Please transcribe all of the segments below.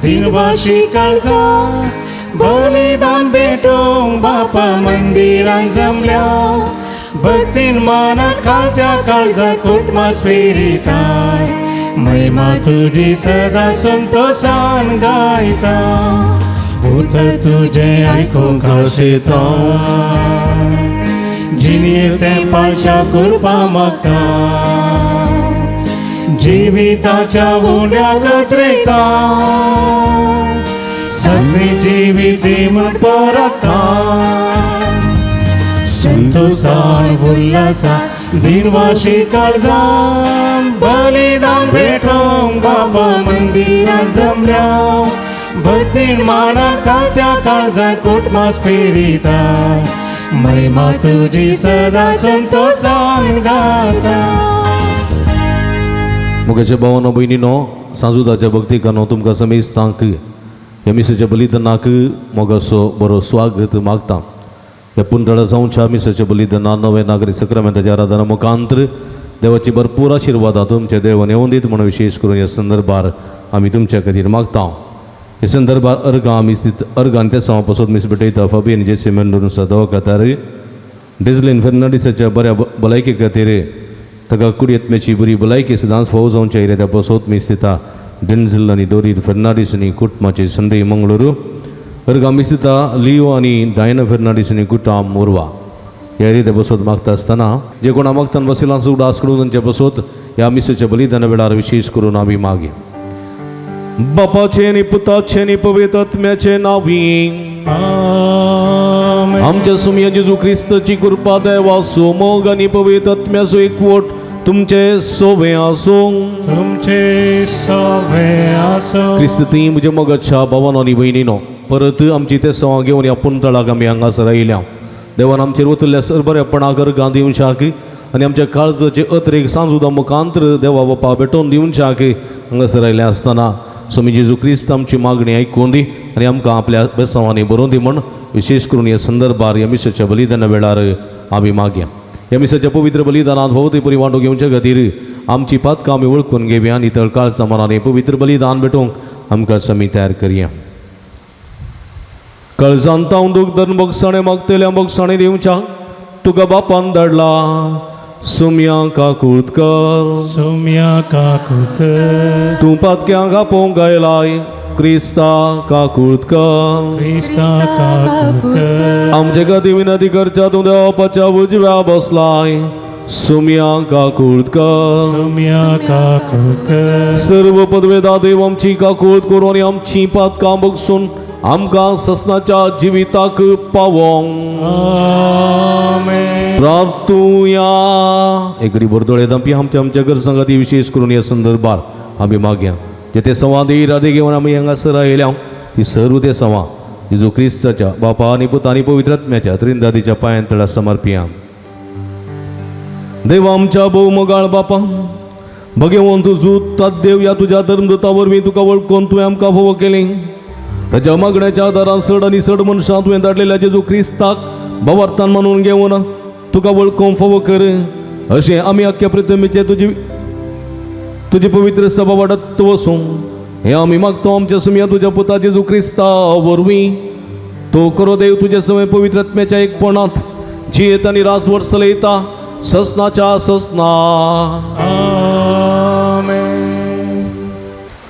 दिनवाशी काळजा बलिदान भेटूंक बापा मंदिरान जमल्या भक्तीन मानात घालत्या काळजात कुटुंबां स्विरिताय महिमा तुझी सदा संतोषान गायता भूत तुझे आयकूंक हर्षिता जिणे ते पाळशा कृपा मागता जिविताच्या उंड्या गत्रेता सगळी जिविती म्हण परता संतोषान उल्हासात दिनवाशी काळजा बलिदान भेटूंक बापा मंदिरान जमल्या भक्तीन मानात घालत्या काळजात कुटुंबां स्विरिताय महिमा तुझी सदा संतोषान गाता. मुगाच्या भावांनो भयणींनो सांजुदाच्या भक्तिकानो तुमकां समेस्तांक ह्या मिसाच्या बलिदानाक मोगाचो बरो स्वागत मागता. ह्या पुंतळा जावच्या मिसाच्या बलिदानान नवे नागरी सक्रामेंताच्या आराधना मुखांतर देवाची भरपूर आशिर्वादां तुमच्या देवान येवं दीत म्हणून विशेष करून ह्या संदर्भार आमी तुमच्या खातीर मागता. ह्या संदर्भार अर्गां आमी अर्गान त्या सवा पासून मिस भेटयता फाबियन जेसी मेंडून सदो खातीर डिझलिन फेर्नांडीसाच्या बऱ्या भलायके खातीर ताका कुडयेत्म्याची बरी भलायकी सदांच फावो जावच्या इरे त्या बसोत मिस दिता डेन्झल आनी डोरीर फेर्नांडीस आनी कुटुंबाची संडे मंगळूरू अर्गां मिस दिता लिओ आनी डायना फेर्नांडीस आनी कुटाम मोरवा ह्या रित्या बसोत मागता आसतना जे कोणा मागतान बसिलांचो उडास करून तांच्या बसोत ह्या मिसाच्या बलिदाना वेळार विशेष करून आमी मागे बापाचे आनी पुताचे आनी पवित्र आत्म्याचे नांवी आमच्या सुमया जेजू क्रिस्ताची कृपा देवाचो मोग आनी पवित्र आत्म्याचो एकवट तुमचे सोवे आसूं क्रिस्त ती म्हज्या मोगाच्या भावांनो आनी भयणींनो परत आमची ते सवा घेवन ह्या पुंतळाक आमी हांगासर आयल्या. देवान आमचेर वतल्या सरबऱ्यापणाक अर्गां दिवच्याक आनी आमच्या काळजाचे अत्रेक सांजुदा मुखांतर देवा बापा भेटोवन दिवच्याक हांगासर आयल्या आसतना स्वामी जेजू क्रिस्त आमची मागणी आयकून दी आनी आमकां आपल्या बेसांवांनी बरोवन दी म्हण विशेष करून ह्या संदर्भार ह्या मिसाच्या बलिदाना वेळार आमी मागया. ह्या मिसाच्या पवित्र बलिदानांत भोवती बरी वांटो घेवच्या खातीर आमची पातकां आमी वळखून घेवया आनी तळकाळ समानान पवित्र बलिदान भेटोवंक आमकां समी तयार करया. काळजांत हांव दूख धरून बोगसाणे मागतल्या बोगसाणे दिवच्या तुका बापान धाडला सुम्या काकुळकर तूं पातक्यांक आपोवंक गायलाय क्रिस्ता काकुळकर आमचे खातीर विनंती करच्या तूं देवा बापाच्या उजव्या बसलाय सुम्या काकुळकर सर्व पदवेदार देव आमची काकुळत करून आनी आमची पातकां बोगसून आमकां ससनाच्या जिविताक पावोंक प्रार्थुया. एकरी बरदोळे दांपी आमच्या घर संगाती विशेष करून ह्या संदर्भार आमी मागया. जे ते संवादी राधे घेवन आमी हांगासर आयल्या ती सर्व ते संवाद जेजू क्रिस्ताच्या बापा आनी पुता आनी पवित्र आत्म्याच्या त्रिंदादीच्या पांयां तळा समर्पिया. देवा आमच्या भोव मोगाळ बापा भगवंत तुजो तात देव या तुज्या धर्मदूता वरवीं तुका वळखून तुवें आमकां फोव केली. ताच्या मागण्याच्या आदारान चड आनी चड मनशां तुवें धाडलेल्या जेजू क्रिस्ताक भवार्थान मानून घेवन तुका वळखूंक फोव कर अशें आमी आख्या पृथ्वीचेर तुजी पवित्र सभा वाडत वसूं हें आमी मागता आमच्या सुमया तुज्या पुता जेजू क्रिस्ता वरवीं. तो करो देव तुजे सवय पवित्र आत्म्याच्या एकपणांत जियेत आनी रास वर्स चलयता ससनाच्या ससना.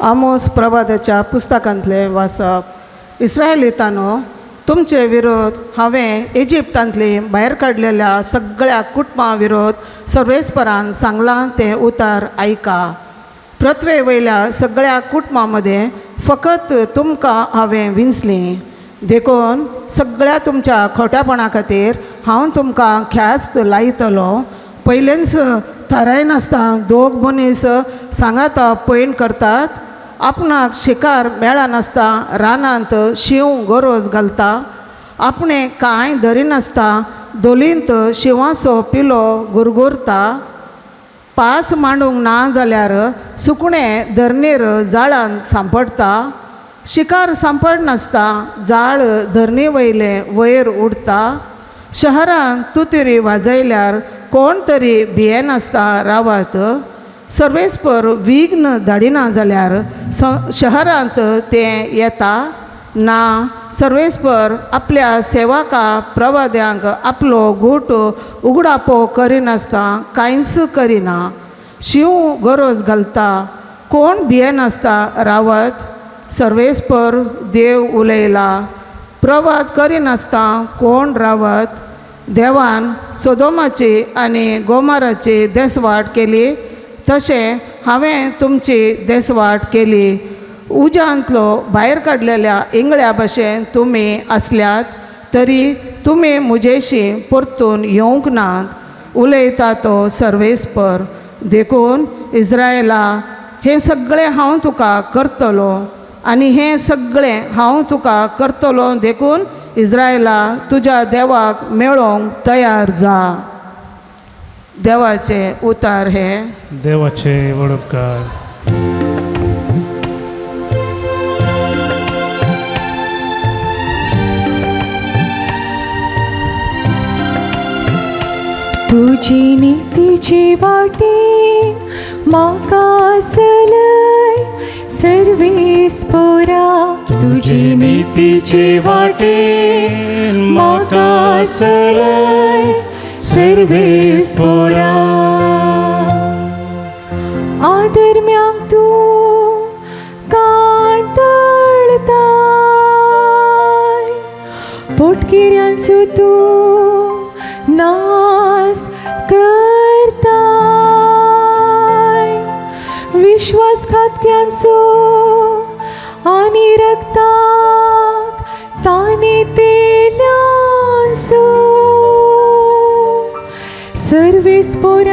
आमोस प्रभाताच्या पुस्तकांतले वाचप. इस्रायलितांनो तुमचे विरोध हांवें इजिप्तांतली भायर काडलेल्या सगळ्या कुटुंबां विरोध सर्वेस्परान सांगलां तें उतार आयका. पृथ्वे वयल्या सगळ्या कुटुंबां मदें फकत तुमकां हांवें विंचलीं देखून सगळ्या तुमच्या खोट्यापणा खातीर हांव तुमकां ख्यास्त लायतलो. पयलेंच थारायनासता दोग मनीस सांगाता पैण करतात आपणाक शिकार मेळनासता रानांत शिव गरोज घालता आपणे कांय धरिनासता दोलींत शिवाचो पिलो गुरगुरता पास मांडूंक ना जाल्यार सुकणें धरणेर जाळांत सांपडता शिकार सांपडनासता जाळ धरणे वयले वयर उडता शहरांत तुतरी वाजयल्यार कोण तरी भियेनासता रावात सर्वेस्पर विघ्न धाडिना जाल्यार शहरांत ते येता ना सर्वेस्पर आपल्या सेवका प्रवाद्यांक आपलो गोट उगडापो करिनासता कांयच करिना. शिव गरज घालता कोण भियेनासता रावत. सर्वेस्पर देव उलयला प्रवाद करिनासता कोण रावत. देवान सोदोमाची आनी गोमाराची देसवाट केली तशें हांवें तुमची देसवाट केली. उज्यांतलो भायर काडलेल्या इंगळ्या भशेन तुमी आसल्यात तरी तुमी म्हजेशी परतून येवंक नात. उलयता तो सर्वेस्पर. देखून इस्रायला हें सगळें हांव तुका करतलो आनी हें सगळें हांव तुका करतलो. देखून इस्रायला तुज्या देवाक मेळोवंक तयार जा. देवाचे उतार हे. देवाचे वडोपकार. तुजी नितीची वाटेन म्हाका चलय सर्वेस्परा. तुजी नितीचे वाटेन म्हाका चलय सर्वेस्परा. आदरम्यांक तूं कांटळताय पोटगिऱ्यांचो तूं नास करताय. विश्वासघातक्यांचो आनी रक्ताक तांणी तेल्यांचो सर्वेस्पराक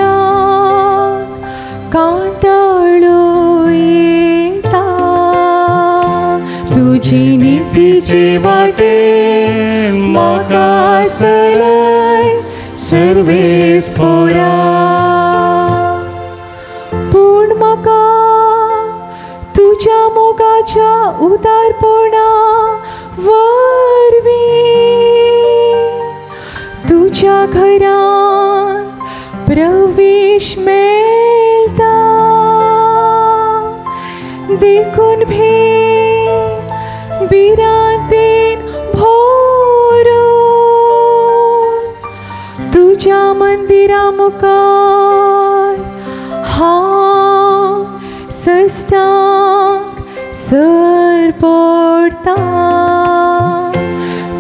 कांटाळो येता. तुजी नितीचे वाटेन म्हाका चलय सर्वेस्परा. पूण म्हाका तुज्या मोगाच्या उदारपणा वरवीं तुज्या घरांत प्रवेश मेळटा. देखून बिरांतेन भरून तुज्या मंदिरा मुखार हांव सश्टांक सर पडटा.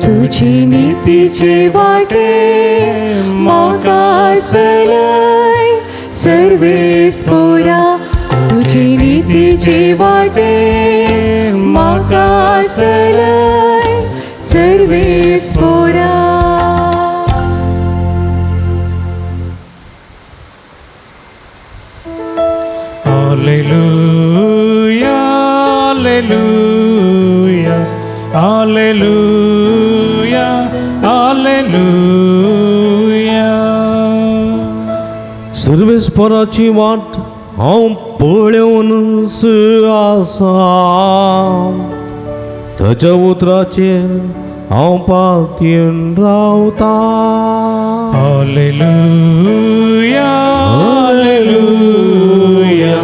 तुजी नितीचे वाटेन म्हाका चलय सर्वेस्परा. तुजी नितीचे वाटेन म्हाका चलय सर्वेस्परा. Alleluia, alleluia, alleluia, alleluia. सर्वेस्पराची वाट हांव पळोवनच आसा. ताच्या उतराचेर हांव पातयेन रावता. Alleluia, alleluia,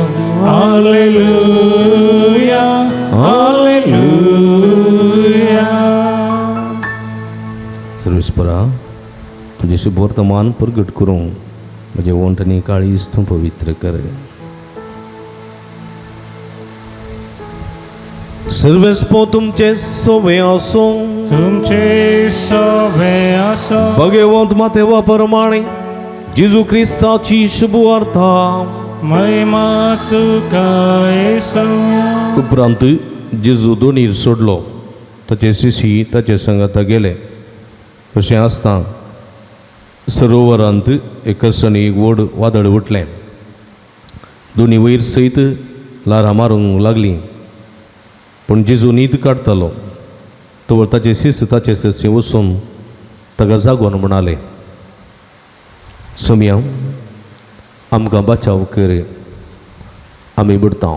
alleluia, alleluia. सर्वेस्परा तुझे शुभ वर्तमान प्रगट करूं म्हजे वंटणी काळीज तूं पवित्र कर. सर्वेस्पो तुमचे सोवे आसूं. तुमचे सोवे आसो भगवंत मातेवा प्रमाणे जेजू क्रिस्ताची शुभ वार्ता. महिमा तुका येसू. उपरांत जेजू दोनीर सोडलो ताचे शिशी ताचे संगता गेले. अशें आसता सरोवरांत एका सणी व्हड वादळ उठलें. दोनी वयर सयत ल्हारां मारूंक लागलीं. पूण जेजू न्हीद काडटालो तोवर ताचे शिश्य ताचे ससी वचून ताका जागोवन म्हणाले, सोम्या आमकां बचाव कर, आमी बुडता.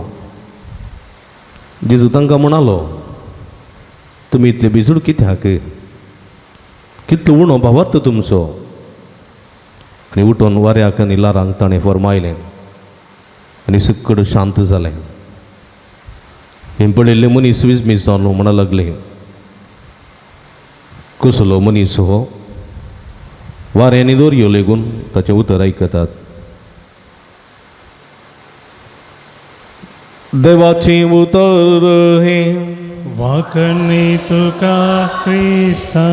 जेजू तांकां म्हणालो, तुमी इतले बिजूड कित्याक? कितलो उणो भावार्थ तुमचो. आनी उठोन वाऱ्याक आनी ल्हारांक ताणें फर्मायलें, आनी सकड शांत जालें. हें पळयल्लें मनीस विस्मीत जावन म्हणूंक लागलें, कसलो मनीस हो, वाऱ्यांनी दर्यो लेगून ताचें उतर आयकतात. देवाचें उतर हें वाकणी तुका क्रिस्ता.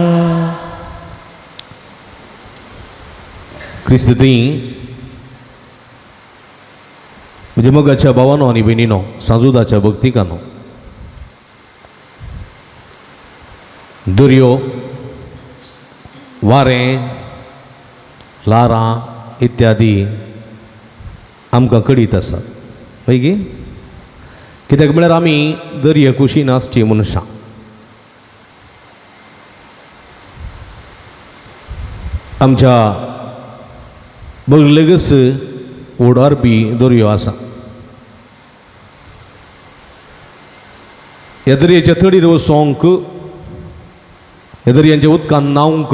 क्रिस्त ती म्हणजे मोगाच्या भावानो आनी भयणीनो, सांजुदाच्या भक्तिकानो, दर्यो, वारें, लारां इत्यादी आमकां कळीत आसात पळय गे. कित्याक म्हळ्यार आमी दर्या कुशीन आसची मनशां. आमच्या बगलेगस ओडारपी दर्यो आसा. ह्या दर्याच्या तडीर वचोंक, ह्या दर्यांच्या उदकांत न्हांवंक,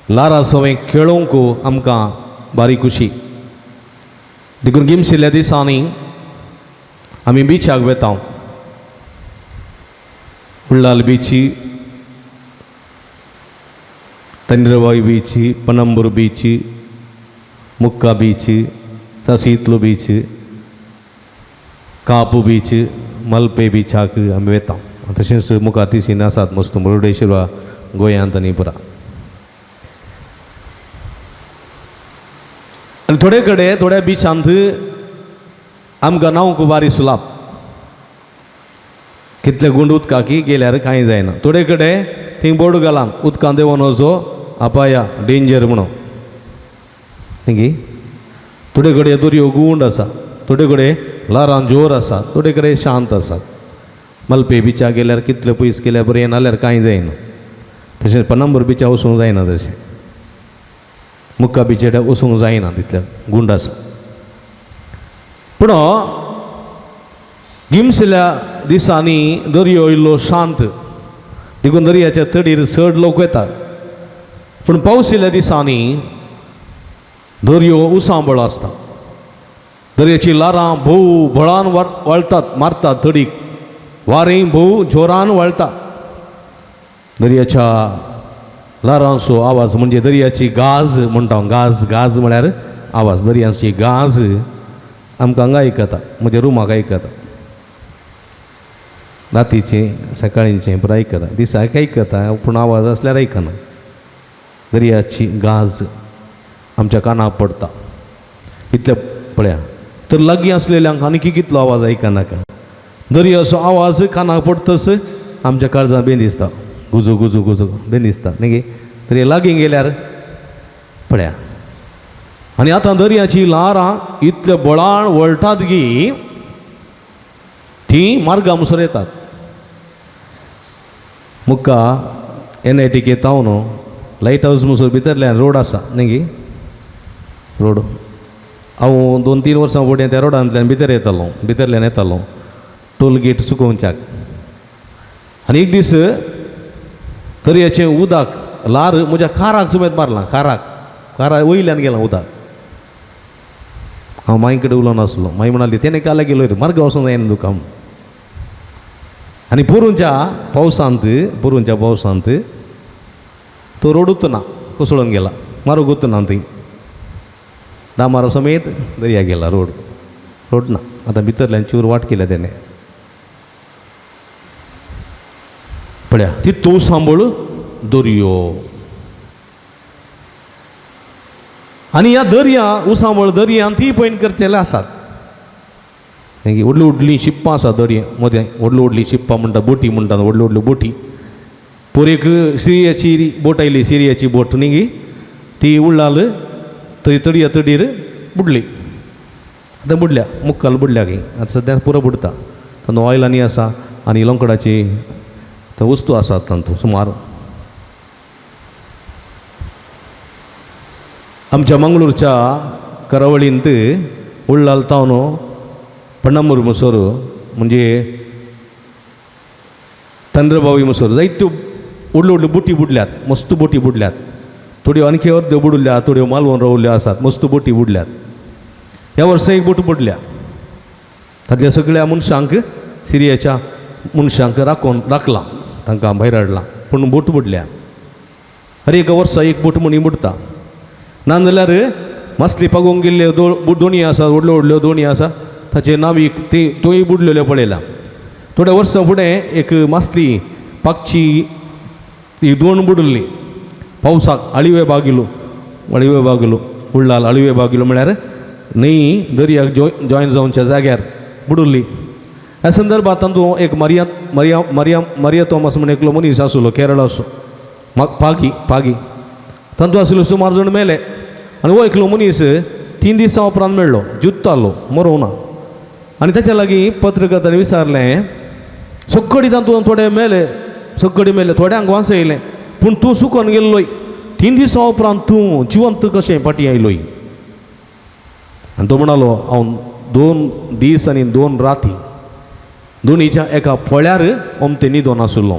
लारां सवय खेळोंक आमकां बारी खुशी. देखून गिमशिल्ल्या दिसांनी आमी बिचाक वेता. उल्लाल बीची, तंड्रबाई बीची, पनंबूर बीची, मुक्का बीच, ससीतलो बीच, कापू बीच, मलपे बीचाक आमी वेता. तशेंच मुखार तिसीन आसात मस्त मुर्डेश्वर गोंयांत आनी पुरा. आनी थोडे कडेन थोड्या बिचांत आमकां न्हांवंक बारी सुलाब. कितले गुंड उदकाकी गेल्यार कांय जायना. थोडे कडेन थंय बोर्ड घालान उदकांत देंवन वचो आपाया डेंजर म्हणून. थोडे कडेन दर्यो गुंड आसा, थोडे कडेन ल्हारां जोर आसा, थोडे कडेन शांत आसात. मलपे बिचाक गेल्यार कितले पयस गेल्यार बरें नाल्यार कांय जायना. तशेंच पनंबूर बिचार वचूंक जायना, तशें मुक्का बिचेर वचूंक जायना, तितले गुंड आसा. पूण गिमशिल्ल्या दिसांनी दर्यो इल्लो शांत, देखून दर्याच्या तडीर चड लोक येतात. पूण पावस येयल्ल्या दिसांनी दर्यो उसांबळ आसता. दर्याची लारां भोव बळान वळटात, मारतात तडीक. वारें भोव जोरान वळटा. दर्याच्या लारांचो आवाज म्हणजे दर्याची गाज म्हणटा. गाज गाज म्हळ्यार आवाज. दर्याची गाज आमकां हांगा आयकता, म्हज्या रुमाक आयकता. रातीचें सकाळींचें पुरो आयकता. दिसाक आयकता पूण आवाज आसल्यार आयकना. दर्याची गाज आमच्या कानाक पडटा. इतले पळया, तर लागीं आसलेल्यांक आनी कितलो आवाज आयकनाका. दर्याचो आवाज कानाक पडटस आमच्या काळजांत बेन दिसता. गुजू गुजू गुजू बेन दिसता न्ही गे. दर्या लागीं गेल्यार पळया. आनी आतां दर्याची ल्हारां इतले बळान वळटात गी, ती मार्गा मुसर येतात. मुक्का NIT येता न्हू, लायट हावज मुसर भितरल्यान रोड आसा न्ही गे. रोड हांव 2-3 वर्सां फुडें त्या रोडांतल्यान भितरल्यान येतालो टोल गेट सुकोवच्याक. आनी एक दीस दर्याचें उदक ल्हार म्हज्या काराक सुमेत मारलां. कारा वयल्यान गेलां उदक. हांव माई कडेन उलोवन नासलो. माई म्हणाली तेणे काला गेलो रे, मार्ग वचूंक जायना तुका. आनी पोरूंच्या पावसांत तो रोड उरना, कोसळून गेला. मारूंक उरना थंय. डामारा समेत दर्या गेला. रोड ना. आतां भितरल्यान चूर वाट केल्या तेणे. पळया, ती तो सांबळ दर्यो. आनी ह्या दर्या उसांबळ दर्यान ती पॉयंट करचेले आसात. व्हडलीं शिप्पां आसात दर्या मदें. व्हडलीं शिप्पां म्हणटा, बोटी म्हणटात, व्हडल्यो बोटी. पोरेक सिरियाची बोट आयली, सिरियाची बोट न्ही ती उरलाल थंय तडया तडीर बुडली. आतां बुडल्या, मुक्काल बुडल्या गे. आतां सद्या पुरो बुडता. तातूंत ऑयलांनी आसा आनी लोंकडाची वस्तू आसात तातूंत सुमार. आमच्या मंगळूरच्या करावळींत उरलाल तावन पण्णमूर मुसोर म्हणजे तंद्रबावी मुसोर जायत्यो व्हडल्यो बोटी बुडल्यात. मस्त बोटी बुडल्यात. थोड्यो आणखी अर्द्यो बुडल्यात, थोड्यो मालवून रावल्यो आसात. मस्त बोटी बुडल्यात. ह्या वर्सा एक बोट बुडल्या तातल्या सगळ्या मनशांक सिरियाच्या मनशांक राखला तांकां भायर हाडला पूण बोट बुडल्या हर एका वर्सा एक बोट मणी बुडता नाजाल्यार मासली पागोवंक गेल्ले दोणी आसा व्हडल्यो व्हडल्यो दोणी आसा ताचे नावीक ती तोय बुडलेल्यो पळयला थोड्या वर्सां फुडें एक मासली पागची ही दोन बुडल्ली पावसाक अळिवे बागिलो उडलाल अळिवे बागिलो म्हळ्यार न्हंय दर्याक जॉयन जावच्या जाग्यार बुडुल्ली ह्या संदर्भात तातूंत एक मारिया थॉमस म्हण एकलो मनीस आसलो केरळ असो पागी तातूंत आसलो सुमार जाण मेले आनी हो एकलो मनीस 3 दिसां उपरांत मेळ्ळो जुत्तालो मरोना आनी ताच्या लागीं पत्रकारांनी विचारलें सगळीं तातूंत थोडे मेले थोड्यांक वास येयलें पूण तूं सुकोन गेल्लोय 3 दिसां उपरांत तूं जिवंत कशें फाटीं आयलोय आनी तो म्हणालो हांव 2 दीस आनी 2 राती दोनीच्या एका पोळ्यार ओमते न्हिदोन आसलो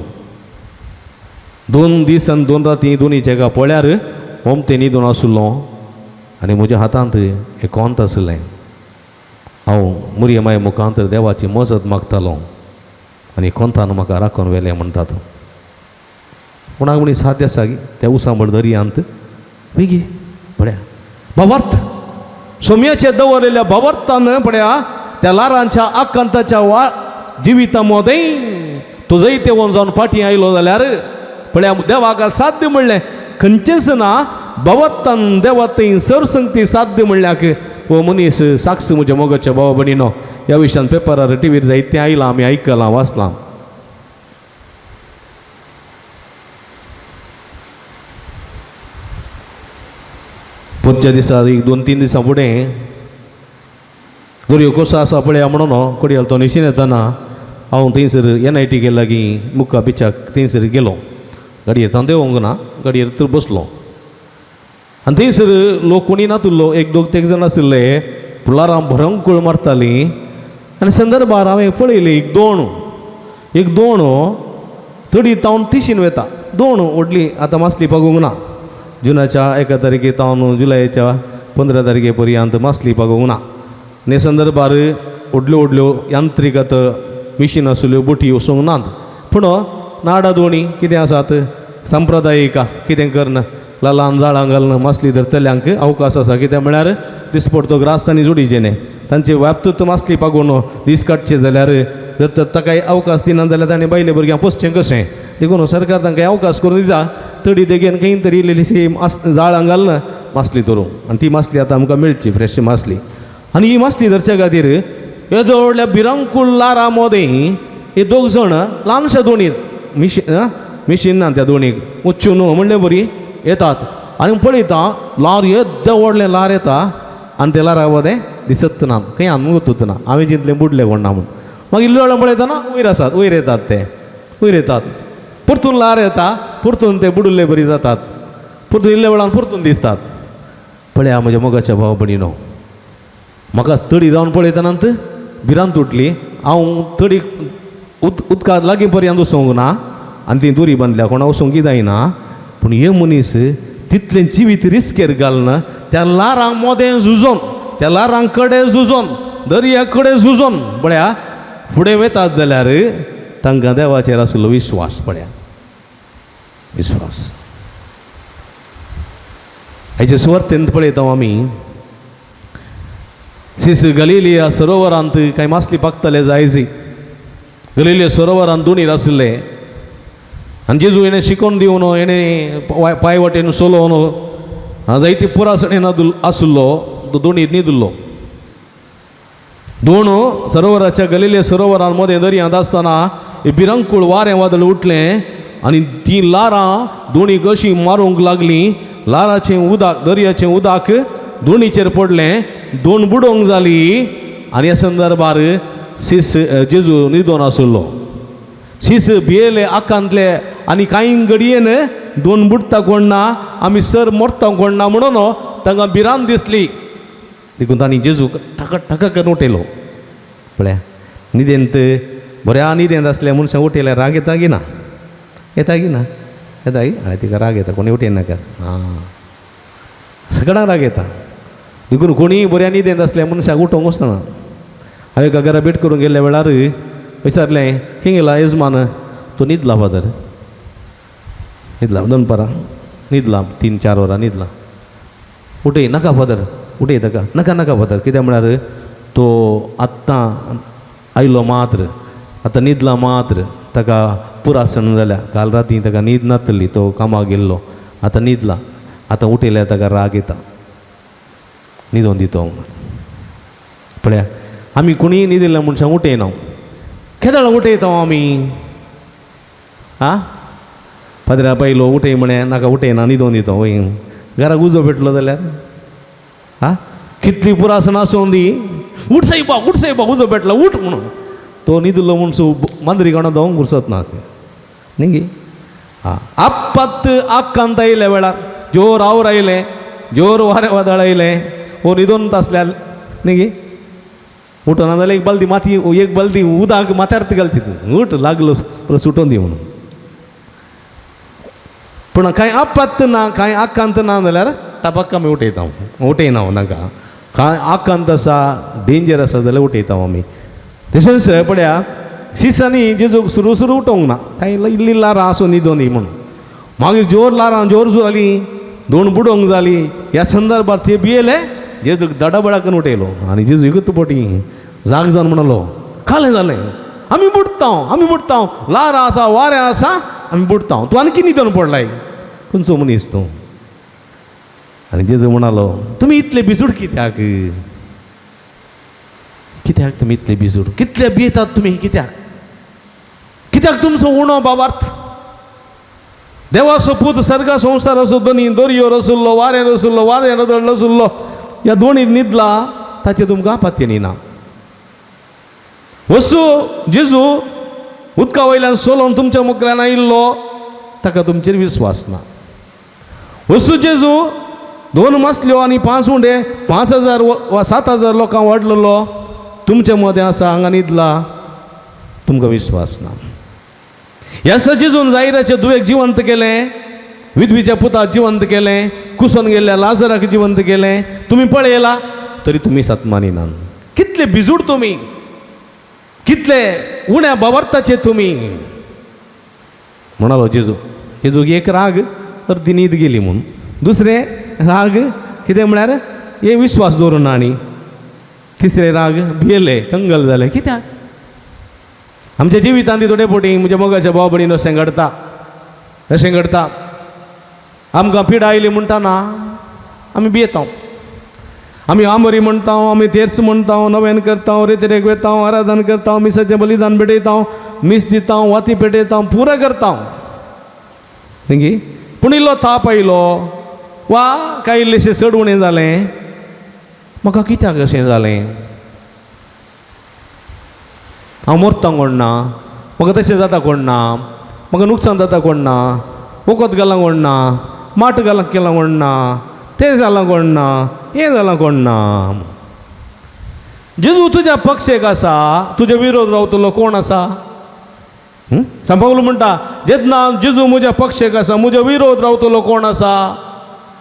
2 दीस आनी 2 राती दोनीच्या एका पोळ्यार ओमते न्हिदोन आसलो आनी म्हज्या हातांत एक कोंत आसलें हांव मुरये माये मुखांतर देवाची मजत मागतालो आनी कोंतान म्हाका राखून व्हेलें म्हणटा तो कोणाक म्हणी साध्य आसा त्या उसांबळ दर्यांत वेगी पळया भावार्थ सोम्याचेर दवरलेल्या भावार्थान पळया त्या लारांच्या आकांताच्या जिविता मदें तो जैते वोन जावन फाटीं आयलो जाल्यार पळया देवाक साध्य म्हणलें खंयचेंच ना भावार्थान देवा थंय सरसंगती साध्य म्हणल्याक हो मनीस साक्ष म्हज्या मोगाच्या भावा भयणीनो ह्या विशयान पेपरार टीव्हीर जायतें आयलां आमी आयकलां वाचलां पुढच्या दिसा एक 2-3 दिसां फुडें दर्यो कसो आसा पळया म्हणून कोडयाल तो निशीन येताना हांव थंयसर NIT गेले लागीं मुक्का बिचाक थंयसर गेलो गाडयेर तां देवोंक ना गाडयेर तर बसलो आनी थंयसर लोक कोणी नातुल्लो 1-2 जाण आशिल्ले फुलारां भरंकूळ मारतालीं आनी संदर्भार हांवें पळयलें एक दोण थोडी तावन तिशीन वता दोण व्हडली आतां मासली पागोवंक ना जुनाच्या 1 तारखे तावन जुलयाच्या 15 तारखे पर्यंत मासली पागोवंक ना आनी संदर्भार व्हडल्यो यांत्रीक मिशीन आसल्यो बोटी वचोंक नात पूण नाडा दोणी कितें आसात सांप्रदायीक कितें करना ल्हान झाडां घालना मासली धरतल्यांक अवकाश आसा कित्याक म्हळ्यार दिसपडतो ग्रास्तांनी जोडीचे न्ही तांचे व्याप्तूत मासली पागोवन दीस काडचे जाल्यार जर ताकाय अवकाश दिना जाल्यार ताणें बायले भुरग्यांक पोसचें कशें देखून सरकार तांकां अवकाश करून दिता तडी देगेन खंय तरी इल्लीशी झाडां घालना मासली धरूं आनी ती मासली आतां आमकां मेळची फ्रेश मासली आनी ही मासली धरच्या खातीर येदो व्हडल्या भिरांकूळ लारा मदें हे 2 जाण ल्हानशा दोणीर मिशीन ना त्या दोणीक वच्चून म्हणलें बरी येतात आनी पळयता लार येद्दा व्हडलें लार येता आनी त्या लारा मदें दिसत ना खंय आनूच ना हांवें चिंतलें बुडलें कोण ना म्हूण मागीर इल्लो वेळ पळयतना वयर येतात परतून लार येता परतून ते बुडले बरी जातात परतून इल्ल्या वेळान परतून दिसतात पळया म्हज्या मोगाच्या भाव भयणीनो म्हाका तडी जावन पळयतानात भिरांत उठली हांव तडी उदका लागीं पर्यंत वचोंक ना आनी ती दोरी बांदल्या कोणा वचोंक जायना पूण हे मनीस तितलें जिवीत रिस्केर घालना त्या लारांक मोदें झुजोन त्या लारांक कडेन झुजोन दर्या कडेन झुजोन पळया फुडें वतात जाल्यार तांकां देवाचेर आसलो विश्वास पळया विश्वास हेचे सुवातेंत पळयता आमी सीस गलिलिया सरोवरांत कांय मासली पागतले जायजी गलिलिया सरोवरांत दोणीर आसले आनी जेजू हेणें शिकोवन दिवन हेणें पांय वाटेन चलोवन जायती पुरासणेन आसलो दोणीर न्हिदलो दोन सरोवराच्या गलिलिया सरोवरां मदें दर्यांत आसतना भिरांकूळ वारें वादळ उठलें आनी ती लारां दोणीक अशीं मारूंक लागलीं लाराचें उदक दर्याचें उदक दोणीचेर पडलें 2 बुडोवंक जालीं आनी ह्या संदर्भार सीस जेजू न्हिदोन आसलो सीस भियेले आकांतले आनी कांय घडयेन 2 बुडता कोण ना आमी सर मरता कोण ना म्हणून तांकां भिरांत दिसली देखून तांणी जेजू ठक करून उठयलो पळया न्हिदेंत बऱ्या न्हिदेंत आसल्या मनशांक उठयल्यार राग येता की ना येता की हांवें तिका राग येता कोणी उठयनाका सगळ्यांक राग येता देखून कोणी बऱ्या न्हिदेंत असल्या मनशाक उठोवंक वचना. हांवें एका घरा भेट करूंक गेल्ल्या वेळार विचारलें खंय गेला येजमान. तो न्हिदला फादर, न्हिदला दनपारां न्हिदला 3-4 वरां न्हिदला. उठय नाका फादर, उठय ताका. नाका नाका फादर, कित्याक म्हळ्यार तो आत्तां आयलो मात्र, आतां न्हिदला मात्र, ताका पुरासन जाल्या. काल राती ताका न्हीद नासली, तो कामाक गेल्लो, आतां न्हिदला. आतां उठयल्यार ताका राग येता, न्हिदोवन दितो. पळया आमी कोणीय न्हिदिल्ल्या मनशाक उठयना. केदाळ उठयता आमी? आं फादरा पयलो उठय म्हणे, नाका उठयना, न्हिदोवन दितो. वय घराक उजो पेटलो जाल्यार आं कितली पुरासन आसूं दी, उठ सायबा उजो पेटला उठ म्हणून. तो न्हिदलो म्हणसू मांद्री कोणा दोंग गुरसत ना न्ही गे. हां आप्पात आक्कांत आयल्या वेळार जोर आवर आयलें, जोर वारें वादळ आयलें, वो न्हिदोन आसल्यार न्ही गे. उठना जाल्यार एक बालदी माती, एक बालदी उदक माथ्यार घालची तूं, उठ लागलो परत सुटोवन दी म्हणून. पूण कांय आप्पात ना, कांय आक्कांत ना जाल्यार टापाक आमी उठयता. उठयना नाका. कांय आक्कांत आसा, डेंजर आसा जाल्यार उठयता आमी. तशेंच पळया शिसांनी जेजूक सुरू उठोवंक ना. कांय इल्ली लारां आसूं न्हिदोन दी म्हणून. मागीर जोर लारां जोर जाली, दोन बुडोवंक जाली. ह्या संदर्भात ते भियेले, जेजूक दडाबडा करून उठयलो. आनी जेजू इगतपोटी जाग जावन म्हणलो कालें जालें, आमी बुडटा, लारां आसा वारें आसा, आमी बुडटा. तूं आनकी न्हिदोन पडलाय, खंयचो मनीस तूं? आनी जेजू म्हणलो तुमी इतले बिजूड कित्याक? कित्याक तुमी इतले बिजूड? कितले भियेतात तुमी? कित्याक तुमचो उणो बाबार्थ? देवाचो पूत सर्गा संवसार असो दोनी दर्यो रसुल्लो, वारें रसुल्लो, वारें रदळ रसुल्लो, ह्या दोनी न्हिदला, ताचें तुमकां पात्य न्हिना. वसू जेजू उदका वयल्यान सोलोवन तुमच्या मुखार आयिल्लो, ताका तुमचेर विस्वास ना. वसू जेजू 2 मासल्यो आनी 5 उंडे 5000 वा 7000 लोकांक वाडलेलो, तुमच्या मदें आसा, हांगा न्हिदला, तुमकां विस्वास ना. ह्या जेजून जायराचें दुयेक जिवंत केलें, विधवीच्या पुताक जिवंत केलें, कुसोन गेल्ल्या लाजराक जिवंत केलें. तुमी पळयला तरी तुमी सत्मानिनात. कितले बिजूड तुमी, कितले उण्या बाबार्थाचे तुमी. म्हणलो जेजूक एक राग अर्दी न्हीद गेली म्हणून, दुसरे राग कितें म्हळ्यार हे विस्वास दवरून ना, आनी तिसरे राग भियेले, कंगल जाले. कित्याक? आमच्या जिवितांत थोडे पोटी म्हज्या मोगाच्या भाव भयणीन अशें घडटा. आमकां पिडा आयली म्हणटाना आमी भियेता. आमी आमोरी म्हणटा, आमी तेर्स म्हणटा, नवेन करता, रेतेरेक वेता, आराधन करता, मिसाचें बलिदान पेटयता, मीस दिता, वाती पेटयता, पुराय करता. न्ही पूण इल्लो ताप आयलो वा कांय इल्लेशें चड उणें जालें, म्हाका कित्याक अशें जालें? हांव मरता कोण ना, म्हाका तशें जाता कोण ना, म्हाका नुकसान जाता कोण ना, वखद घालां कोण ना, माट घालां केलां कोण ना, तें जालां कोण ना, हें जालां कोण ना. जेजू तुज्या पक्षेक आसा, तुजे विरोध रावतलो कोण आसा? सांबावलो म्हणटा जेन्ना जेजू म्हज्या पक्षेक आसा, म्हजो विरोध रावतलो कोण आसा?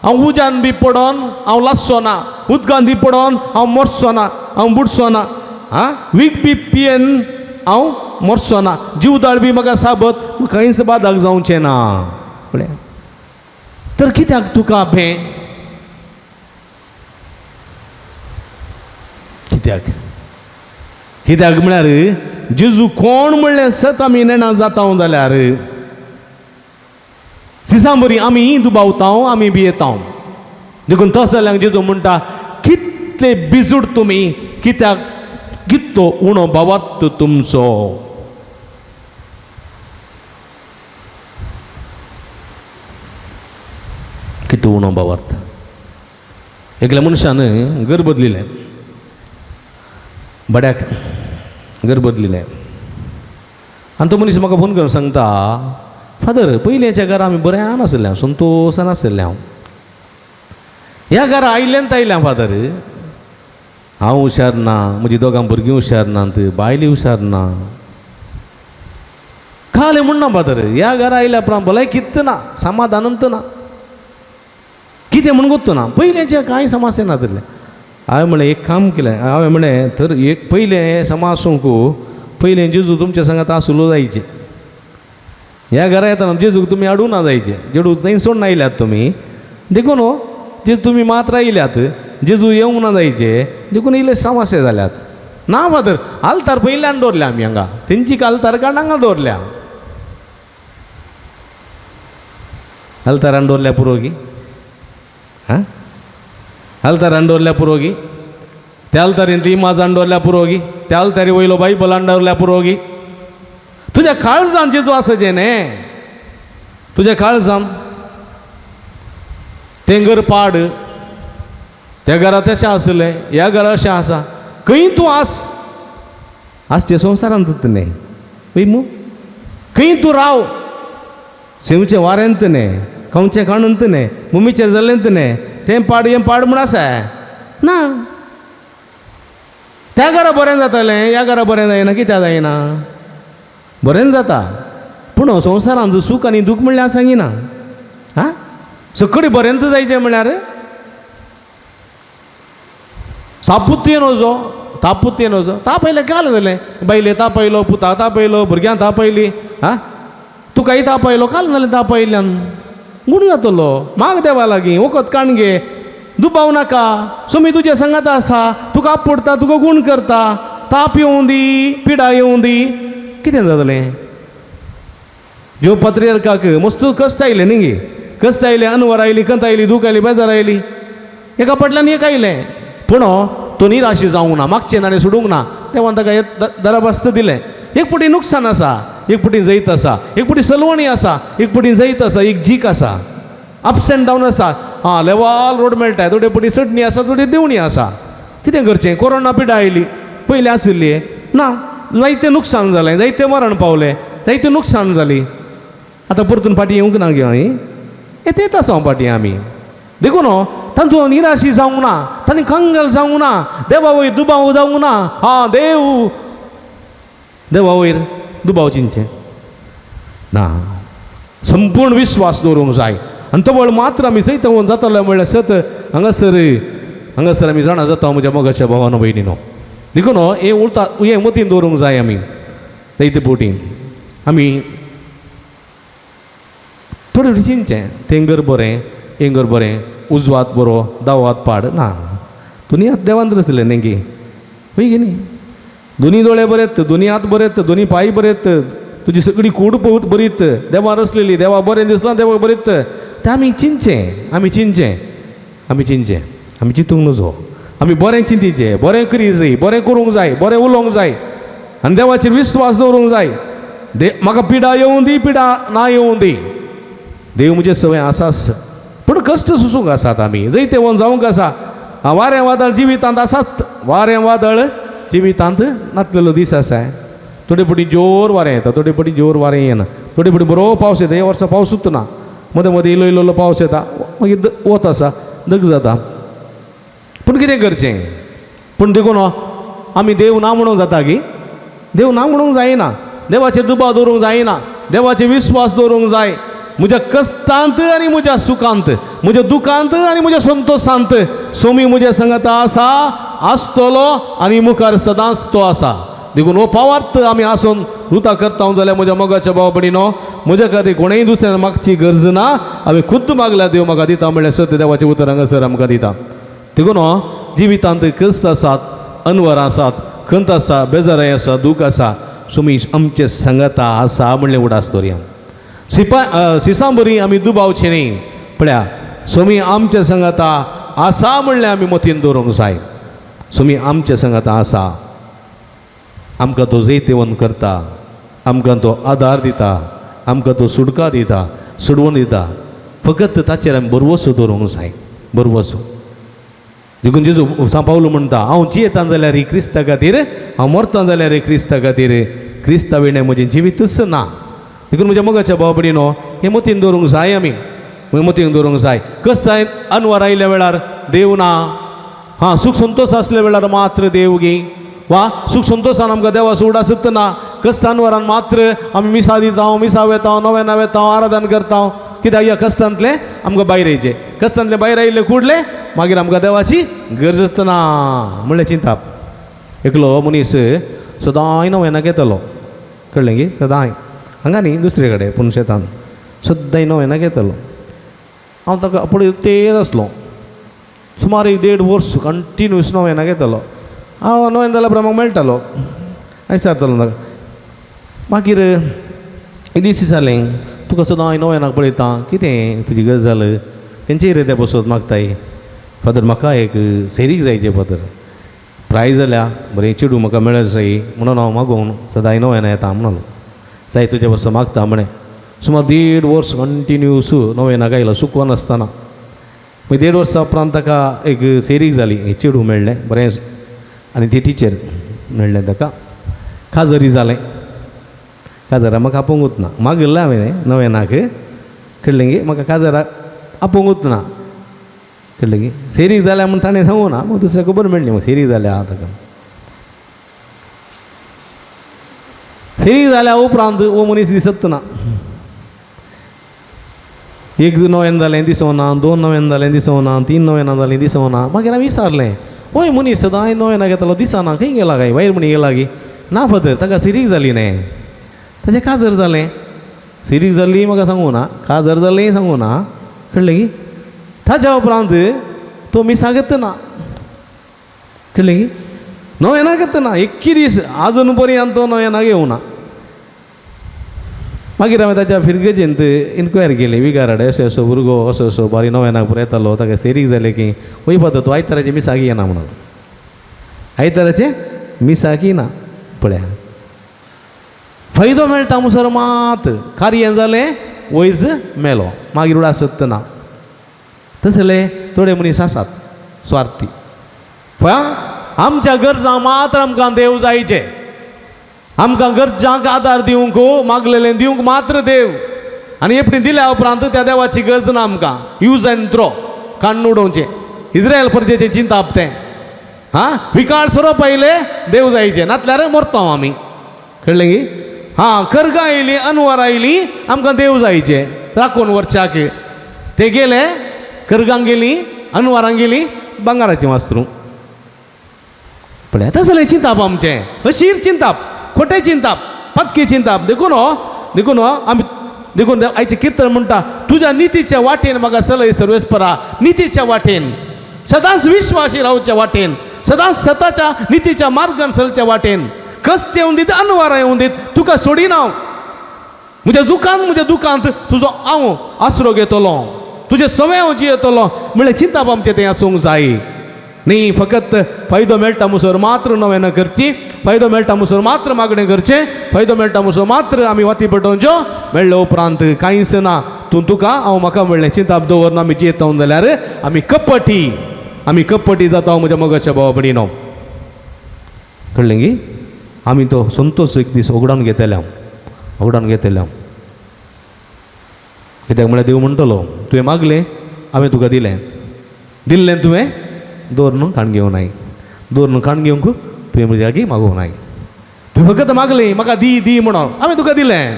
हांव उज्यान बी पडोन हांव लासचो ना, उदकान बी पडोन हांव मरचो ना, हांव बुडचो ना, वीख बी पियेन हांव मरचो ना, जीवदाळ बी म्हाका साबत, खंयच बादाक जावचें ना. पळया तर कित्याक तुका भें? कित्याक म्हळ्यार जेजू कोण म्हणलें सत आमी नेणा जाता जाल्यार सिसां बरी आमी दुबावता, आमी भियेता. देखून तस जाल्यार जेजू म्हणटा कितले बिजूड तुमी, कित्याक कितलो उणो भावार्थ तुमचो. कितलो उणो भावार्थ. एकल्या मनशान घर बदलिलें, बड्याक घर बदलिलें, आनी तो मनीस म्हाका फोन करून सांगता फादर पयलींच्या घरा आमी बऱ्यान आसलें, हांव संतोशान आसलें, हांव ह्या घरा आयल्यांत आयलें फादर, हांव हुशार ना, म्हजी दोगां भुरगीं हुशार नात, बायली हुशार ना. खालें म्हणना फादर, ह्या घरा आयल्या उपरांत भलाय कित्त ना, समाधानंत ना, कितें म्हूण गोत्तो ना. पयलींचे कांय समस्या नासलें. हांवें म्हणलें एक काम केलें हांवें म्हणलें तर एक पयलें समाज सोंकू पयलें जेजू तुमच्या सांगात आसलो जायचे ह्या घरा येताना जेजूक तुमी हाडूं ना जायचे जेडू थंय सोडून आयल्यात तुमी देखून जे तुम्ही मात्र आयल्यात जेजू येवंक ना जायचे देखून इल्ले समस्या जाल्यात ना फादर आलतार पयल्यान दवरल्या आमी हांगा तेंची आलतार काड हांगा दवरल्या आलतारान दवरल्या पुरोगी हां आलतारान दवरल्या पुरोगी त्या आलतारींतली इमाजान दवरल्या पुरोगी त्या आलतारी वयलो बायबलान दवरल्या पुरोगी तुज्या काळजान जेजू आसचे न्ही तुज्या काळजान तें घर पाड त्या घरांत अशें आसलें ह्या घरा अशें आसा खंय तूं आसचे संवसारांत न्ही पळय मू खंय तूं राव सेवचें वाऱ्यांत न्ही खंयचें काणूंत न्ही मुमीचेर जाल्लेंत न्ही तें पाड हें पाड म्हूण आसा ना त्या घरा बरें जातालें ह्या घरा बरें जायना कित्याक जायना बरें जाता पूण संवसारांत सूख आनी दूख म्हणल्यार सांगिना हां सकडी बरेंत जायचें म्हळ्यार सापुत्तेन वचो तापुत्तेन वचो ताप आयलें काल जालें बायले ताप आयलो पुताक ताप आयलो भुरग्यांक ताप आयली हां तुकाय ताप आयलो काल जालें ताप आयल्यान गूण जातलो माग देवा लागीं वखद काणगे दुबाव नाका सोमी तुजे सांगात आसा तुका आपडटा तुका गूण करता ताप येवं दी पिडा येवं दी कितें जातलें ज्यो पत्रिकाक मस्त कश्ट आयले न्ही गे कश्ट आयले अनवर आयली कंत आयली दूख आयली बेजार आयली एका फाटल्यान एक आयलें पूण तो निराशी जावंक ना मागचें ताणें सोडूंक ना तेव्हा ताका हे दराबस्त दिलें एक पुटी नुकसान आसा एक पुटी जैत आसा एक पुटी सलवणी आसा एक पुटी जैत आसा एक जीक आसा अप्स एंड डावन आसा हां लेवल रोड मेळटा थोडे पुटी चटणी आसा थोडी देवणी आसा कितें करचें कोरोना पिडा आयली पयलीं आशिल्ली ना जायतें नुकसान जालें जायतें मरण पावलें जायतें नुकसान जाली आतां परतून फाटीं येवंक ना गे हांवें येत आसा फाटीं आमी देखून तांचो निराशी जावंक ना तांणी कंगाल जावंक ना देवा वयर दुबाव जावंक ना हां देवा वयर दुबाव चिंचें ना संपूर्ण विश्वास दवरूंक जाय आनी तो वेळ मात्र आमी सैत जातालो म्हणल्यार सत हांगासर आमी जाणा जाता म्हज्या मोगाच्या भावानो भयणीनो देखून हें मतीन दवरूंक जाय आमी जायते पोटी आमी थोडें चिंचें तेंगर बरें एंगर बरें उजवात बरो दावात पाड ना दुनियांत देवांत आसलें न्ही गे पळय गे न्ही दोनी दोळे बरेत दोनी हात बरेत दोनी पांय बरेत तुजी सगळी कूड बरीत देवार आसलेली देवा बरें दिसलां देवा बरीत तें आमी चिंतचें आमी चिंतूंक नजो आमी बरें चिंतीचें बरें करी जाय बरें करूंक जाय बरें उलोवंक जाय आनी देवाचेर विश्वास दवरूंक जाय म्हाका पिडा येवं दी पिडा ना येवं दी देव म्हजे सवय आसाच पूण कश्ट सुसूंक आसात आमी जैते वोन जावंक आसा वारें वादळ जिवितांत आसात वारें वादळ जिवितांत नातलेलो दीस आसा थोडे फावटी जोर वारें येता थोडे फावटी जोर वारें येना थोडे फावटी बरो पावस येता हे वर्सा पावसूच ना मदें मदें इल्लो इल्लो पावस येता मागीर वत आसा दग जाता पूण कितें करचें पूण देखून आमी देव ना म्हणूंक जाता गी देव ना म्हणूंक जायना देवाचेर दुबाव दवरूंक जायना देवाचेर विश्वास दवरूंक जाय म्हज्या कश्टांत आनी म्हज्या सुखांत म्हज्या दुखांत आनी म्हज्या संतोशांत सोमी म्हज्या सांगात आसा आसतलो आनी मुखार सदांच तो आसा देखून हो पावार्थ आमी आसून रुता करता जाल्यार म्हज्या मोगाच्या भाव भयणीनो म्हज्या खातीर कोणेय दुसऱ्यान मागची गरज ना हांवें खुद्द मागल्या देव म्हाका दिता म्हणल्यार सत्य देवाचें उतर हांगासर आमकां दिता देखून जिवितांत कश्ट आसात अनवर आसात खंत आसा बेजाराय आसा दूख आसा सोमी आमचे सांगाता आसा म्हणलें उडास दवरया सिसांबरी आमी दुबावची न्ही पळया सोमी आमच्या सांगाता आसा म्हणलें आमी मतीन दवरूंक जाय सोमी आमच्या सांगाता आसा आमकां तो जैतेवन करता आमकां तो आदार दिता आमकां तो सुडका दिता सोडवून दिता फकत ताचेर आमी बरवसो दवरूंक जाय बरवसो देखून जेजू पावलो म्हणटा हांव जियेता जाल्यार क्रिस्ता खातीर हांव मरता जाल्यार क्रिस्ता खातीर क्रिस्ता विणे म्हजें जिवीतच ना देखून म्हज्या मोगाच्या भाव भयणीनो हें मतीन दवरूंक जाय आमी मतीन दवरूंक जाय कश्ट अनवर आयल्या वेळार देव ना हां सुख संतोश आसल्या वेळार मात्र देव गे वा सुख संतोशान आमकां देवा सोड ना कश्ट अनवरान मात्र आमी मिसा दिता मिसा वेता नवें वेता आराधन करता कित्याक ह्या कश्टांतले आमकां भायर येयचे कश्टांतले भायर आयिल्ले कुडले मागीर आमकां देवाची गरज ना म्हणलें चिंताप एकलो मनीस सदांय नव्यानाक येतालो कळ्ळें की सदांय हांगा न्ही दुसरे कडेन पूण शेतान सदांय नव्यानाक येतालो हांव ताका पळयत तेच आसलो सुमार 1.5 वर्स कंटिन्यूस नव्यानाक येतालो हांव नव्यान जाल्या उपरांत म्हाका मेळटालो हांवें विचारतालो ताका मागीर एक दीस विचारलें तुका सदां नव्यानाक पळयता कितें तुजी गजाल खंयचेय रे ते बसत मागताय फादर म्हाका एक सेरीक जायचे फादर प्रायज जाल्या बरें चेडूं म्हाका मेळत जाय म्हणून हांव मागोवन सदां नव्यान येता म्हणलो जाय तुजे बसत मागता म्हणें सुमार 1.5 वर्स कंटिन्यूस नव्यानाक आयलो सुकून नासतना मागीर 1.5 वर्सां उपरांत ताका एक सेरीक जाली एक चेडूं मेळ्ळें बरें आनी ती टिचर मेळ्ळें ताका काजरी जालें काजराक म्हाका आपोवंकूच ना मागयल्लें हांवें नव्यानाक कळ्ळें गे म्हाका काजराक आपोवंकूच ना कळ्ळें गे सेरीक जाल्या म्हूण ताणें सांगूं ना मग दुसऱ्या खबर मेळ्ळी मग सेरीक जाल्या ताका सेरीक जाल्या उपरांत वो मनीस दिसत ना एक नव्यान जालें दिसोना 2 नव्यान जालें दिसोना 3 नव्यान जालें दिसोना मागीर हांवें विचारलें ओय मनीस सदां नव्यानाक येतालो दिसना खंय गेला काय भायर म्हणी गेला गी ना फादर ताका सेरीक जाली न्ही ताजें काजर जालें सेरीक जाल्ली म्हाका सांगूं ना काजर जाल्लें सांगूं ना कळ्ळें की ताच्या उपरांत तो मिसाक येतना कळ्ळें की नव्यानाक येतना 21 दीस आजून पर्यंत तो नव्यानाक येवना मागीर हांवें ताच्या फिरगेचेंत इन्क्वायरी केली विगाराडे असो असो भुरगो असो असो बारी नव्यानाक पुरो येतालो ताका सेरीक जालें की वय फादर तूं आयताराचे मिसाक येना म्हणून आयताराचे मिसाक येना पळया फायदो मेळटा मुसर मात कार्य जालें वयज मेलो मागीर उडासत ना तसले थोडे मनीस आसात स्वार्थी पळया आमच्या गरजां मात्र आमकां देव जायचे आमकां गरजांक आदार दिवंक मागलेलें दिवंक मात्र देव आनी एपणी दिल्या उपरांत त्या देवाची गरज ना आमकां यूज एंड थ्रो काडून उडोवचें इज्रायल परजेचें चिंताप तें हां विकाळ सरो पयले देव जायचे नातल्यार मरता आमी कळ्ळें की हां कर्गां आयली अनवर आयली आमकां देव जायचे राखून व्हरच्याक ते गेले कर्गांक गेली अनवरांक गेली भांगाराचीं वासरूं पळय तसलें चिंताप आमचें अशीर चिंताप खोटें चिंताप पत्की चिंताप देखून आमी देखून आयचें किर्तन म्हणटा तुज्या नितीच्या वाटेन म्हाका चलय सर्वेस्परा नितीच्या वाटेन सदांच विश्वासी रावच्या वाटेन सदांच सताच्या नितीच्या मार्गान चलच्या वाटेन कस्त येवन दीत अनवारां येवन दीत तुका सोडिना म्हज्या दुखांत तुजो हांव आसरो घेतलो तुजे सवय हांव जियेतलो म्हणलें चिंताप आमचें तें आसूंक जाय न्ही फकत फायदो मेळटा मुसर मात्र नव्यान करची फायदो मेळटा मुसर मात्र मागणें करचें फायदो मेळटा मुसर मात्र आमी वाती पटोवच्यो मेळ्ळे उपरांत कांयच ना तुका हांव म्हाका म्हणलें चिंताप दवरना आमी जियेता जाल्यार आमी कपटी जाता म्हज्या मोगाच्या भावा भयणीनो कळ्ळें गी आमी तो संतोश एक दीस उगडावन घेतले कित्याक म्हळ्यार देव म्हणटलो तुवें मागलें हांवें तुका दिलें तुवें दवरून काण घेवनाय दवरून काण घेवंक तुवें म्हज्या लागीं मागोवनाय तुवें फकत मागलें म्हाका दी म्हणून हांवें तुका दिलें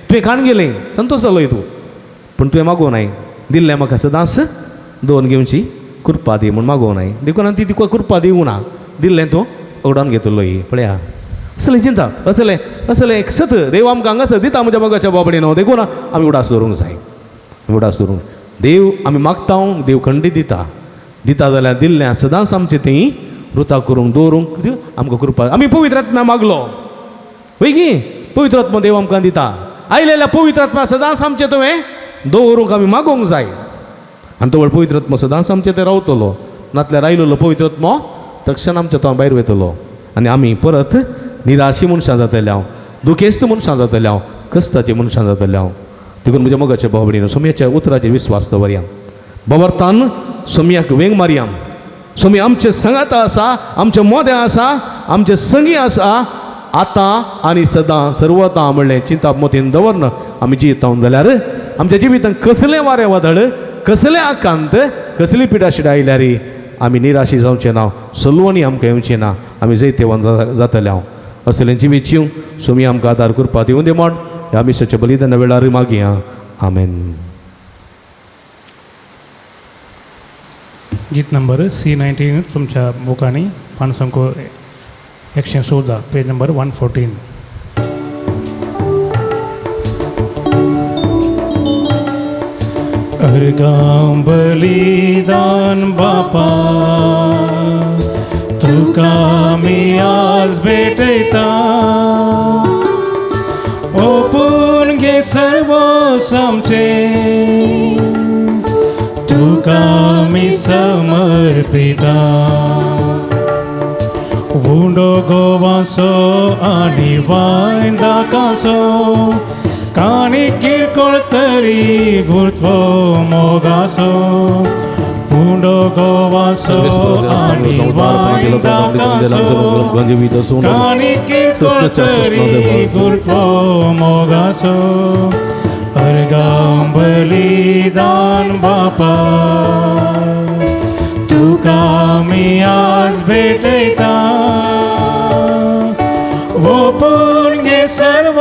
तुवें काण गेलें संतोश जालोय तूं पूण तुवें मागोवनाय दिल्लें म्हाका सदांच दवरून घेवची कृपा दी म्हूण मागोवनाय देखून ती तुका कृपा दिवं ना दिल्लें तूं उगडावन घेतलो पळया असलें चिंता असलें एक सत देव आमकां हांगासर दिता म्हज्या मोगाच्या बाबडे न्हू देखून आमी उडास दवरूंक जाय देव आमी मागता देव खंडीत दिता जाल्यार दिल्लें सदांच आमचें तें वृथा करूंक दवरूंक आमकां कृपा आमी पवित्र आत्म्या मागलो वय गी पवित्र आत्मा देव आमकां दिता आयलेल्या पवित्र आत्मा सदांच आमचें तुवें दवरूंक आमी मागोवंक जाय आनी तो पवित्र आत्मा सदांच आमचें तें रावतलो नातल्यार आयलो पवित्र आत्मा तक्षण आमच्या तो भायर वयतलो आनी आमी परत निराशी मनशां जातले हांव दुखेस्त मनशां जातले हांव कश्टाची मनशां जातले हांव देखून म्हज्या मोगाच्या भाव भयणीनो सोम्याच्या उतराचेर विस्वास दवरया बाबर्तान सोम्याक वेंग मारया सोमी आमचे संगात आसा आमचे मोदें आसा आमचे संगी आसा आतां आनी सदां सर्वता म्हणलें चिंता मोतीन दवरन आमी जियेता जाल्यार आमच्या जिवितांत कसलें वारें वादळ कसलें आकांत कसली पिडा शिडा आयल्यार आमी निराशी जावचें ना सलवणी आमकां येवचें ना आमी जैतेवन जातले हांव असलें जिवीत जिवंक सोमी आमकां आदार करपा दिवं दे म्हण ह्या मिसाच्या बलिदाना वेळार मागया आमेन. गीत नंबर C19 तुमच्या बुकांनी पानसंख्या 116 पेज नंबर 114. अर्गां बलिदान बापा तुका मी आज भेटयता, ओपून घे सर्व आमचे तुका मी समर्पिता. उंडो गोवासो आनी वायन दाकासो काणी किरकोळ तरी गुरत्व मोगासो. उंडो गोवासो आनी वायन दाकासो काणी किरकोळ तरी गुरत्व मोगासो. अर्गां बलिदान बापा तुका मी आज भेटयता, ओपून घे सर्व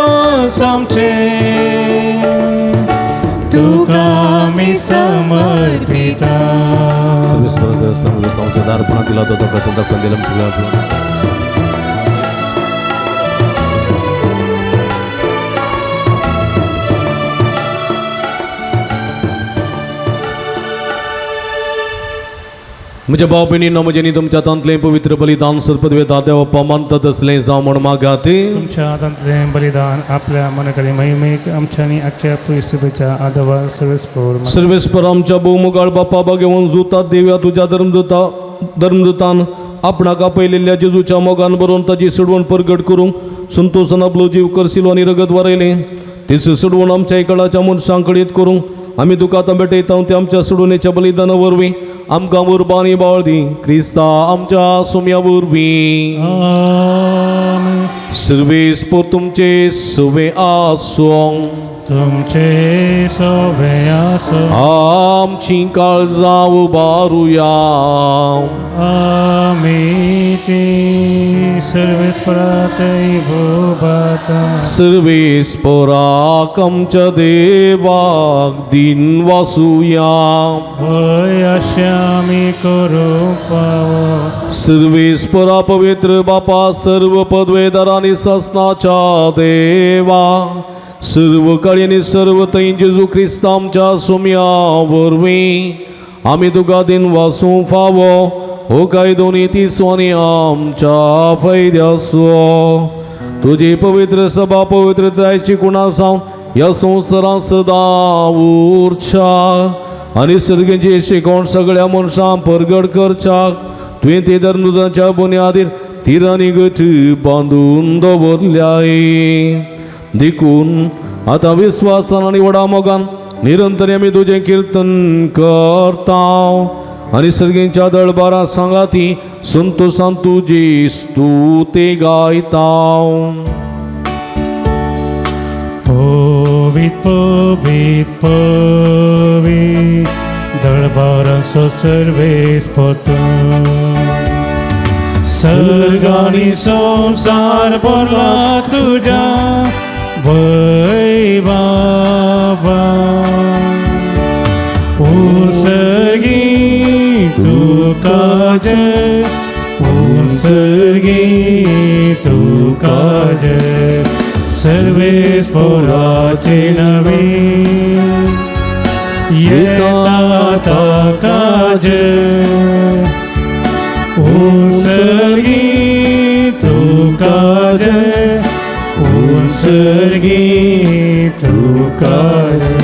आमचे तुका मी समर्पिता. सर्वेश्वर देवस्थान संस्थेचा अर्पणा दिला होता तो प्रसन्न कंदिलम सगळ्या म्हज्या भाव भयणींनो, म्हजे न्ही तुमच्या हातांतलें पवित्र बलिदान सरपदवे दाद्या बाप्पा मानता तसलें जावं म्हण मागात. तुमच्या हातांतलें बलिदान आपल्या मनकरी महिमेक आमच्या आनी आख्या परिस्थितीच्या आदवार सर्वेस्पर आमच्या भोवमुगाळ बाप्पा भगवंत जुता देव्या तुझ्या धर्मदुतान आपणाक आपयलेल्या जेजूच्या मोगान बरोवन ताची सडवण परगट करूंक संतोषान आपलो जीव करशिलो आनी रगत वारयलें. तेच सडवण आमच्या इकडाच्या मनशां कडेन करूंक आमी तुका आतां भेटयता. ते आमच्या सडवणेच्या बलिदाना वरवीं आमकां उर्बानी बाळ दी, क्रिस्ता आमच्या सुम्या वरवीं. सर्वेस्पर तुमचे सवे आसूं, तुमचे सवे आसूं, आमची काळजां उबारुया. आमी ती सर्वेस्पराचें भोवता. सर्वेस्पराक आमच्या देवाक दिन वासुया. भय अशें आमी करूंक पावो. सर्वेस्परा पवित्र बापा, सर्व पदवेदार आनी ससनाच्या देवा, सर्व काळी आनी सर्व थंय जेजू क्रिस्त आमच्या सुम्या वरवीं आमी तुका दिन वासूं फावो. हो काय दोनी तिसवानी आमच्या फायद्याचो. तुजी पवित्र सभा पवित्रतायेची कुणा सावन ह्या संवसारांत सदां उरच्या आनी सर्गेची शिकोवण सगळ्या मनशां परगट करच्याक तुवें ते धर्मदुतांच्या बुन्यादीर तिरांनी गठ बांदून दवरल्याय. देखून आतां विस्वासान आनी व्हडा मोगान निरंतर आमी तुजें कीर्तन करता आनी सर्गेच्या दळबारां सांगाती संतोशान तुजी स्तुती गायता. पवित पवित पवित दळबारांचो सर्वेस्पर तूं. सर्गानी संसार भरला तुज्या वैभवा. उत्सर्गी तुका जय, उत्सर्गी तुका जय. सर्वेस्पराचे नवे येता ताका जय. उत्सर्गी तुका जय, उत्सर्गी तुका जय.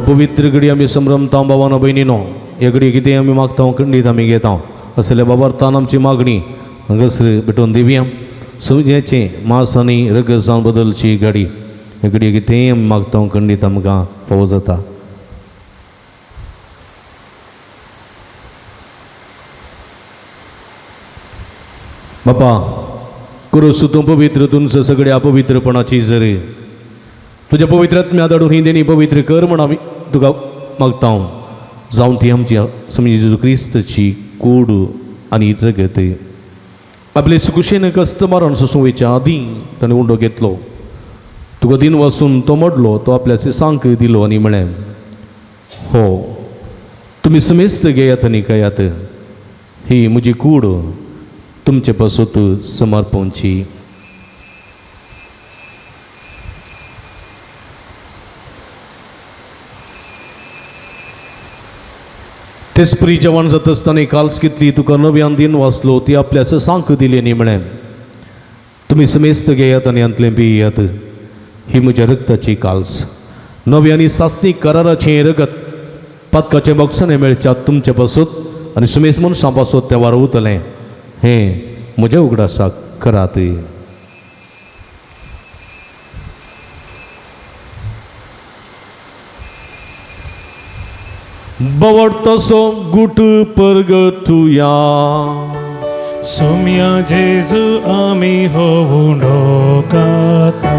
पवित्र घडी आमी संभ्रमता भावानो भयणीनो. हे घडी कितें आमी मागता खंडीत आमी घेता असले बाबार्थान आमची मागणी हांगासर भेटोवन दिवया. सुजेचे मास आनी रगसां बदलची घडी हे घडी कितें आमी मागता खंडीत आमकां फावो जाता. बापा करूस तूं पवित्र तुमच सगळ्या अपवित्रपणाची जर तुज्या पवित्रात्म्या धाडून ही देणी पवित्र कर म्हण आमी तुका मागता. जावन ती आमची समजी जेजू क्रिस्तची कूड आनी रगत आपले सुकुशेन कस्त मारून सोसूंक वयच्या आदीं ताणें उंडो घेतलो तुका दिन वचून तो मोडलो तो आपल्या सिसांक दिलो आनी म्हळें हो तुमी समेस्त घेयात आनी खायात ही म्हजी कूड तुमचे पासूत समर्पणची. तेच परी जेवण जाता आसतना काल्स कितली तुका नव्यान दिन वाचलो ती आपल्या ससांक दिली न्ही म्हळें तुमी समेस्त घेयात आनी अंतलें पियात ही म्हज्या रक्ताची काल्स नव्यानी सासणी कराराचें रगत पातकाचें बक्षणें मेळच्यात तुमचे पासूत आनी समेस्त मनशां पासूत तें वारवतलें हें म्हज्या उगडासाक करात. बवडतसो गुट परगटुया सोम्या जेजू आमी होवून ढोकाता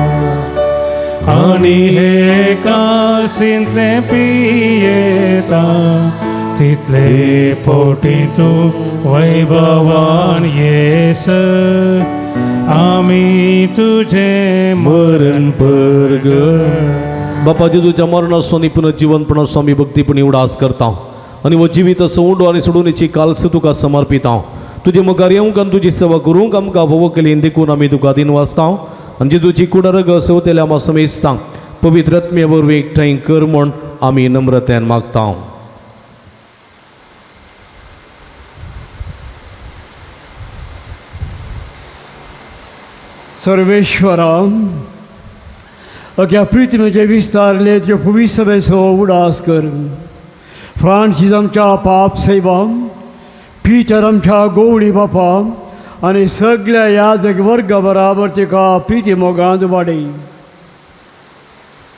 आनी हे काळसिंतले पियेता तितले पोटी तूं वैभवान येस आमी तुझे मरण परगट. बापा जेजूच्या मरणाचो आनी पुनर्जीवनपणाचो आमी भक्तीपणी उडास करता आनी हो जिवीत असो उंडो आनी सोडूनीची काल्स तुका समर्पिता. तुजे मुखार येवंक आनी तुजी सेवा करूंक आमकां फोव केलीन देखून आमी तुका दिन वाचता आनी जेजूची कुडरग सवतेल्या आमी समेजता पवित्र आत्मे वरवीं एकठांय कर म्हूण आमी नम्रतेन मागता. सर्वेश्वरा अख्या प्रितीमेचे विस्तारले तुजे पवित्र सभेचो उडास कर. फ्रांसीस आमच्या पाप सेवा पीटर आमच्या गवळी बापा आनी सगळ्या याजक वर्गा बराबर तिका प्रिती मोगांत वाडय.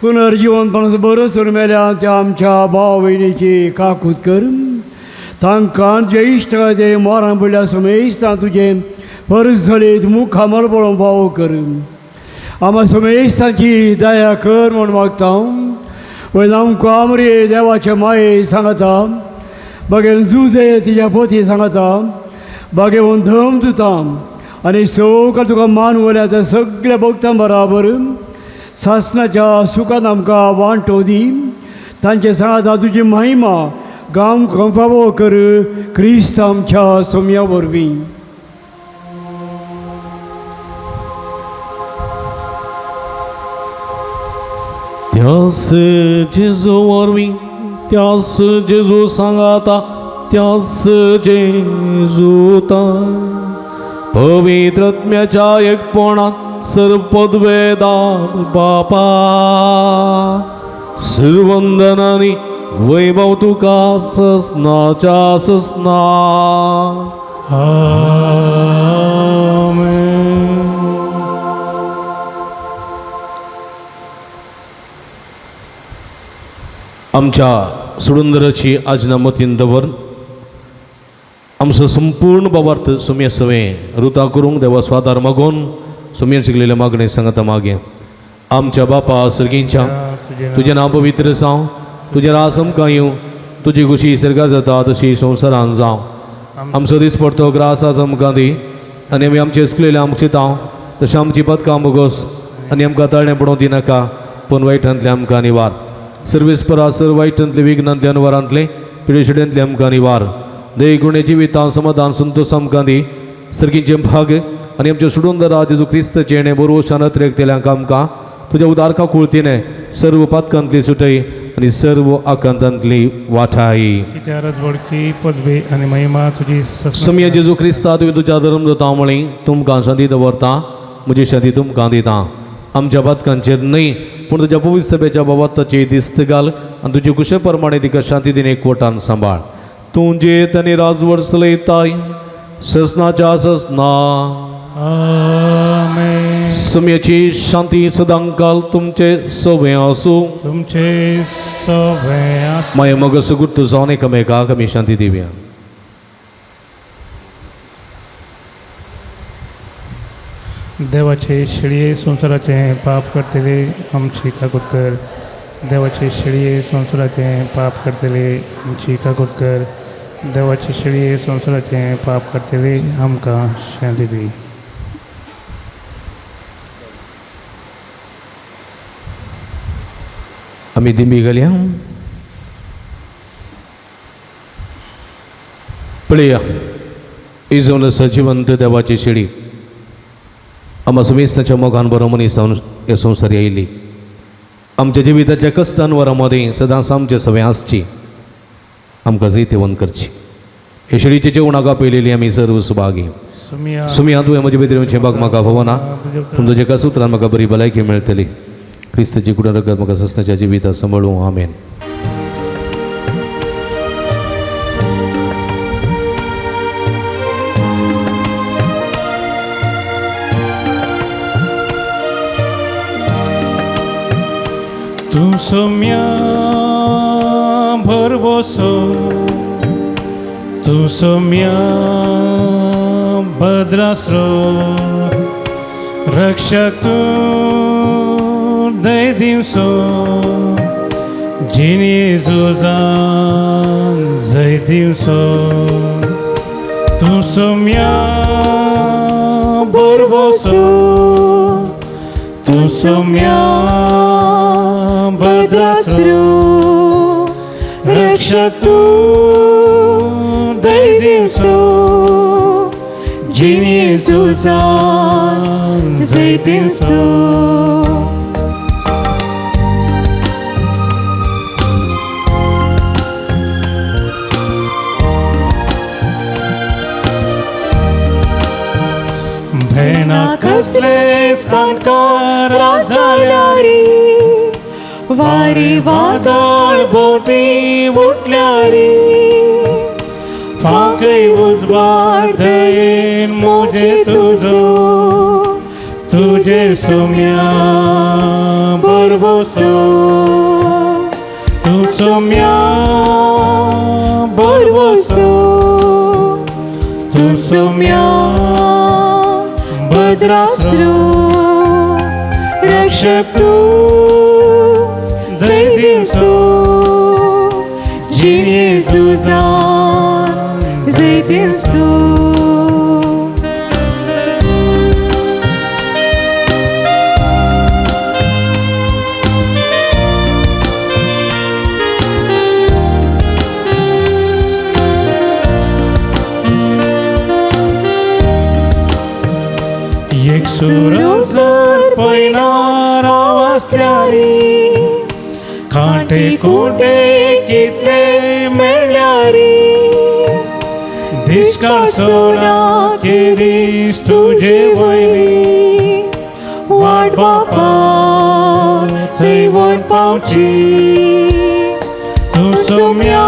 पुनर्जीवनपणाचो बरोसर मेल्या त्या आमच्या भाव भयणीची काकूत कर. तांकां जे इश्टाचे मोरां पडल्या समेस्तां तुजें परसळीत मुखार मळबळोवन फावो कर. आम्हा समेस्तांची दया कर म्हूण मागता. वयन आमकां आमरे देवाचे माये सांगता बागेन जुजे तिच्या पोती सांगता बागेवन धम दितां आनी सवकां तुका मान वल्या त्या सगळ्या भक्तां बराबर सासणाच्या सुखान आमकां वांटो दी. तांचे सांगता तुजी महिमा गांव फावो कर क्रिस्त आमच्या सोम्या वरवीं. त्यास जेजू वरवीं त्यास जेजू सांगाता त्यास जेजूता पवित्र आत्म्याच्या एकपणात सर्व पदवेदार बापा सर्वंदनानी वैभव तुका ससनाच्या ससना. आमेन. आमच्या सुडुंदराची आजना मतीन दवर आमचो संपूर्ण भावार्थ सुम्या सवे रुता करूंक देवा स्वादार मागोवन सुम्यान शिकलेल्या मागणे सांगता मागे. आमच्या बापा सर्गींच्या तुजें नांव पवित्र जावं तुजें रास आमकां येवं तुजी खुशी सर्गा जाता तशी संवसारान जावं. आमचो दीस पडतो ग्रास आज आमकां दी आनी आमी आमचे शिकलेल्या आमकां चितांव तशें आमची पदकां मुगोस आनी आमकां तळणें पडोवंक दिनाका पूण वायटांतले आमकां निवार. सर्वेस्परा सर्व वायटांतले विघ्नांतले अनुवारांतले पिडेशिडेंतले आमकां निवार. देगुणे जिवितां समाधान संतोश आमकां दी सर्गींचे भाग आनी आमचे सुडुंदरा जेजू क्रिस्ताचे येणे बरोवशान तेल्यांक आमकां तुज्या उदारका कुळतीने सर्व पातकांतली सुटय आनी सर्व आकांतांतली वाठाय. विचारच वडकी पदवी आनी महिमा तुजी सम्य जेजू क्रिस्ता तुवें तुज्या धर्म जाता म्हळी तुमकां शांती दवरता म्हजी शांती तुमकां दिता. आमच्या पातकांचेर न्हय पूण तुज्या पवित्र सभेच्या बाबताची दिस्त घाल आनी तुजे कुशे प्रमाणे तिका शांती दिने एकवटान सांबाळ. तूं जेत आनी राजवट चलयताय ससनाच्या ससना. आमेन. सम्याची शांती सदांकाल तुमचे सवे आसूं. तुमचे सगळे माय मगस गुट्ट जावन एकामेकाक आमी शांती दिवया. देवाचे शिळये संसाराचे पाप करतले आमची काकूत कर. देवाचे शिळये संसाराचे पाप करतले आमची काकूत कर. देवाचे शिळये संसाराचे पाप करतले आमकां शांती दी. आम्ही दिंबी घालया पळया इजवलं सजीवंत देवाची शिडी आम्हा समेस्ताच्या मोगान बरो मनीस ह्या संवसार येयली आमच्या जिविताच्या कश्टांवरांमध्ये सदांच आमचे सवय आसची आमकां जैतेवन करची हे शिडीचे जेवणाका पयलेली आमी सर्व सुभागी सुमी हातूं म्हजे भितर भाग म्हाका भवना तुमच्या जेका सुत्रान म्हाका बरी भलायकी मेळटली क्रिस्ताची कुडा रगत म्हाका सस्ताच्या जिवितांत सांबाळूं आमेन. तू सौम्या भरवसो तू सौम्या भद्रास्रो रक्षक तू दय दिवसो जिनी जुजान जय दिवसो तू सौम्या भरवसो तू सौम्या भद्रास्रो रक्षक तू दैर्यसो जिनी सुजान जय दिवसो भेणा कसले स्थानकार जाल्यारी वारी वादळ बोटी उठल्या रे फाकय उजवाड दयेन मोजे तुजो तुझे सौम्या बरवसो तू सौम्या बरवसो तू सौम्या भद्रास्रो रक्षक तू दैर्यसो जिनी जुजान जय दिवसो एक सुरोजर पैनार आवासल्यारी कांटे कुटे कितले मेळ्यारी दिसकाळ सोना केरीस तुझे वयली वाट बापा थंय वन पावची तू सौम्या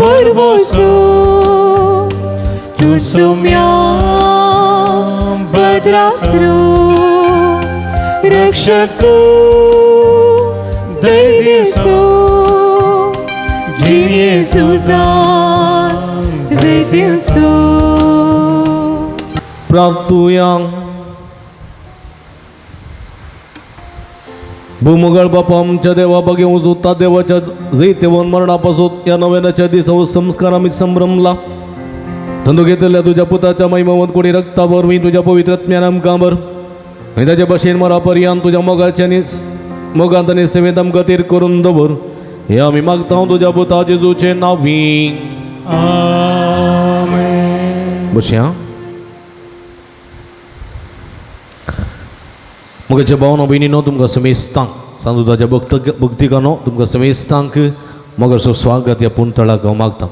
बरवसो तू सौम्या भद्रास्रो रक्षक तू दैर्यसो जिनी जुजान जय दिवसो प्रार्थुया भूमुगळ बापा आमच्या देवा बघे उजवता देवाच्या जैतेवन मरणापासून या नव्यानाच्या दिसावर संस्कार आम्ही संभ्रमला धंदो घेतलेल्या तुझ्या पुताच्या महिमावंत कोणी रक्तावर मी तुझ्या पवित्र आमकांबर आणि त्याच्या बशेन मरापर्यंत तुझ्या मोगांत आणि सेवेत आमकां तीर करून दवर हे आम्ही मागता तुझ्या पुता जेजूचे नावी आमेन. बशया मुगाच्या भावना भयणीनो तुमकां समेस्तांक सांजुदाच्या भक्तिकानो तुमकां समेस्तांक मोगाचो स्वागत ह्या पुणतळाक हांव मागतां.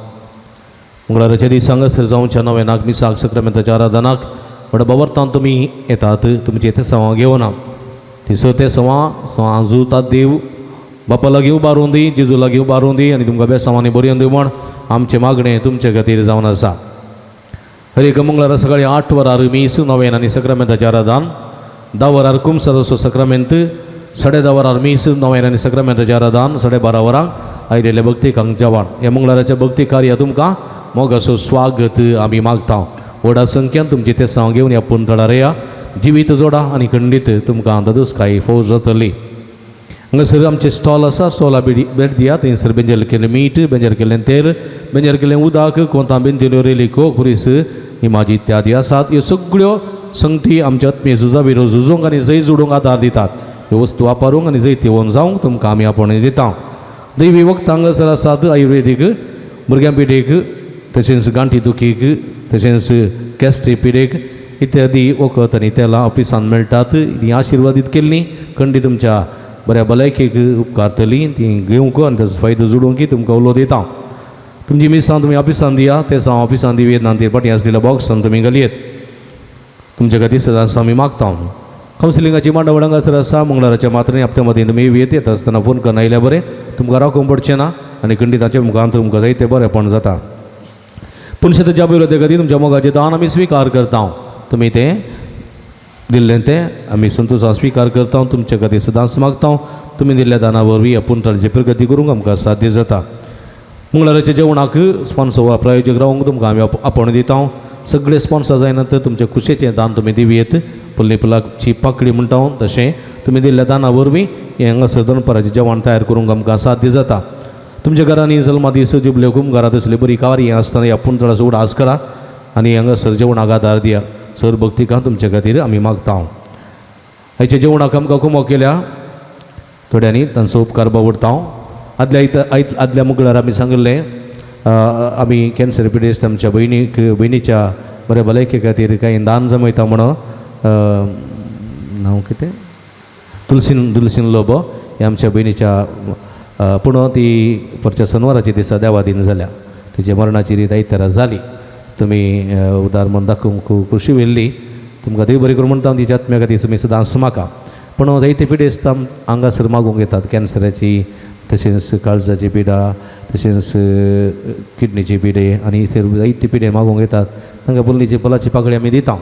मंगळाराच्या दिसांगसर जावच्या नवे नाग मिसाक सक्रामेंताच्या आराधनाक बडा बवर्तान तुमी येतात तुमचे ते सवां घेवन तिसर ते सवां आजूतात देव बापा लागीं उबारून दी जेजू लागीं उबारून दी आनी तुमकां बेसांवांनी बरयन दी म्हण आमचें मागणें तुमचे खातीर जावन आसा. हर एक मंगळारा सकाळीं 8 वरार मीस नवेन आनी सक्रामेंताचें आराधन 10 वरार कुमसारचो सक्रामेंत 10:30 वरार मीस नवेन आनी सक्रामेंताचें आराधन 12:30 वरांक आयिल्ले भक्तिकांक जेवण ह्या मंगळाराच्या भक्ती कार्या तुमकां मोगाचो स्वागत आमी मागता. व्हडा संख्यान तुमची ते सांग घेवन ह्या पुणतळार येया जिवीत जोडा आनी खंडीत तुमकां ददुस्काय फौज जातली. हांगासर आमचे स्टॉल आसा स्टॉला भेट दियात. थंयसर बेंजर केल्लें मीठ बेंजर केल्लें तेल बेंजर केल्लें उदक कोंतांबीन रेलिको खुरीस ही म्हाजी इत्यादी आसात. ह्यो सगळ्यो संगती आमच्या आत्मीय झुजा विरो झुजोवंक आनी जय जोडूंक आदार दितात. ह्यो वस्तू वापरूंक आनी जैती व्हरून जावंक तुमकां आमी आपण दिता. दैवी वखद हांगासर आसात आयुर्वेदीक, भुरग्यां पिडेक, तशेंच गांठी दुखीक, तशेंच गॅस्ट्रीक पिडेक इत्यादी वखद आनी तेलां ऑफिसान मेळटात. ती आशिर्वादीत केल्लीं खंडी तुमच्या बऱ्या भलायकेक उपकारतलीं. ती घेवंक आनी ताचो फायदो जोडूंक तुमकां उलो दिता. तुमची मिसां तुमी ऑफिसान दिया, ते सां ऑफिसान दिवेत ना ते पाटी आसलेल्या बॉक्सान तुमी घालयेत. तुमच्या खातीर सदांच आमी मागता. कावन्सिलिंगाची मांडावळ हांगासर आसा. मंगळाराच्या मात्रेनी हप्त्या मदीं तुमी येत आसतना फोन करून आयल्या बरें, तुमकां रावूंक पडचें ना आनी खंडिताचे मुखार तुमकां जायतें बरेंपण जाता. पुणशेच्या अभिवृद्धी खातीर तुमच्या मोगाचें दान आमी स्विकार करता. तुमी तें दिल्लें तें आमी संतोशान स्विकार करता. तुमच्या खातीर सदांच मागता. तुमी दिल्ल्या दाना वरवीं पुंतळाची प्रगती करूंक आमकां साध्य जाता. मंगळाराच्या जेवणाक स्पॉन्सर वा प्रायोजक रावंक तुमकां आमी आपण दिता. सगळे स्पॉन्सर जायनात तुमच्या खुशेचें दान तुमी दिवयेत. पल्ली पुलाची पाकळी म्हणटा तशें तुमी दिल्ल्या दाना वरवीं हें हांगासर दनपाराचें जेवण तयार करूंक आमकां साध्य जाता. तुमच्या घरांनी जल्मा दीस जिबले घरात असली बरी कार्य आसतना ह्या पुंतळाचो उडास करा आनी हांगासर जेवणाक आदार दिया. सर भक्तिकां तुमच्या खातीर आमी मागता. हाचे जेवणाक आमकां कुमो केल्या थोड्यांनी तांचो उपकार बावडता. आदल्या मंगळार आमी सांगलें आमी कॅन्सर पिडेस्त आमच्या भयणीच्या बऱ्या भलायके खातीर कांय दान जमयता म्हणून नांव कितें तुलसीन लोबो हे आमच्या भयणीच्या पूण ती परच्या शनवाराच्या दिसा देवादीन जाल्या. तिच्या मरणाची रीत आयतारा जाली. तुमी उदार मन दाखोवंक खूब खुशी वेल्ली. तुमकां देव बरें करूं म्हणटा. तिच्या आत्म्या खातीर तुमी सदांच म्हाका. पूण जायते पिडेस्त हांगासर मागूंक येतात. कॅन्सराची, तशेंच काळजाची पिडा, तशेंच किडनीची पिडे आनी जायते पिडे मागूंक येतात. तांकां पल्लीची फुलाची पाकळी आमी दिता.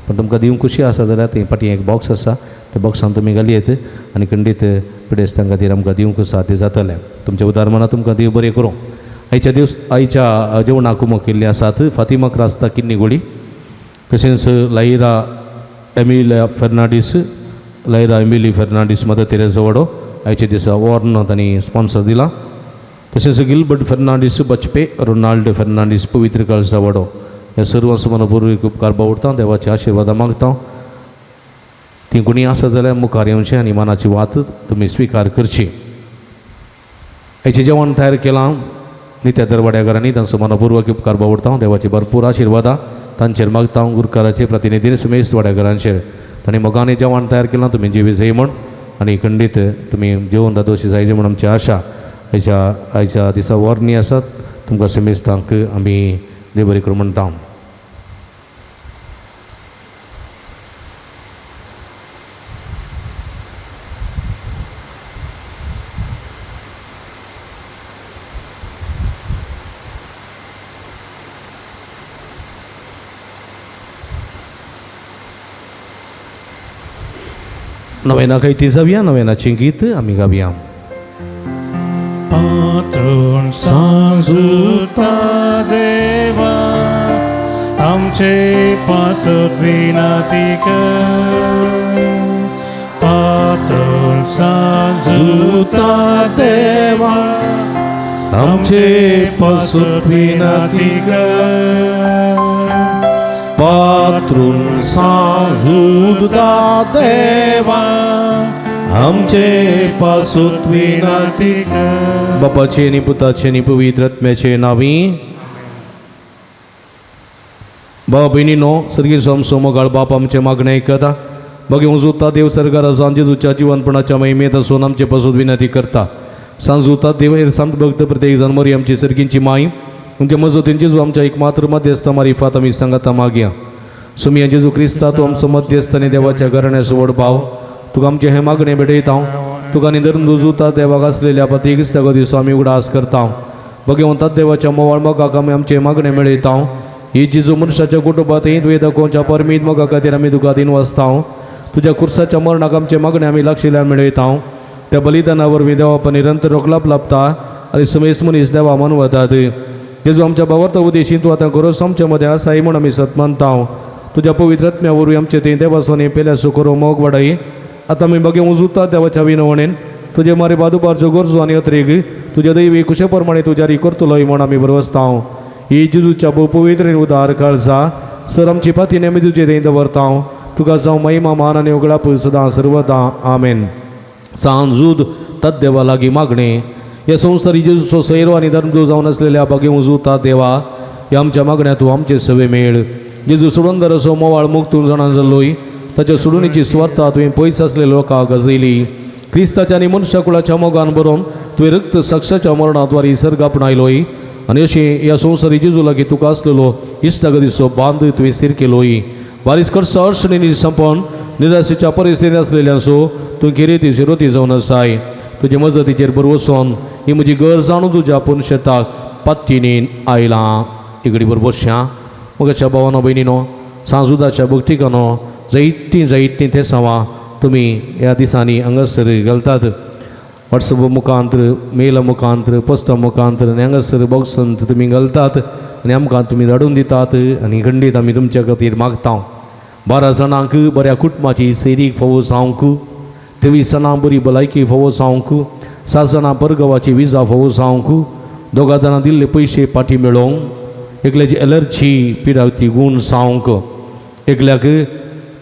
पण तुमकां दिवंक खुशी आसा जाल्यार ते फाटीं एक बॉक्स आसा, त्या बॉक्सान तुमी घालयेत आनी खंडीत पिडेस्तां खातीर आमकां दिवंक साध्य जातलें. तुमच्या उदारमना तुमकां देव बरें करूं. आयच्या जेवणाक कुमो केल्ले आसात फातिमा क्रास्ता किन्नीगोळी, तशेंच लायरा एमिली फेर्नांडीस मदर तेरेसा वडो आयच्या दिसा वॉर्न तांणी स्पॉन्सर दिला. तशेंच गिलबर्ट फेर्नांडीस बचपे, रोनाल्ड फेर्नांडीस पवित्र कळसा वडो ह्या सर्वांचो मनपूर्वक उपकार बावडटा. देवाची आशिर्वादां मागता. ती कोणी आसा जाल्यार मुखार येवचें आनी मनाची वात तुमी स्विकार करची. हाचें जेवण तयार केलां नित्या दरवाड्याकारांनी तांचो मनपूर्वक उपकार बावडता. देवाची भरपूर आशिर्वादां तांचेर मागता. गुरकाराचे प्रतिनिधी सुमेश वाड्याकारांचेर तांणी मोगानी जेवण तयार केलां. तुमी जिवी जाय म्हण आनी खंडीत तुमी जेवण दादोशी जायचे म्हण आमची आशा. आयच्या दिसा वॉर्नी आसात. तुमकां सुमेस्तांक आमी देव बरें करूं म्हणटा. नवेनाक ती जावया. नवेनाचें गीत आमी गावया. पात्रून सांजुता देवा आमचे पासत विनाती कर. पात्रून सांजुता देवा आमचे पासत विनाती कर. पात्रून सांजुता देवा आमचे पासत विनाती कर. बापाचे आनी पुताचे आनी पवित्र आत्म्याचे नांवी. भाव भयणीनो, सर्गीचो आमचो मोगाळ बाप आमचे मागणें आयकता. बघे उजूता देव सरकारा सांजेजूच्या जिवनपणाच्या महिमेत आसून आमचे पासून विनंती करता. सांजुता देव हेर संत भक्त प्रत्येक जण मरी आमची सर्गींची माई तुमच्या मजतीन जेजू आमच्या एकमात्र मध्यस्थ मारिफात आमी सांगाता मागया. सुमिया जेजू क्रिस्ता तूं आमचो मध्यस्थ आनी देवाच्या घराण्याचो व्हड भाव. तुका आमचें हें मागणें भेटयता. तुका निधरून रुजूता देवाक आसलेल्या पती दिसता दिसो आमी उगडास करता. बघे म्हणटात देवाच्या मोवाळ मोगाक आमी आमचें मागणें मेळयता. ही जेजू मनशाच्या कुटुंबात हिंद वेदकोच्या परमीत मोगा खातीर आमी तुका दिन वाचता. तुज्या कुर्साच्या मरणाक आमचें मागणें आमी लागशिल्ल्यान मेळयता. त्या बलिदाना वरवीं देवाप निरंतर रोखलाप लाभता आनी समेस मनीस देवा मनवतात. जेजू आमच्या भावार्थ उदेशी तूं आतां गरज आमच्या मदें आसाय म्हूण आमी सत मानता. तुज्या पवित्र आत्म्या वरवीं आमचें तें देवासोनी पेल्या सुकरो मोग वाडय. आतां आमी बगे उजूता देवाच्या विनवणेन तुजे मारे बादुबारच्यो गरजो आनी अत्रेक तुज्या दैवी कुशे प्रमाणे तूं जारी करतलोय म्हूण आमी बरवसता. ही जेजूच्या भोव पवित्र उदार काळजा सर आमची पाती नेमी तुजे थंय दवरता. तुका जावं महिमा मान आनी उगडाप सदां सर्वदा. आमेन. सांजूद तात देवा लागी मागणे या संसारी जेजूचो सैरो आनी धर्मदेव जावन असलेल्या बागे उजू तात देवा ह्या आमच्या मागण्या तूं आमचे सवे मेळ जेजू सोडून दरसो मोवाळ मुक्तून जाणा जाल्लोय ताच्या सोडुणीची स्वार्था तुवें पयस असलेल्या लोकांक गजयली क्रिस्ताच्या आनी मनशा कुळाच्या मोगान बरोवन तुवें रक्त साक्षाच्या मरणाद्वारे सर्ग आपणायलोय आनी अशें ह्या संवसारी जेजू लागीं तुका आसलेलो इश्टागतीचो बांद तुवें स्थिर केलोय बारीक करसा अडचणींनी संपोवन निराशेच्या परिस्थितींत असलेल्यांचो तूं किरेती शिरोती जावन आसाय तुजे मजतीचेर बरवसून ही म्हजी घर जाणून तुज्या पूर्ण शेताक पातयेन आयलां इगडी बरोबर बसया मोगाच्या भावानो भयणीनो सांजुदाच्या भक्तिकानो जायतीं तेसावां तुमी ह्या दिसांनी हांगासर घालतात वॉट्सअप मुखांतर मेल मुखांतर पोस्टा मुखांतर आनी हांगासर बॉक्सांत तुमी घालतात आनी आमकां तुमी धाडून दितात आनी खंडीत आमी तुमच्या खातीर मागता 12 जाणांक बऱ्या कुटुंबाची सैरीक फावो जावंक 23 जाणां बरी भलायकी फावो जावंक 7 जाणां परगांवाची विजा फावो जावंक 2 जाणां दिल्ले पयशे पाटी मेळोवंक एकल्याची एलर्जी पिडा ती गूण जावंक एकल्याक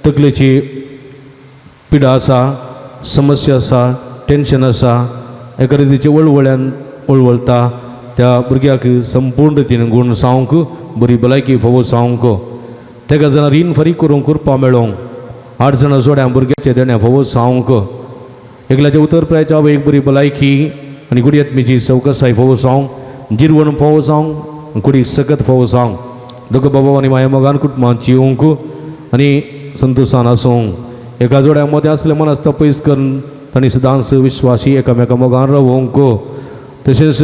तकलेची पिडा आसा समस्या आसा टेन्शन आसा एका रितीचे वळवळ्यान वळवळटा त्या भुरग्याक संपूर्ण रितीन गूण जावंक बरी भलायकी फावो जावंक 3 जाणां रीण फारीक करूंक करपा मेळोवंक 8 जाणां जोड्या भुरग्याचे देण्या फावो जावंक एकल्याच्या उतरप्रायच्या एक बरी भलायकी आनी कुडियत्मेची चवकसाय फावो जावंक जिरवण फावो जावंक कुडीक सकत फावो जावंक दोग बाबा आनी माया मोगान कुटुंबांत जिवंक आनी संतोशान आसूंक एका जोड्या मदें असले मनास्ता पयस करून तांणी सदांच विश्वासी एकामेका मोगान रावोंक तशेंच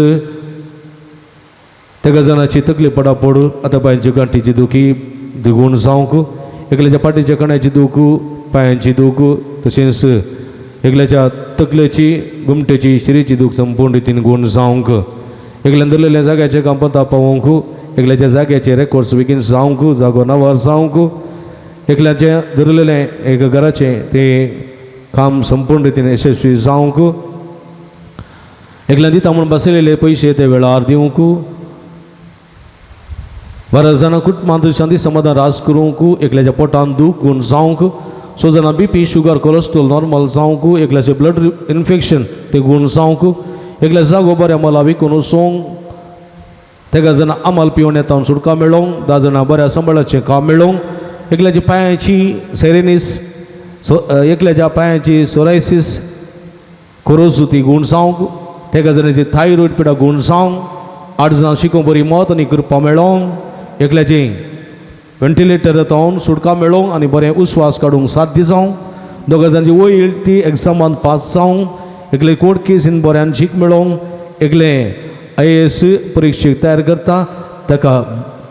3 जाणांची तकली पडापड आतां पांयांची गांठीची दुखी दिगूण जावंक एकल्याच्या पाटीच्या कण्याची दूख पांयांची दूख तशेंच एकल्याच्या तकलेची गुमटेची शिरेची दूख संपूर्ण रितीन गूण जावंक एकल्यान धरलेल्या जाग्याचे कामपंता पावोवंक एकल्याच्या जाग्याचे रेकॉर्ड्स बेगीन जावंक जागो नावार जावंक एकल्याचे धरलेले एक घराचे ते काम संपूर्ण रितीन यशस्वी जावंक एकल्यान दिता म्हूण बसयलेले पयशे ते वेळार दिवंक 12 जाणां कुटुंबांत शांती समाधान राज करूंक एकल्याच्या पोटान दूख गूण जावंक 6 जाणां BP शुगर कोलेस्ट्रॉल नॉर्मल जावंक एकल्याचे ब्लड इन्फेक्शन ते गूण जावंक एकल्या जागो बऱ्या मोला विकून वचोवंक 3 जाणां आमाल पिवून येता सुटका मेळोवंक 10 जाणां बऱ्या सांबाळाचें काम मेळोवंक एकल्याची पांयाची सेरेनीस एकल्याच्या पांयाची सोरायसीस कोरोजू ती गूण जावंक 3 जाणांची थायरॉयड पिडा गूण जावंक 8 जाणां शिकूंक बरी मत आनी कृपा मेळोवंक एकल्याची वेंटिलेटर येतावन सुटका मेळोवंक आनी बरें उस्वास काडूंक साध्य जावंक 2 जाणांची वयर ती एग्जामान पास जावंक एकले कोर्ट केसीन बऱ्यान शीक मेळोवंक एकले IAS परिक्षेक तयार करता ताका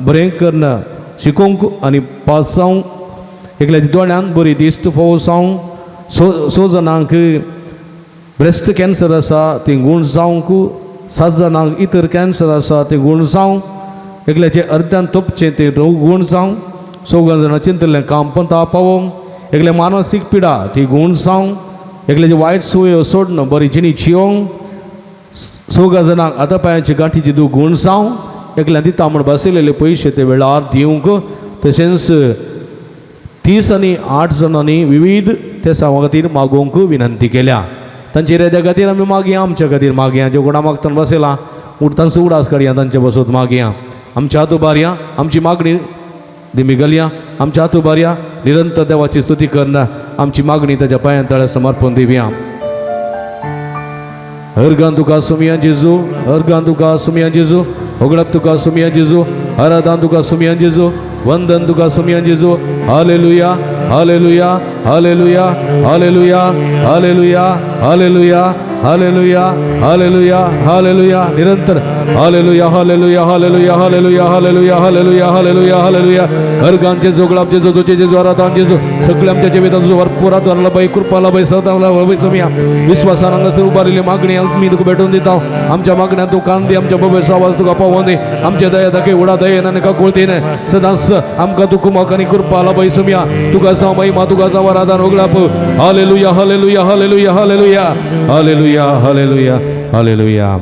बरें करना शिकोवंक आनी पास जावंक एकल्याच्या दोळ्यान बरी दिश्ट फावो जावंक 6 जाणांक ब्रेस्ट कॅन्सर आसा ती गूण जावंक 7 जाणांक इतर कॅन्सर आसा ते गूण जावंक एकल्याचे अर्ध्यान तोपचें ते गूण जावंक 6 जाणां चिंतलें काम पंता पावोवंक एकल्या मानसीक पिडा ती गूण जावंक एकल्याची वायट सवय सोडन बरी जिणी जियोंक 6 जाणांक आतां पांयांची गांठीची दूख गूण जावंक एकल्यान दिता म्हूण बसयलेले पयशे ते वेळार दिवंक तशेंच 30 आनी 8 जाणांनी विविध ते सावा खातीर मागोवंक विनंती केल्या तांचे रेद्या खातीर आमी मागया आमच्या खातीर मागया जे कोणा मागतना बसयला उठताना उडास काडया तांचे बसत मागया आमच्या हात उबारया आमची मागणी दिमी घालया आमच्या हात उबारया निरंतर देवाची स्तुती करना आमची मागणी ताच्या पांयां तळ्या समर्पण दिवया अर्गान तुका सुमिया जेजू अर्गान तुका सुमिया जेजू होगडप तुका सुमिया जेजू आराधन तुका सुमिया जेजू वंदन तुका सुमिया जेजू हालेलुया हालेलुया हालेलुया हालेलुया हालेलुया हालेलुया हालेलुया हालेलुया हालेलुया निरंतर हालेलुया हालेलुया हालेलुया हालेलुया हालेलुया हालेलुया हालेलुया हालेलुया अर्गांचे जोगळाप जेजू तुझे जेजू आराधन जेजू सगळे आमच्या जिवितांत तुजो भरपूर आदारला बाई कृपाला बाई सदांला बाई सुमिया विश्वासान हांगासर उबारिल्ली मागणी मी तुका भेटून दिता आमच्या मागण्या तूं कान दी आमच्या भव्य आवाज तुका पावोवन दी आमच्या दया दाखय उडा दयेन आनी काकुळतीन सदांच आमकां तूं कुमाक आनी कृपाला बाई सुमिया तुका जावं महिमा तुका जावं आराधन उगडाप हालेलुया हालेलुया हालेलुया हालेलुया हालेलुया हालेलुया हालेलुया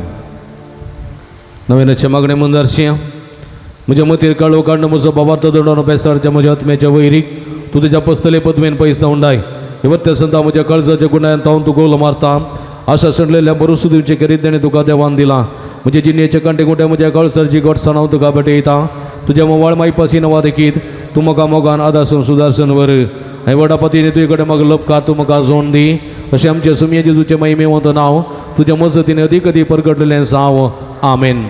नवीनच्या मागणे मुंदरशी म्हज्या मतीर काळो काडून म्हजो भावार्थ दंडोन पेसारच्या म्हज्या आत्म्याच्या वैरीक तूं तुज्या पस्तले पद्मेन पयस उंडाय ಇವತ್ತೇ संत म्हज्या काळजाच्या गुणांत हांव तुका उलो मारता आशा सडलेल्या बरोसुदींचे खरीदणे तुका देवान दिला म्हणजे जिन्नेचे कंटे गुंटे म्हज्या काळजाची घोटसाण हांव तुका भेटयता तुज्या मोवाळ मायपासी नवा देखीत तूं म्हाका मोगान आदासून सुदारसन वर हांवें वडापतीने तुजे कडेन म्हाका लपकार तूं म्हाका जोड दी अशें आमचे सुमये जेजूचे महिमेवंत नांव तुज्या मजतीने अदीक अदीक परगटलें जावं आमेन.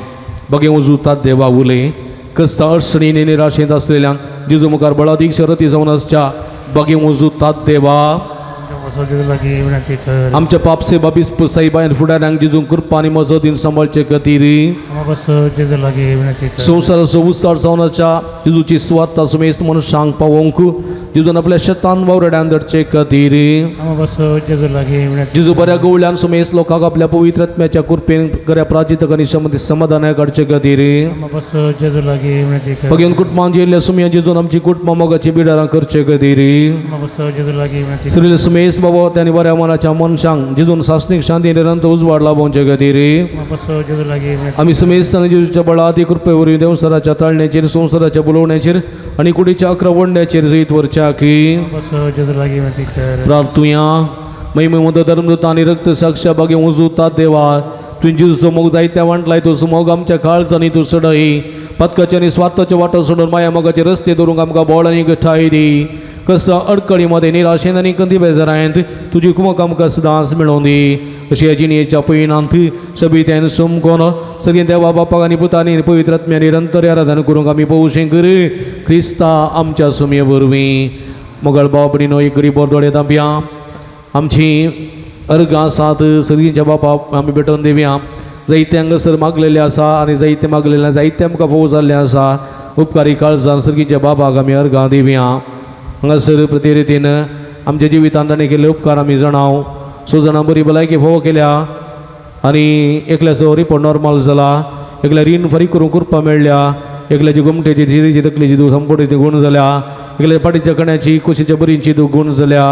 बगे उजूतात देवा उलय कस्ता अडचणीने निराशेंत असलेल्यांक जेजू मुखार बळादीक शरती जावन आसच्या बगे उजूतात देवा जेजू लागीं विनंती कर. आमच्या पापसे बाबीस साईबाईन फुडाऱ्यांक जेजू कृपा आनी मजतीन सांबाळचे खातीर जेजू लागीं विनंती कर. संवसाराचो उत्सार जावनाच्या जेजूची सुवार्ता सुमेस मनशांक पावोवंक जेजून आपल्या शेतान वावरड्यान धरचे खातीर जेजू लागीं विनंती. जेजू बऱ्या गवळ्यान सुमेस लोकांक आपल्या पवित्र आत्म्याच्या कृपेन बऱ्या प्राचित आनी समाधान काडचे खातीर जेजू लागीं विनंती कर. भगवान कुटुंबान जेल्ल्या सुमया जेजून आमची कुटुंबा मोगाची बिडारां करचे खातीर जेजू लागीं विनंती कर. श्री सुमेश बाबा त्यांनी बऱ्या मनाच्या मनशांक जेजून सासणीक शांती निरंतर उजवाड लाभोवचे खातीर जेजू लागीं विनंती. आमी सुमेश आनी जेजूच्या बळा ती कृपे वरवीं देवसराच्या ताळण्याचेर संवसाराच्या बुलोवण्याचेर आनी कुडीच्या अकरा वंड्याचेर जैत वरच्या की जेजू लागीं विनंती कर. प्रार्थुया महिमेवंत धर्मदूत आनी रक्त साक्षा बागे उजूतात देवा तुवें जेजूचो मोग जायत्या वांटलाय तो मोग आमच्या काळजांनी तूं सडय पथकाचे आनी स्वार्थाचे वाटो सोडून माया मोगाचे रस्ते दवरूंक आमकां बोळ आनी गठाय दी कसा अडकळी मध्ये निराशेन आनी कंदी बेजारायंत तुजी कुमक आमकां सदांच मेळोवन दी अशी ह्या जिणेच्या पयणांत सबित्यान सुमकोन सगळीं देवा बापाक आनी पुतांनी पवित्र आत्म्या निरंतर आराधना करूंक आमी पळोवचें कर क्रिस्ता आमच्या सुमये वरवीं मोगळ बापडीनो एक गरीब बोरदोळे तांब्या आमची अर्गां आसात सगळींच्या बापाक आमी भेटोवन दिवया जायते हांगासर मागलेले आसा आनी जायते मागलेले जायते आमकां फोव जाल्ले आसा उपकारी काळजान सगळींच्या बापाक आमी अर्गां दिवया हांगासर प्रती रितीन आमच्या जिवितांत ताणें केल्ले उपकार आमी जाणाव 6 जाणां बरी भलायकी फोव केल्या आनी एकल्याचो रिपोर्ट नॉर्मल जाला एकल्या रीण फारीक करूंक कृपा मेळ्ळ्या एकल्याची घुमटेची थिरीची तकलेची तूं संपूर्ण गुण जाल्या एकल्या पाटीच्या कण्याची कुशीच्या बरींची तूं गुण जाल्या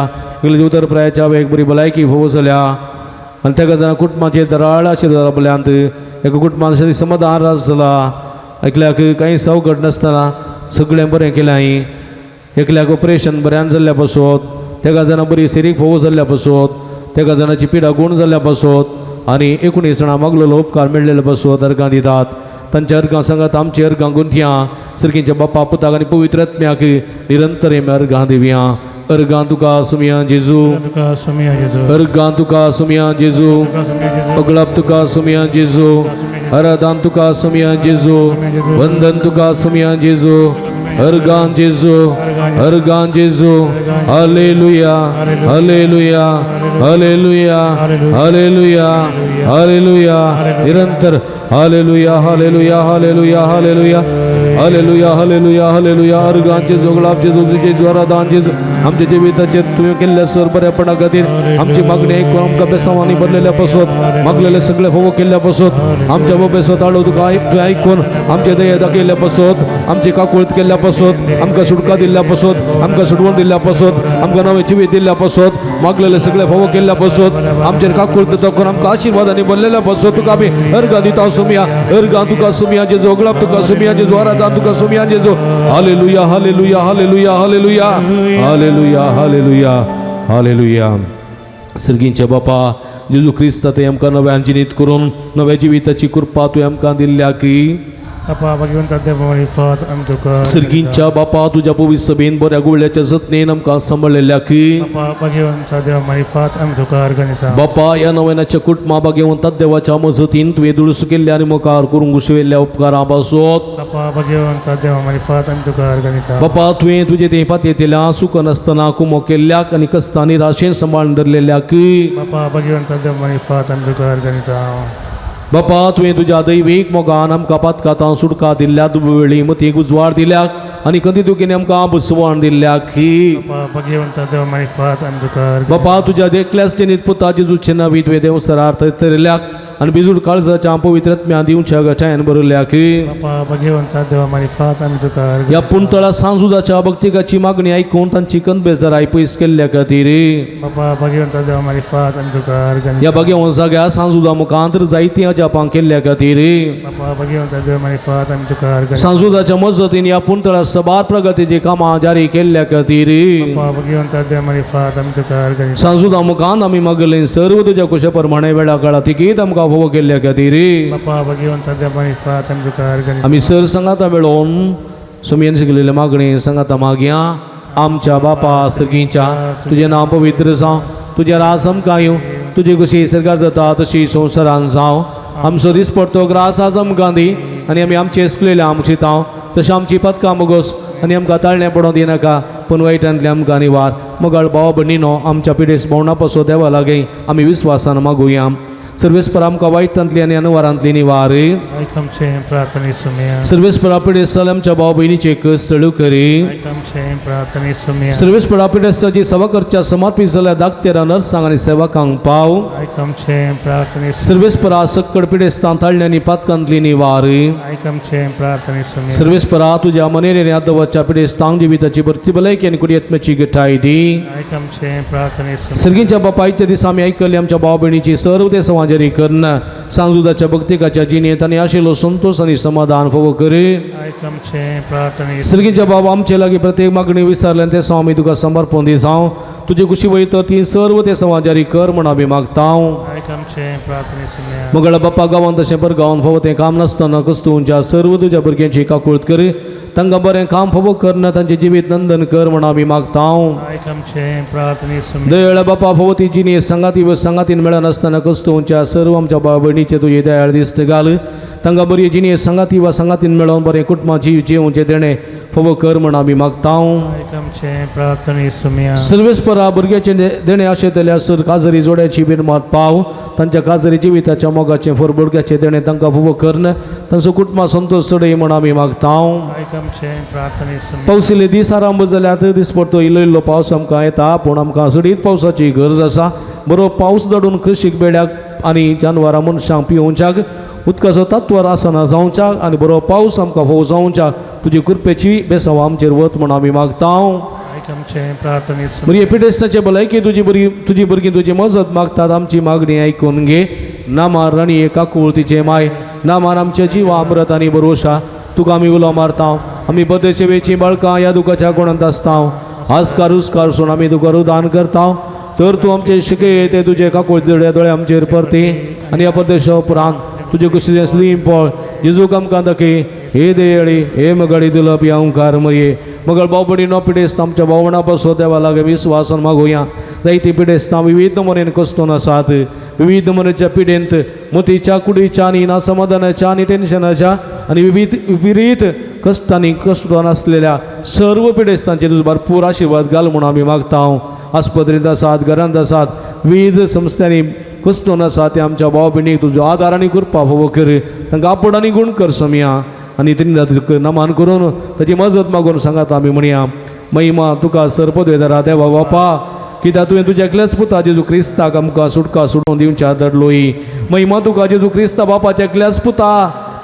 एकल्याची उदरप्रायाच्या एक बरी भलायकी फोव जाल्या आनी तेका जाणां कुटुंबाचेर दराळ आशिर्वाद आपल्यात एका कुटुंबान समाधान रास जाला एकल्याक कांय सावकट नासतना सगळें बरें केलें एकल्याक ऑपरेशन बऱ्यान जाल्ल्या पासत तेका जाणां बरी सिरीक फोव जाल्ल्या पासत तेका जाणांची पिडा गुण जाल्ल्या पासत आनी 19 जाणां मागलेलो उपकार मेळ्ळेले पासत अर्गां दितात तांच्या अर्गां सांगात आमचे अर्गां गुंथया सर्गींच्या बापा पुताक आनी पवित्र आत्म्याक निरंतर आमी अर्गां दिवया अर्गां तुका सुमया जेजू अर्गां तुका सुमया जेजू पगळप तुका सुमया जेजू आराधन तुका सुमया जेजू वंदन तुका सुमया जेजू अर्गां जेजू अर्गां जेजू हालेलुया हालेलुया हालेलुया हालेलुया हालेलुया निरंतर हालेलुया हालेलुया हालेलुया हालेलुया हालेलुया हालेलुया हालेलुया अर्गां जेजू गुलाब जेजू जेजू आराधन जेजू आमच्या जिविताचेर तुवें केल्ल्या सर बऱ्यापणा खातीर आमची मागणी आयकून आमकां बेसांवांनी भरलेल्या पासत मागलेले सगळे फोव केल्ल्या पासत आमच्या बेसत आडो तुका तुवें आयकून आमचे दया दाखयल्ल्या पासत आमची काकुळत केल्ल्या पासत आमकां सुटका दिल्ल्या पासत आमकां सुटवण दिल्ल्या पासत आमकां नवें जिवीत दिल्ल्या पासत मागलेले सगळे फोव केल्ल्या पासत आमचेर काकुळत दाखोवन आमकां आशिर्वादांनी भरलेल्या पासत तुका आमी अर्गां दिता सुमया अर्गां तुका सुमया जेजू अगळाप तुका सुमया जेजू आराधन तुका सुमया जेजू हालेलुया हालेलुया हालेलुया हालेलुया हालेलुया हालेलुया हालेलुया सर्गींचे बापा जेजू क्रिस्ता ते आमकां नव्यान जिणीत करून नव्या जिविताची कृपा तुवें आमकां दिल्ल्या की बापा भगवंता देवा फात आमी तुका सर्गींच्या बापा तुज्या पवित्र सभेन बऱ्या गुळ्याच्या जतनेन आमकां सांबाळलेल्या की बापा भगवंता देवा फात आमी तुका अर्गां दिता बापा या नव्यानाच्या कुटुंबा भगवंता देवाच्या मजतीन तुवें दुरुस्त केल्ल्या आनी मुखार करूंक उशेल्ल्या उपकारा पासत बापा भगवंता देवा फात आमी तुका अर्गां दिता बापा तुवें तुजे देपात येतल्या सुख नासतना कुमो केल्ल्याक आनी कस्तांनी राशेन सांबाळून धरलेल्या की बापा भगवंता देवा फात आमी तुका अर्गां दिता बापा तुवें तुज्या दैवीक मोगान आमकां पातकातां सुटका दिल्ल्या दुबवेळी मतीक उजवाड दिल्याक आनी कधी तुकेन आमकां बसवण दिल्ल्याक की बापा भगवंता देवा फात आमी तुका बापा तुज्या देखल्यास टेनीत पुता जेजूचे नांवी तुवें देव सरार थरयल्याक आणि बिजूड काळजाच्या पवित्रत्म्या दिवच्या गठायन भरल्या की बापा भगवंता देवा मारी फात आमी तुका अर्घ या पुंतळा सांजुदाच्या भक्तिकाची मागणी ऐकून तांची कणबेजार आयपयस केल्ल्या खातीर बापा भगवंता देवा मारी फात आमी तुका अर्घ या भगवंत जाग्या सांजुदा मुखांतर जायती जापां केल्ल्या खातीर बापा भगवंता देवा मारी फात आमी तुका अर्घ सांजुदाच्या मजतीन या पुंतळा सबार प्रगतीची कामां जारी केल्ल्या खातीर बापा भगवंता देवा मारी फात आमी तुका अर्घ सांजुदा मुखान आमी मागले सर्व तुझ्या कुशे प्रमाणे वेळा काळा तिकीत आमकां फोव केल्ल्या खातीर बापा भगवंता देवा मारी फात आमी तुका अर्घ आमी सर संगाता मेळोवन सुमयेन शिकलेल्या मागणी संगाता मागया आमच्या बापा सर्गीच्या तुझें नांव पवित्र जावं तुजें रास आमकां येवं तुजी कशी सरकार जाता तशी संवसारान जावं आमचो दीस पडतो ग्रास आज आमकां दी आनी आमी आमचे इसकलेले आमची तांव तशें आमची पदकां मोगोस आनी आमकां ताळणें पडोवंक दिनाका पूण वायटांतले आमकां निवार मोगाळ भाव भयणीनो आमच्या पिडेस भोंवणा पासो देवा लागीं आमी विस्वासान मागुया सर्वेस्पर आमकां वायटांतली आनी अनवरांतली निवार आयकमचे प्रार्थने सुमया सर्वेस्परा पिडेस आमच्या भाव भयणीचे कस चळू करी आयकमचे प्रार्थने सुमया सर्वेस्परा पिडेसाची सेवा करच्या समर्पीत जाल्या धाकटेरा नर्सांक आनी सेवकांक पाव आयकमचे प्रार्थने सर्वेस्परा सक्कड पिडेस्तां ताळण्यांनी पातकांतली निवार आयकमचे प्रार्थने सुमया सर्वेस्परा तुझ्या मनेरेने आदवच्या पिडेस्तांक जिविताची भरती भलायकी आनी कुडियत्म्याची गठाय दी आयकमचे प्रार्थने सुमया सर्गींच्या बापायच्या दिसा आमी आयकली आमच्या भाव भयणीची सर्व ते समाजारी करना सांजुदाच्या भक्तिकाच्या जिणेंत आनी आशिल्लो संतोष आनी समाधान फोव करी आयकमचे प्रार्थने सर्गींच्या बाब आमचे लागीं प्रत्येक मागणी विचारल्यान ते आमी तुका समर्पण दी जावं तुजी खुशी वयत ती सर्व ते समाजारी कर म्हण आमी मागतां आयकमचे प्रार्थने सुमया मगळ बाप्पा गांवांत तशें पर गांवांत फोव तें काम नासतना कस्तुंच्या सर्व तुज्या भुरग्यांची काकुळट कर तांकां बरें काम फोव करना तांचें जिवीत नंदन कर म्हण आमी मागतां आयकमचे प्रार्थने सुमया दयाळ बापा फोव ती जिणी संगातीन मेळना आसतना कस्तुंच्या सर्व आमच्या भाव भयणीचे तुजे दयाळ दिश्ट घाल तांकां बरी जिणी संगातीन मेळोवन बरें कुटुंबां जिवचें तेणें फोव कर म्हण आमी मागतां आयकमचे प्रार्थने सुमया सर्वेस्परा भुरग्याचे देणे अशें जाल्यार सर काजरी जोड्याची बिनमात पाव तांच्या काजरी जिविताच्या मोगाचें फरबडग्याचें देणें तांकां फोव करन तांचो कुटुंबां संतोश चडय म्हण आमी मागतां आयकमचे प्रार्थने सुमया पावसिल्ले दीस आरंभ जाल्यात दीस पडतो इल्लो इल्लो पावस आमकां येता पूण आमकां सडीत पावसाची गरज आसा बरो पावस धाडून कृशीक बेड्याक आनी जानवरां मनशांक पिवोवच्याक उदकाचो तत्वर आसना जावच्याक आनी बरो पावस आमकां फोव जावच्याक तुजी कृपेची बेसांव आमचेर वत म्हण आमी मागतां आयकमचे प्रार्थने सुमया बरी पिडेस्ताचे भलायकी तुजी भुरगीं तुजी मजत मागतात आमची मागणी आयकून घे नामार राणी काकूळ तिचे माय नामार आमचे जिवा अमृत आनी भरोशा तुका आमी उलो मारता आमी बद्दचे वेची बाळकां ह्या दुखाच्या कोणांत आसता आस्कार उस्कार सोन आमी तुका रुदान करता तर तूं आमचे शिकय ते तुजे काकूळ दोळे आमचेर परती आनी ह्या पद्दशा उपरांत तुजे कुशीचें स्लीम पळ जेजूक आमकां दाखय हे देयळी हे मगडी दुलप या ओंकार मये मगळ भावबडी न पिडेस्त आमच्या भावना पासो देवा लागे विस्वासान मागोया जायती पिडेस्तां विविध नमुनेन कस्तून आसात विविध नमुनेच्या पिडेंत मोतीच्या कुडीच्या आनी ना समाधानाच्या आनी टेन्शनाच्या आनी विपरीत कश्टांनी कश्टान आसलेल्या सर्व पिडेस्तांचे तुजो भरपूर आशिर्वाद घाल म्हूण आमी मागतां आस्पत्रेंत आसात घरांत आसात विविध संस्थांनी कश्टून आसा ते आमच्या भाव भयणीक तुजो आदार आनी कृपा फोव कर तांकां आपड आनी गूण कर समया आनी तिणी नमान करून ताची मजत मागून सांगात आमी म्हणया महिमा तुका सरपदवेदारा देवा बापा कित्याक तुवें तुज्या एकल्याच पुता जेजू क्रिस्ताक आमकां सुटका सुटोवन दिवच्या धडलोय महिमा तुका जेजू क्रिस्ता बापाच्या एकल्याच पुता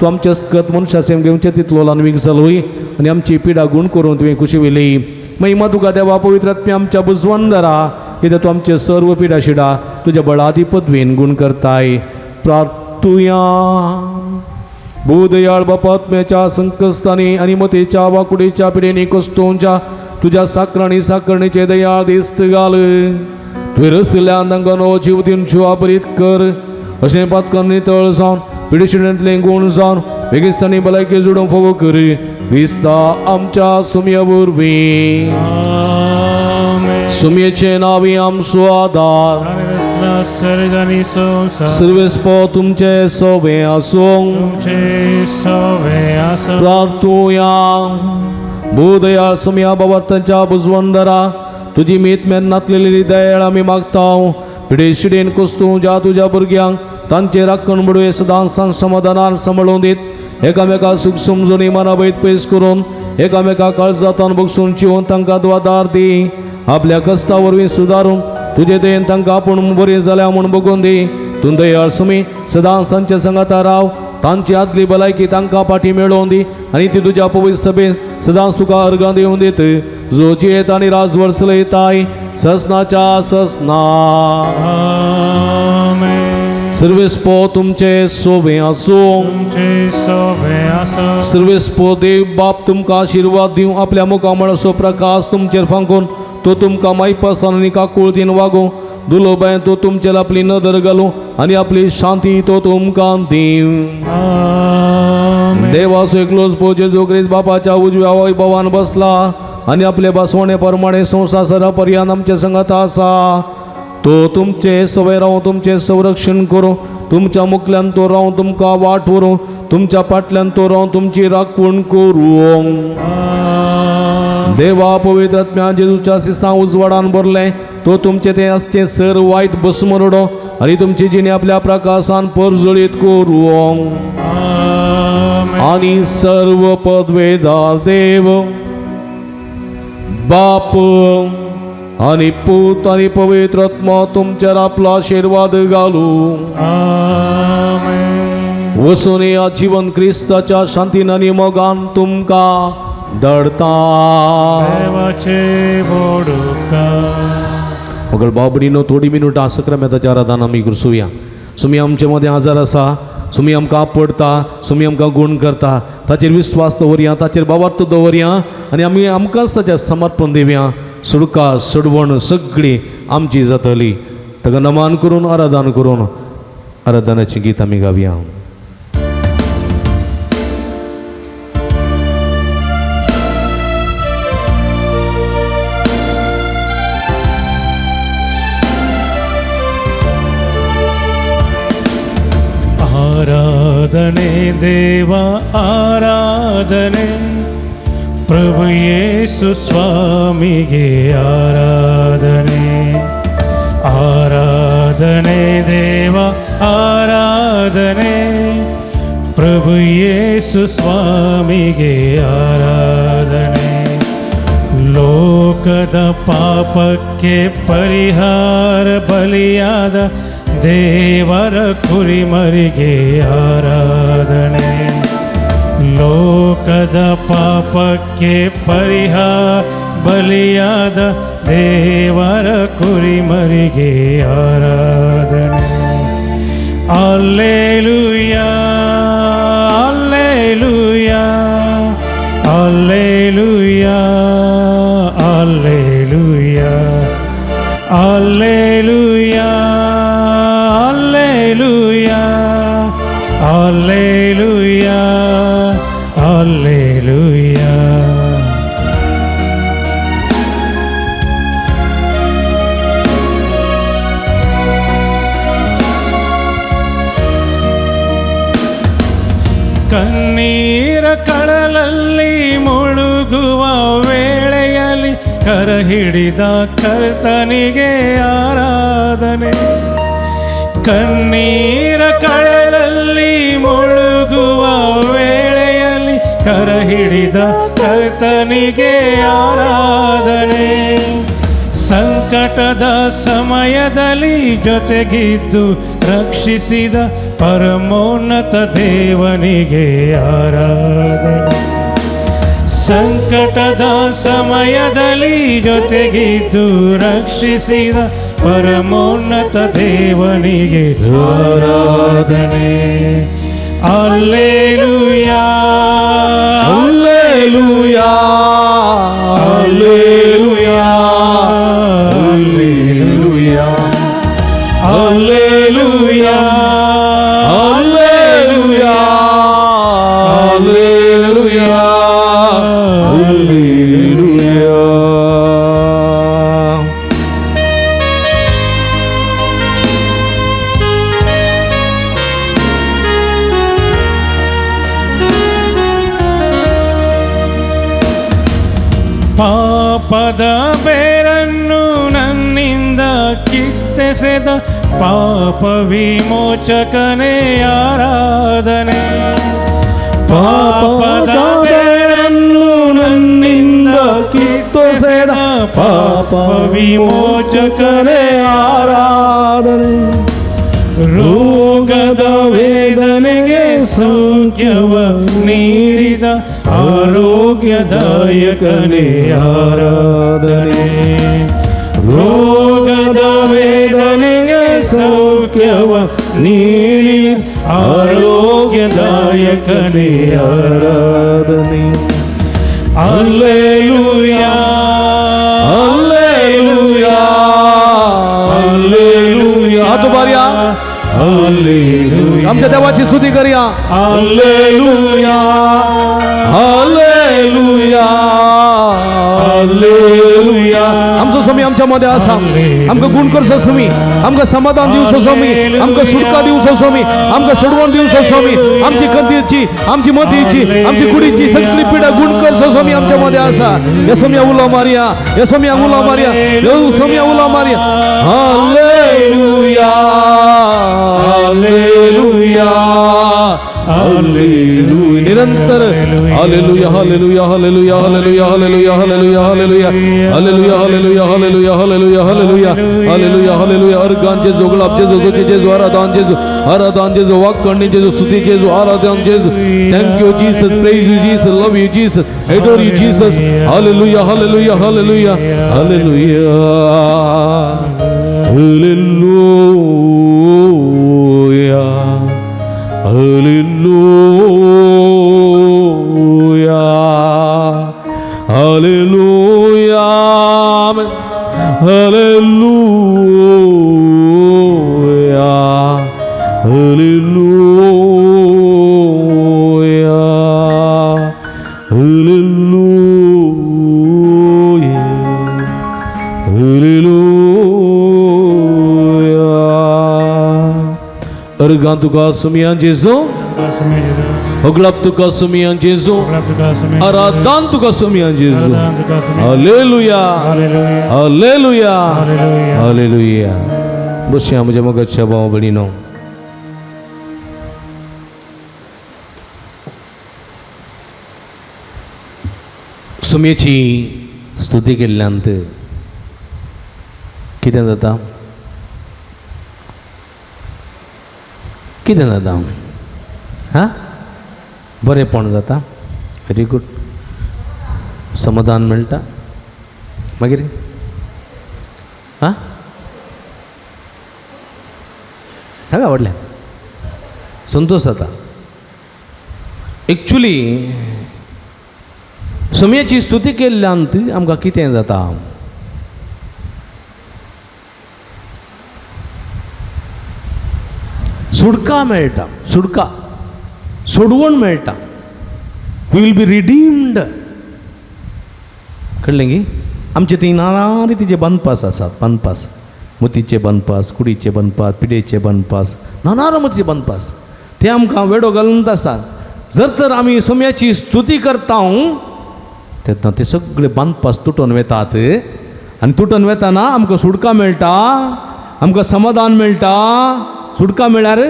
तूं आमचे अस्कत मनशासें घेवचें तितलो लानवीक जालोय आनी आमची पिडा गूण करून तुवें खुशी वेली महिमा तुका देवा पवित्रात्म्या आमच्या बुजवण धरा कित्याक तूं आमचे सर्व पिडा शिडा तुज्या बळादी पदवेन गूण करताय प्रार्थुया भूदयाळ बापात्म्याच्या संकस्तांनी आनी मतेच्या वाकुडीच्या पिडेनी कस्तोंच्या तुज्या साकराणी साकरणीचे दयाळ दिश्ट घाल तुवें रसिल्ल्या तांकां जीव दिवन शिवा बरीत कर अशें पातकान नितळ जावन पिडेशिड्यांतले गूण जावन बेगिस्तांनी भलायकी जोडून फोव कर क्रिस्ता आमच्या सुमया वरवीं सुमयेचे नावी आमचो आदार सर्गानी संसार सर्वेस्पो तुमचे सोवे आसूं प्रार्थुया भूदया सुमया बाबार्थांच्या बुजवंदरा तुजी मीत मेन्नातलेली दयाळ आमी मागतां पिडेशिडेन कुस्तू ज्या तुज्या भुरग्यांक तांचे राखण म्हणून सदां समाधानान सांबाळून दीत एकामेका सुख समजून इमानाबैत पयस करून एकामेका काळजातान बगसून चिवून तांकां द्वादार दी आपल्या कश्टा वरवीं सुदारून तुजे देन तांकां आपूण बरी जाल्या म्हूण बगून दी तूं दयाळ सुमी सदांच तांच्या संगता राव तांची आदली भलायकी तांकां फाटी मेळोवन दी आनी ती तुज्या पवित्र सभेन सदांच तुका अर्गां दिवन दीत जो जियेत आनी राजवड चलयताय ससनाच्या ससना सर्वेस्पो तुमचे सोबे आसूं सर्वेस्पो देव बाप तुमकां आशिर्वाद दिवं आपल्या मुखामळाचो प्रकाश तुमचेर फांकून तो तुमकां मायपासान आनी काकूळतीन वागो दुलो बाय तो तुमचेर आपली नदर घालूं आनी आपली शांती तो तुमकां दिवं देवाचो एकलोच पो जेजू क्रिस्त बापाच्या उजव्या वैभवान बसला आनी आपले बसवणे प्रमाणे संवसारा पर्यंत आमचे संगत आसा तो तुमचे सवय रावन तुमचे संरक्षण करूं तुमच्या मुखल्यान तो रावन तुमकां वाट व्हरूं तुमच्या फाटल्यान तो रावन तुमची राखण करूं देवा पवित्र आत्म्या जेजूच्या सिसां उजवाडान भरलें तो तुमचे ते आसचे सर वायट भस्मरडो आनी तुमची जिणे आपल्या प्रकाशान परजळीत करूं आनी सर्व पदवेदार देव बाप आनी पूत आनी पवित्र आत्मा तुमचेर आपलो आशिर्वाद घालूं वचून या जीवन क्रिस्ताच्या शांतीन आनी मोगान तुमकां धडता मगळ बाबडीनो थोडी मिनटां सक्रामेंताच्या आराधना आमी करसुया सुमी आमचे मदें आजार आसा सुमी आमकां आपडटा सुमी आमकां गुण करता ताचेर विस्वास दवरया ताचेर बाबार्थ दवरया आनी आमी आमकांच ताचें समर्पण दिवया सुडका सडवण सगळी आमची जातली ताका नमान करून आराधना करून आराधनाचें गीत आमी गावया ಆರಾಧನೆ ದೇವ ಆರಾಧನೆ ಪ್ರಭು ಯೇಸು ಸ್ವಾಮಿಗೆ ಆರಾಧನೆ ಆರಾಧನೆ ದೇವ ಆರಾಧನೆ ಪ್ರಭು ಯೇಸು ಸ್ವಾಮಿಗೆ ಆರಾಧನೆ ಲೋಕದ ಪಾಪಕ್ಕೆ ಪರಿಹಾರ ಬಲಿಯಾದ ದೇವರ ಕುರಿಮರಿಗೆ ಆರಾಧನೆ ಲೋಕದ ಪಾಪಕ್ಕೆ ಪರಿಹಾರ ಬಲಿಯಾದ ದೇವರ ಕುರಿಮರಿಗೆ ಆರಾಧನೆ alleluia alleluia alleluia alleluia alleluia Alleluia, Alleluia. ಕಣ್ಣೀರ ಕಡಲಲ್ಲಿ ಮುಳುಗುವ ವೇಳೆಯಲ್ಲಿ ಕರ ಹಿಡಿದ ಕರ್ತನಿಗೆ ಆರಾಧನೆ ಕಣ್ಣೀರ ಕಡಲಲ್ಲಿ ಮುಳುಗುವ ವೇಳೆಯಲ್ಲಿ ಕರ ಹಿಡಿದ ಕರ್ತನಿಗೆ ಆರಾಧನೆ ಸಂಕಟದ ಸಮಯದಲ್ಲಿ ಜೊತೆಗಿದ್ದು ರಕ್ಷಿಸಿದ ಪರಮೋನ್ನತ ದೇವನಿಗೆ ಆರಾಧನೆ ಸಂಕಟದ ಸಮಯದಲ್ಲಿ ಜೊತೆಗಿದ್ದು ರಕ್ಷಿಸಿದ ಪರಮೋನ್ನತ ದೇವನಿಗೆ ಆರಾಧನೆ alleluia alleluia alleluia alleluia alleluia alleluia alleluia alleluia ಪಾಪದ ಬೇರನ್ನು ನನ್ನಿಂದ ಕಿತ್ತೆಸೆದ ಪಾಪ ವಿಮೋಚಕನೇ ಆರಾಧನೆ ಪಾಪದ ಬೇರನ್ನು ನನ್ನಿಂದ ಕಿತ್ತೆಸೆದ ಪಾಪ ವಿಮೋಚಕನೇ ಆರಾಧನೆ ರೋಗದ ವೇದನೆಗೆ ಸೌಖ್ಯವ ನೀಡಿದ ಆರೋಗ್ಯದಾಯಕನೇ ಆರಾಧನೆ. ರೋಗದ ವೇದನೆಗೆ ಸೌಖ್ಯವ ನೀಡಿ ಆರೋಗ್ಯದಾಯಕನೇ ಆರಾಧನೆ. Hallelujah hallelujah hallelujah. हात उभारूया. हल्लेलूया. आमच्या देवाची स्तुती करूया. हल्लेलूया हल्लेलूया हल्लेलूया. आमचो स्वामी आमच्या मध्ये असा. आमकां गुण करचो स्वामी, आमकां समाधान दिवचो स्वामी, आमकां सुटका दिवचो स्वामी, आमकां सोडवण दिवचो स्वामी. आमची कंदीची, आमची मतीची, आमची कुडीची सगळी पिढा गुण करचो स्वामी आमच्या मध्ये असा. हे स्वामी उलो मारिया, हे स्वामी उलो मारिया, हे स्वामी उलो मारिया. हल्लेलूया हल्लेलूया हल्लेलूया. निरंतर हालेलुया हालेलुया हालेलुया हालेलुया हालेलुया हालेलुया हालेलुया हालेलुया हालेलुया हालेलुया हालेलुया हालेलुया हालेलुया हालेलुया. अर्गान जेजू, गुलाब जेजू, दोते जेजू, आराधन जेजू, आराधन जेजू, वाक्कणी जेजू, स्तुती जेजू, आराधन जेजू. Thank you Jesus, praise you Jesus, love you Jesus, adore you Jesus. हालेलुया हालेलुया हालेलुया हालेलुया हालेलुया हालेलुया हालेलुया हालेलुया हालेलुया हालेलुया हालेलुया. अर्गां तुका सुमिया जेजू, होगलाप तुका सुमिया जेजू, आराधन तुका सुमिया जेजू. हालेलुया हालेलुया हालेलुया. बसया म्हज्या मगच्या भाव भयणीनो. सुमयेची स्तुती केल्ल्यानंत कितें जाता? कितें जाता? हां, बरेंपण जाता. Very good. समाधान मेळटा. मागीर हां सांगा व्हडलें संतोश जाता. एक्चुली सुमयेची स्तुती केल्ल्यानंत आमकां कितें जाता? सुटका मेळटा. सुटका, सोडवण मेळटा. We will be redeemed. कळ्ळें गी? आमचे थंय नाना रितीचे बनपास आसात. बनपास, मोतीचे बनपास, कुडीचे बनपास, पिडेचे बनपास, नाना मोतीचे बनपास. ते आमकां वेडो घालून आसतात. जर तर आमी सुमयाची स्तुती करता तेन्ना ते सगळे बनपास तुटून वेतात. आनी तुटून वेताना आमकां सुटका मेळटा, आमकां समाधान मेळटा. सुटका म्हळ्यार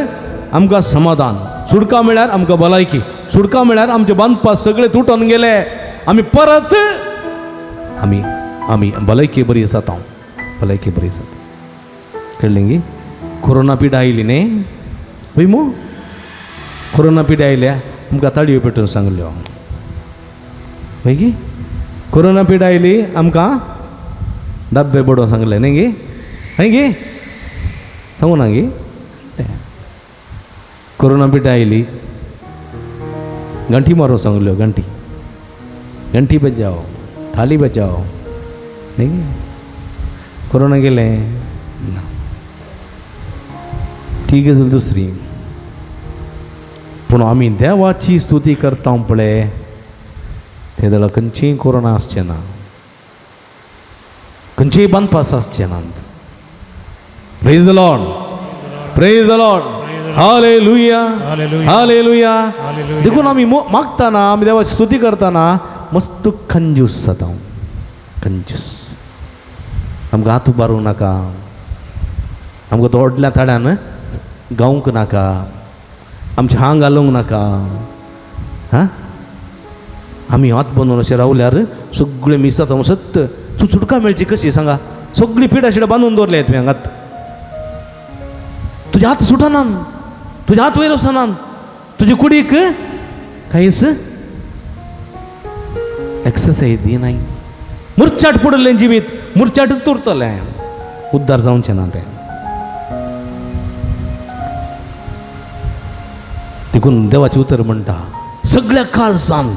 आमकां समाधान, सुटका म्हळ्यार आमकां भलायकी, सुटका म्हळ्यार आमचे बांदपास सगळे तुटून गेले. आमी परत आमी आमी भलायकी बरी जाता. भलायकी बरी जाता. कळ्ळें गी? कोरोना पिड आयली न्ही पळय मो. कोरोना पिड आयल्या आमकां ताळयो पेटोवन सांगल्यो. पळय गी? कोरोना पिड आयली आमकां डब्बे बडोवन सांगले न्ही गी? हय गी? सांगू ना गी? कोरोना पिठ आयली घंटी मारो सांगल्यो. घंटी घंटी बजाओ, थाली बजाओ. न्ही गे? कोरोना गेलें ना. ती गजाल दुसरी. पूण आमी देवाची स्तुती करता पळय ते जाल्यार खंयचीय कोरोना आसचें ना, खंयचेय बनपास आसचें नात. Praise the Lord, praise the Lord. Hallelujah hallelujah. देखून आमी मागतना, आमी देवाची स्तुती करतना मस्त कंजूस जाता. कंजूस. आमकां हात उबारूंक नाका, आमकां दोडल्या थाड्यान गावूंक नाका, आमचें हांग घालूंक नाका. हां, आमी हात बांदून अशें रावल्यार सगळें मिस जाता. सत्य तूं सुटका मेळची कशी सांगा? सगळी पिडा शिडा बांदून दवरल्या तुवें हांगात. तुजे हात सुटनात. तुझ्या हात वयर वचनान तुजे कुडीक कांयच एक्सरसाइज दिनाय मुरचाट पडलें जिवीत मुरचाटूच उरतलें उद्धार जावचें ना तें देखून देवाचें उतर म्हणटा सगळ्या काळजान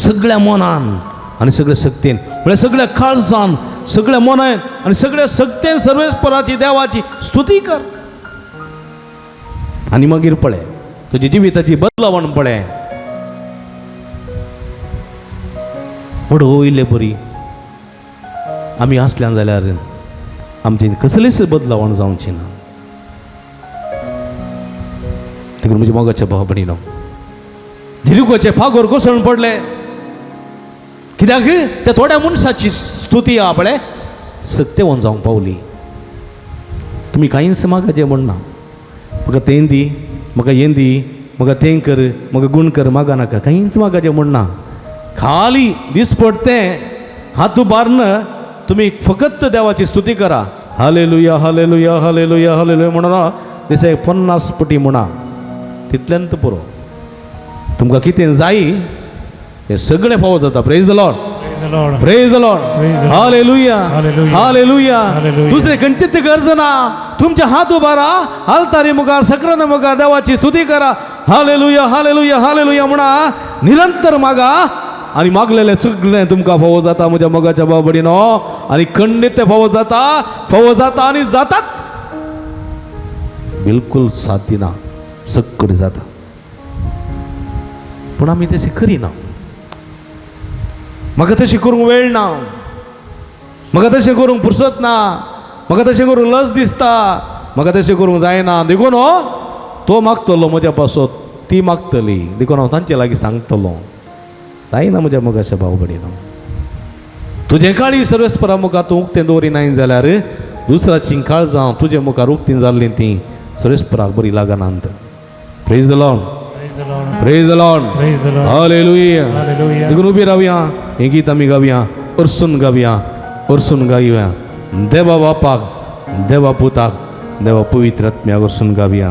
सगळ्या मनान आनी सगळ्या शक्तीन म्हळ्यार सगळ्या काळजान सगळ्या मनान आनी सगळ्या शक्तीन सर्वेस्पराची देवाची स्तुती कर आनी मागीर पळय तुजी जिविताची बदलावण पळय व्हडो इल्ले बरी आमी आसल्या जाल्यार आमची कसलीच बदलावण जावची ना देखून म्हज्या मोगाच्या भाव भयणीनो झिलिकोचे फागोर कोसळून पडले कित्याक त्या थोड्या मनशाची स्तुती आहा पळय सत्यवन जावंक पावली तुमी कांयच मागाचें म्हणना म्हाका तें दी म्हाका हें दी म्हाका तें कर म्हाका गूण कर मागा नाका कांयच मागाचें म्हणना खाली दिसपट तें हात उबारन तुमी फकत देवाची स्तुती करा हालेलुया हालेलुया हालेलुया हालेलुया म्हणना दिसाक 50 पटी म्हणा तितल्यांत पुरो तुमकां कितें जाय हे सगळें फावो जाता praise the Lord praise the Lord hallelujah hallelujah दुसरे खंयचीच गरज ना तुमचे हात उबारा हालतारी मुखार सक्रान मुखार देवाची स्तुती करा हालेलुया हालेलुया हालेलुया म्हणा निरंतर मागा आनी मागलेलें सगळें तुमकां फावो जाता म्हज्या मोगाच्या भाव भयणीनो आनी खंडीत तें फावो जाता आनी जातात बिलकुल साथ दिना सगळें जाता पूण आमी तशें करिना म्हाका तशें करूंक वेळ ना म्हाका तशें करूंक फुरसत ना म्हाका तशें करूंक लज दिसता म्हाका तशें करूंक जायना देखून तो मागतलो म्हज्या पासत ती मागतली देखून हांव तांचे लागीं सांगतलो जायना म्हज्या मोगाच्या भाव भयणीनो तुजें काळी सर्वेस्परा मुखार तूं उक्तें दवरिनाय जाल्यार दुसऱ्याची काळजां तुजे मुखार उक्तीं जाल्लीं तीं सर्वेस्पराक बरी लागनात praise the Lord praise the Lord hallelujah देखून उबी रावया हें गीत आमी गावया अर्सून गावया देवा बापाक देवा पुताक देवा पवित्र आत्म्याक अर्सून गावया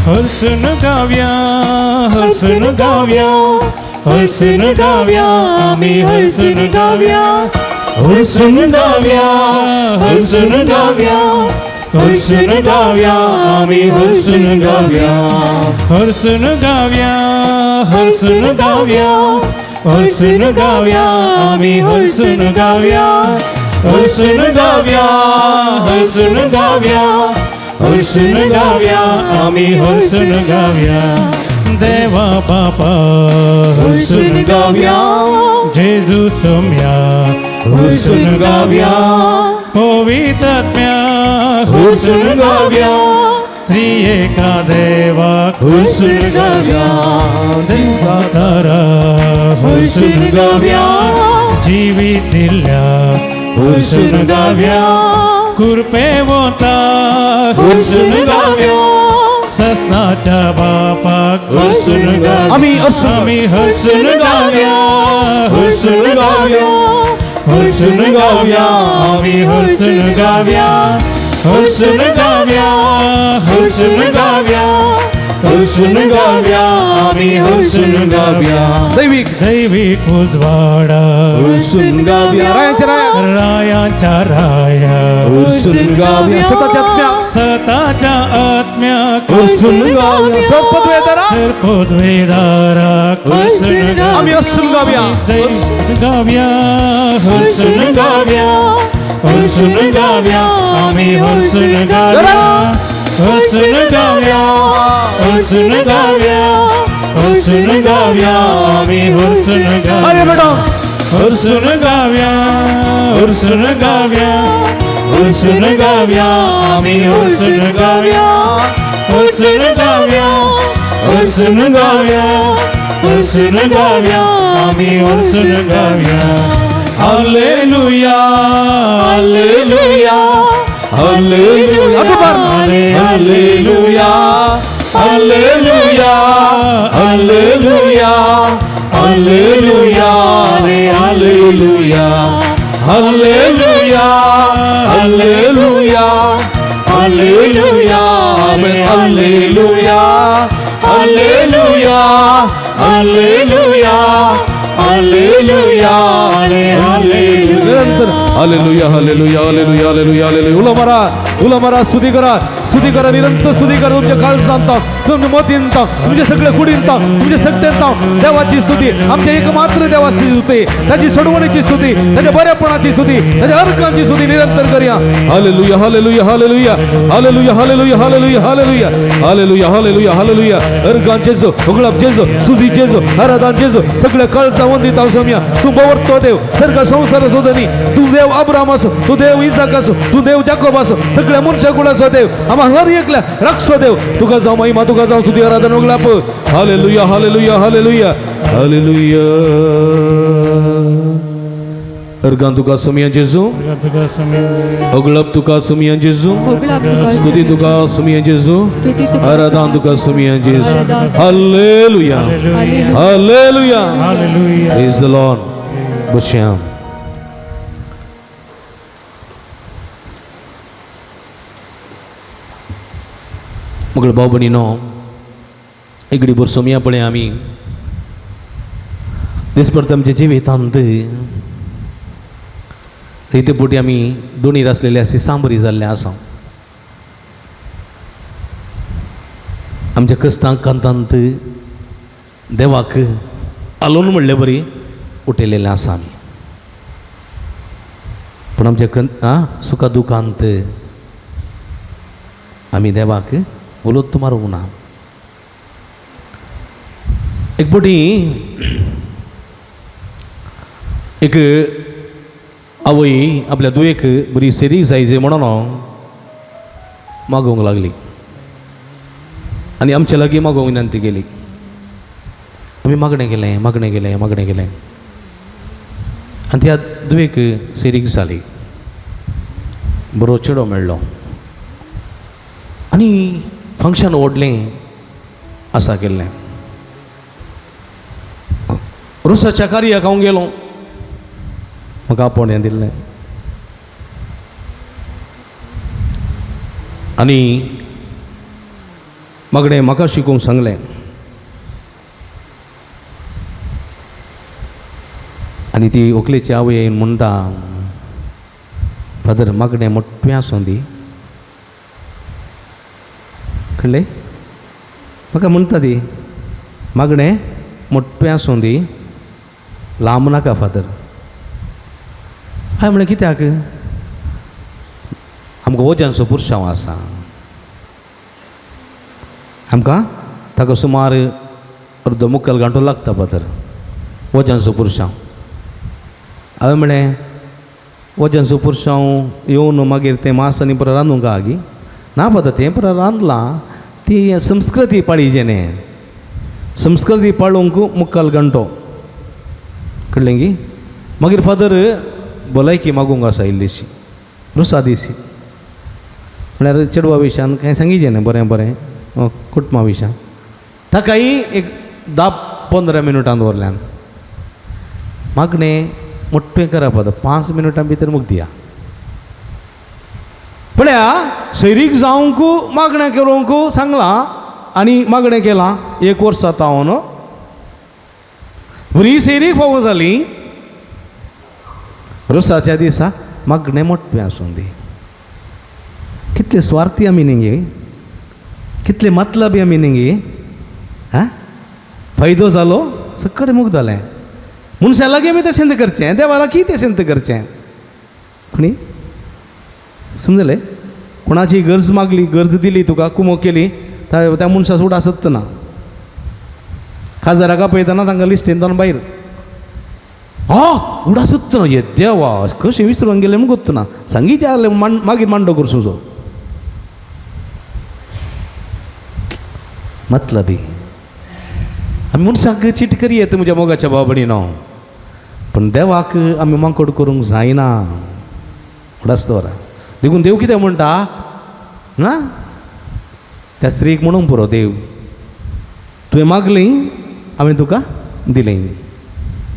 हर्षन गाव्या हर्षन गाव्या हर्षन गाव्या आम्ही हर्षन गाव्या हर्षन गाव्या हर्षन गाव्या हर्षन गाव्या आम्ही हर्षन गाव्या हर्षन गाव्या हर्षन गाव्या हर्षन गाव्या आम्ही हर्षन गाव्या हर्षन गाव्या हर्षन गाव्या हर्षन गाव्या आम्ही हर्षन गाव्या देवा बापा हर्षन गाव्या जेजू सोम्या हर्षन गाव्या पवित्र आत्म्या हर्षन गाव्या त्रिएका देवा हर्षन गाव्या देवातारा हर्षन गाव्या जीवित दिल्या हर्षन गाव्या कृपे वोता हर्षन गाव्या सस्नाच्या बापाक हर्षन गाव्या आम्ही हर्षन गाव्या हर्षन गाव्या हर्षन गाव्या आम्ही हर्षन गाव्या हर्षन गाव्या हर्षन गाव्या हर्षन गाव्या आम्ही हर्षन गाव्या दैविक उजवाडा हर्षन गाव्या रायांच्या राया हर्षन गाव्या सताच्या आत्म्या हर्षन गाव्या सर्पद्वेदारा हर्षन गाव्या आम्ही हर्षन गाव्या गाव्या हर्षन गाव्या हर्षन गाव्या आम्ही हर्षन गाव्या हर्षन गाव्या हर्षन गाव्या हर्षन गाव्या आम्ही हर्षन गाव्या हर्षन गाव्या हर्षन गाव्या हर्षन गाव्या आम्ही हर्षन गाव्या हर्षन गाव्या हर्षन गाव्या हर्षन गाव्या आम्ही हर्षन गाव्या हालेलुया हालेलुया हालेलुया हालेलुया हालेलुया हालेलुया हालेलुया रे हालेलुया हालेलुया हालेलुया हालेलुया आमेन हालेलुया हालेलुया हालेलुया हालेलुया रे हालेलुया निरंतर हालेलुया हालेलुया हालेलुया हालेलुया हालेलुया उला मारा स्तुती करा निरंतर स्तुती करा तुमच्या काळ सांगता तुमच्या मतींता तुमच्या सगळ्या कुडींता तुमच्या सत्तेंता देवाची स्तुती आमच्या एकमात्र देवाची स्तुती त्याची सोडवणीची स्तुती त्याच्या बऱ्यापणाची स्तुती त्याच्या अर्कांची स्तुती निरंतर करूया हालेलुया हालेलुया हालेलुया हालेलुया हालेलुया हालेलुया हालेलुया हालेलुया हालेलुया हालेलुया अर्कांचेच उगळापचेच स्तुतीचेच आराधनाचेच सगळ्या काळ वंदित समया तू बवरतो देव सर्ग संसार सोदनी तू देव अब्राम असो तू देव इसाक असो तू देव जाकोब असो सगळ्या मनुष्य कुळासो देव आम्हा हर एकल्या रक्षो देव तुका जाऊ महिमा तुका जाऊ स्तुती आराधना उगळाप हालेलुया हालेलुया हालेलुया हालेलुया अर्गां तुका समया जेजू अगळप तुका समया जेजू स्तुती तुका समया जेजू आराधना तुका समया जेजू हालेलुया हालेलुया प्रेज द लॉर्ड बश्याम मग भाऊ भयणीनो एक भर सोमयापणे आमी दिसभर आमच्या जिवितांत रिते पोटी आमी दोनीर आसलेले असे सांबरी जाल्ले आसा आमच्या कश्टांक कांतांत देवाक आलोवन म्हणले बरी उठयलेले आसा आमी पूण आमच्या सुखा दुखांत आमी देवाक उलोत मारूंक ना एक पोटी एक आवय आपल्या दुयेक बरी सेरीक जायजे म्हणून मागोवंक लागली आनी आमचे लागीं मागोवंक विनंती केली आमी मागणें केलें आनी त्या दुयेक सेरीक जाली बरो चेडो मेळ्ळो आनी फंक्शन व्हडलें आसा केल्लें रुसाच्या कार्याक हांव गेलो म्हाका आपोवणें दिल्लें आनी मागणें म्हाका शिकोवंक सांगलें आनी ती व्हंकलेची आवय येवन म्हणटा फादर मागणें मोठ्ठें आसूं दी कळ्ळें म्हाका म्हणटा ती मागणें मोठ्ठें आसूं दी लांब नाका फादर हांवें म्हणलें कित्याक आमकां वज्यांचो पुरसांव आसा आमकां ताका सुमार अर्दो मुक्काल घंटो लागता फादर वज्यांचो पुरसांव हांवें म्हणलें वज्यांचो पुरसांव येवन मागीर तें मांस आनी परत रांदूंक आगी ना फादर तें परत रांदलां ती संस्कृती पाळिजे न्ही संस्कृती पाळूंक मुक्काल घंटो कळ्ळें गी मागीर फादर भलायकी मागूंक आसा इल्लीशी रुसा दिसी म्हळ्यार चेडवा विशयान कांय सांगिचें न्ही बरें बरें कुटुंबा विशयान ताकाय एक 10-15 मिनटां दवरल्यान मागणें मोठ्ठें करा फादर 5 मिनटां भितर मूग दिया पळया सैरीक जावंक मागणें करूंक सांगलां आनी मागणें केलां 1 वर्स जाता हांव न्हू बरी सैरीक फावो जाली रुसाच्या दिसा मागणें मोठ्ठें आसूं दी कितले स्वार्थी आमी न्ही गे कितले मतलबी आमी न्ही गे हां फायदो जालो सकट मूग जालें मनशा लागीं आमी तशें करचें देवा लागीं तशें करचें कोणी समजलें कोणाची गरज मागली गरज दिली तुका कुमो केली त्या मनशा सूट आसत ना खासदाराक आपयतना तांकां लिस्टेन जावन भायर उडासत ना ये देवा कशें विसरून गेलें म्हूण गोत्त ना सांगीत जालें मागीर मांडो कर सुजो मतलबी आमी मनशाक चीट करी येता म्हज्या मोगाच्या बाबडीन पण देवाक आमी मांकड करूंक जायना उडास दवरा देखून देव कितें म्हणटा ना त्या स्त्रीक म्हणूंक पुरो देव तुवें मागली हांवें तुका दिलें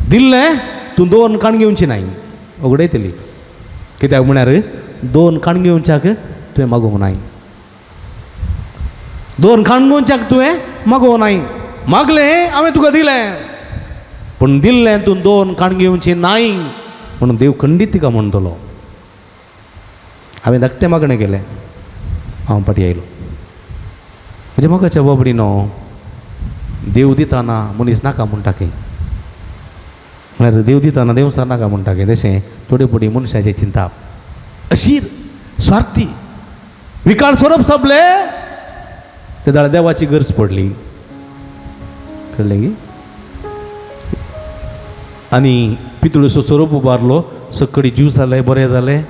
दिल्लें तूं 2 काणगेवची नाय उगडयतली कित्याक म्हळ्यार 2 काणगेवच्याक तुवें मागोवंक नाय 2 काणगेवच्याक तुवें मागोवंक नाय मागलें हांवें तुका दिलें पूण दिल्लें तूं 2 काणगेवची नाय म्हणून देव खंडीत तिका म्हणटलो हांवें धाकटें मागणें केलें हांव फाटीं आयलो म्हणजे मोगाच्या बाबडीनो देव दिताना मनीस नाका म्हणटा खंय म्हळ्यार देव दिताना देवसार नाका म्हणटा खंय तशें थोडे पडी मनशाचें चिंता अशीर स्वार्थी विकार स्वरूप सोंपले ते दाळ देवाची गरज पडली कळ्ळें की आनी पितूळचो स्वरूप उबारलो सकडी जीव जाले बरें जालें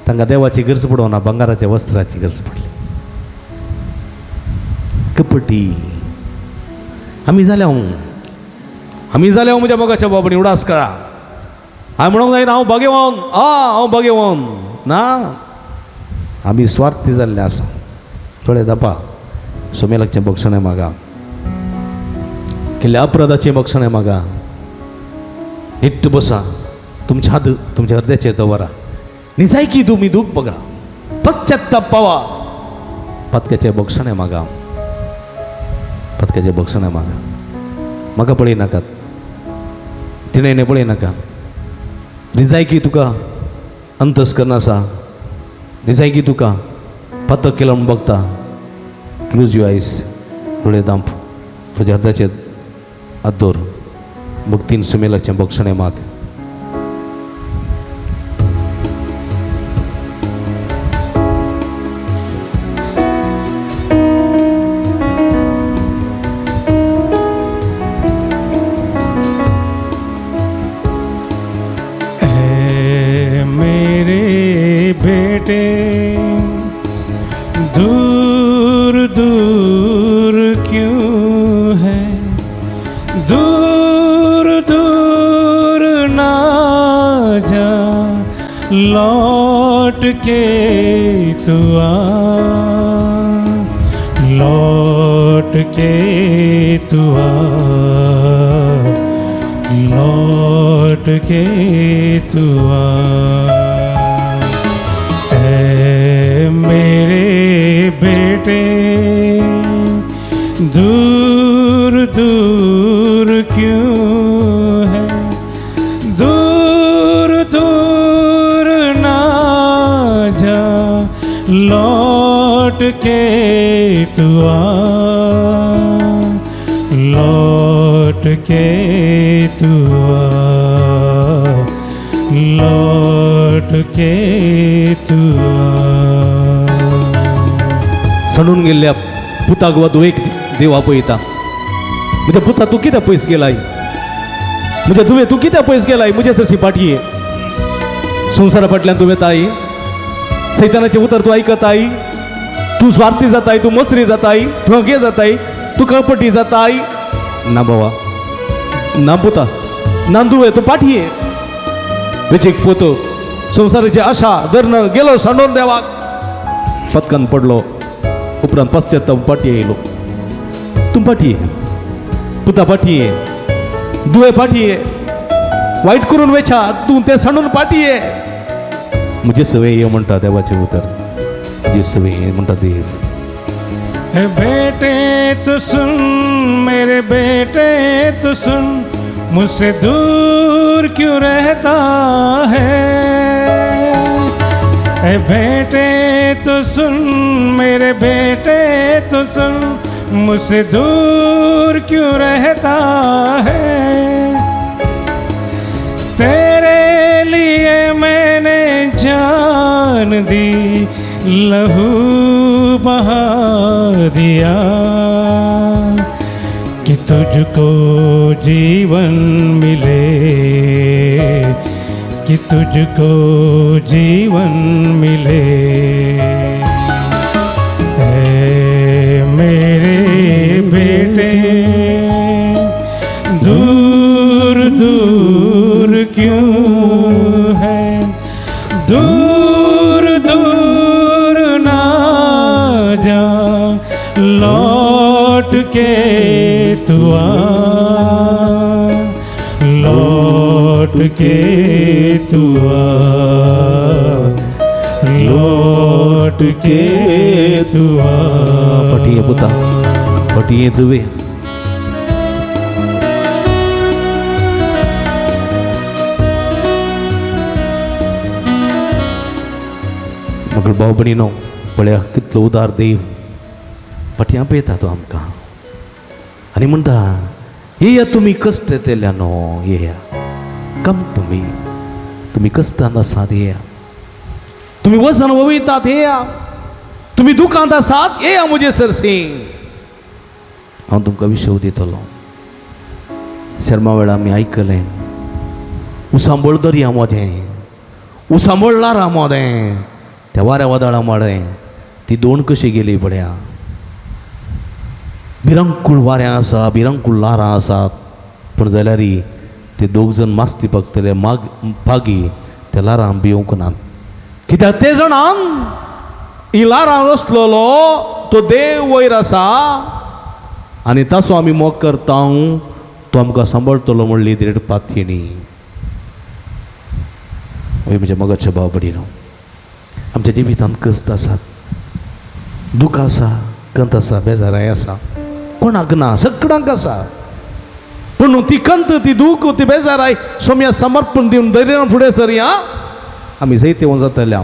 तांकां देवाची गरज पडोना भांगाराच्या वस्त्राची गरज पडली कपटी आमी जाल्या म्हज्या मोगाच्या बाबडी उडास करा हांवें म्हणूंक जायना हांव भाग्यवान हांव भाग्यवान ना आमी स्वार्थी जाल्ले आसा थोडे दपा सोमेलाकचें बक्षणें मागा केल्ल्या अपराधाचें बक्षणें मागा नीट बसा तुमच्या हात तुमच्या हृदयाचेर दवरा निजायकी तुमी दूख बघा पश्चात्ताप पावा पत्क्याचें बक्षणें मागा पत्क्याचें बक्षणें मागा म्हाका पळय नाकात तिणें पळय नाका निजायकी तुका अंतस्करण आसा निजायकी तुका पत्तक केलो म्हूण बघता क्लोज युअर आयज दोळे दांप तुज्या हृदयाचेर हात दवर भक्तीन सुमेलाचें बक्षणें माग बेटे दूर दूर क्यों है दूर दूर ना जा लौट के तू आ लौट के तू आ लौट के तू आ मेरे बेटे दूर दूर क्यों है दूर दूर ना जा लौट के तू आ लौट के तू आ लौट के तू सणून गेल्ल्या पुताक वधूवेक देव आपयता म्हज्या पुता तूं कित्याक पयस गेलाय म्हज्या धुवे तूं कित्याक पयस गेलाय म्हजे सरशी पाटये संवसारा फाटल्यान तूं वेताय सैतानाचें उतर तूं आयकताय तूं स्वार्थी जाताय तूं मसरी जाताय तूं हगे जाताय तूं कळपटी जाताय ना बाबा ना पुता ना धुवे तूं पाटये वेचीक पोतो संवसाराची आशा धरण गेलो सांडून देवाक पत्कन पडलो उपरांत पश्चात्ताप पाटये येयलो तूं पाटये पुता पाटये दुवे पाटये वायट करून वेचा तूं तें सांडून पाटये म्हजे सवय ये म्हणटा देवाचें उतर म्हजी सवय ये म्हणटा देव बेटे तो सुन मेरे बेटे तो सुन मुझसे दूर क्यों रहता है बेटे तो सुन मेरे बेटे तो सुन मुझसे दूर क्यों रहता है तेरे लिए मैंने जान दी लहू बहा दिया कि तुझको जीवन मिले कि तुझको जीवन मिले ऐ मेरे बेटे दूर दूर क्यों है दूर दूर ना जा लौट के तू आ, लौट के तू आ, लौट के तू आ. पटिए पुता पटिए दुवे मग भाऊ बहिणीनो पळया कितलो उदार देव पटया पेता तो आमकां आनी म्हणटा येया तुमी कश्ट तेल्यानो येया कम तुम्ही कश्टांत आसात येया तुम्ही वजन वयतात येया तुम्ही दुखांत आसात येया म्हजे सरसीं हांव तुमकां विशव दितलो शर्मा वेळा आमी आयकलें उसांबळ दर्या मोदें उसांबळ लारा मोदें त्या वाऱ्या वादळा माडें ती दोन कशी गेली पळया भिरंकूळ वाऱ्यां आसा भिरंकूळ लारां आसात पूण जाल्यार ते दोग जण मास्ती पगतले पागी त्या लारांक भिवूंक नात कित्याक ते जाणान ही लारां रचलेलो तो देव वयर आसा आनी ताचो आमी मोग करता तो आमकां सांबाळटलो म्हणली देड पाथयणी वय म्हज्या मोगाच्या भाव भयणीनो आमच्या जिवितांत कश्ट आसात दूख आसा कंत आसा बेजाराय आसा कोणाक ना सगळ्यांक आसा पूण ती कंत ती दूख ती बेजाराय सोम्या समर्पण दिवन दर्यान फुडें सरया आमी जैते जातल्या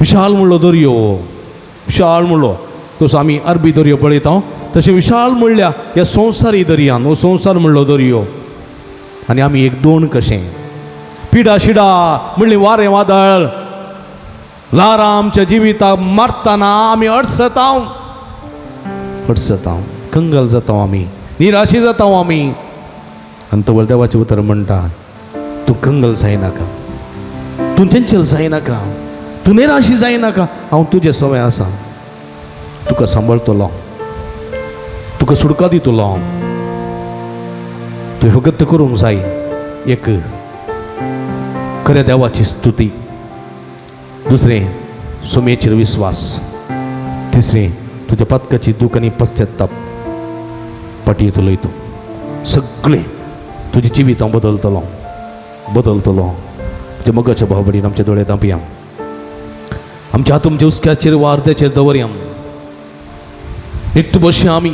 विशाल म्हणलो दर्यो विशाल म्हणलो तसो आमी अरबी दर्यो पळयता तशें विशाल म्हणल्या ह्या संवसारी दर्यान हो संवसार म्हणलो दर्यो आनी आमी एक दोन कशें पिडा शिडा म्हणली वारें वादळ लारां आमच्या जिविताक मारतना आमी अडसता कंगल जाता आमी निराशी जाता आमी आनी तो देवाचें उतर म्हणटा तूं कंगल जायनाका तूं चंचल जायनाका तूं निराशी जायनाका हांव तुजे सवय आसा तुका सांबाळटलो तुका सुडका दितलो तुवें फकत करूंक जाय एक खऱ्या देवाची स्तुती दुसरें सोमेचेर विश्वास तिसरें तुज्या पत्काची दूख आनी पश्चात्ताप पटयत उलयतू सगळें तुजें जिवीत हांव बदलतलो तुज्या मोगाच्या भाव भयणीन आमचे दोळे धांपया आमच्या हात तुमच्या उस्क्याचेर वा अर्द्याचेर दवरया निट्ट बसया आमी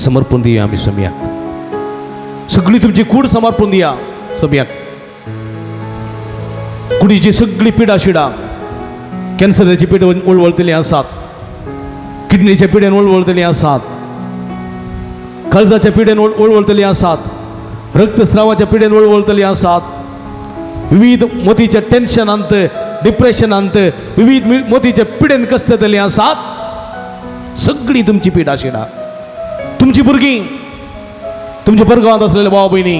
समर्पण दिया आमी सोम्याक सगळी तुमची कूड समर्पण दिया सोम्याक कुडीची सगळी पिडा शिडा कॅन्सराची पिड वळवळतली आसात किडनीच्या पिड्यान वळवळतली आसात काळजाच्या पिड्यान वळवळतली आसात रक्तस्रावाच्या पिड्यान वळवळतली आसात विविध मोतीच्या टेन्शनांत डिप्रेशनांत विविध मोतीच्या पिड्यान कश्ट जातली आसात सगळी तुमची पिडा शिडा तुमची भुरगीं तुमच्या परगांवांत आसलेले भाव भयणी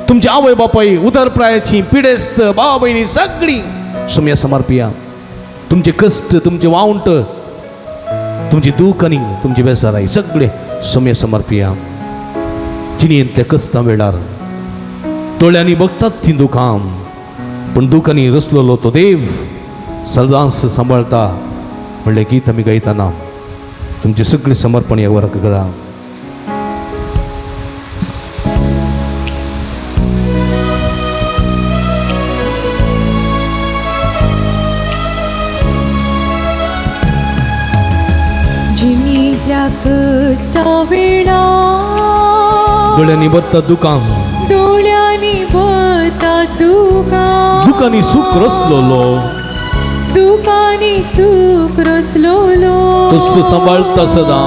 तुमची आवय बापाय उदरप्रायाची पिडेस्त भाव भयणी सगळी सोम्या समर्पिया तुमचे कश्ट तुमचे वावंट तुमची दूख आनी तुमची बेजाराय सगळे सोम्या समर्पिया जिणेंतल्या कश्टा वेळार दोळ्यांनी बघतात ती दुखां पण दुखांनी रचलेलो तो देव सदांच सांबाळटा म्हणलें गीत आमी गायतना तुमचे सगळे समर्पण ह्या वराक करा जिणेंतल्या कश्टा वेळा दोळ्यांनी बघतात दुखां दोळ्यांनी भरता दुखांनी सुख रचलेलो दुखांनी सुख रचलेलो तोच सांबाळता सदां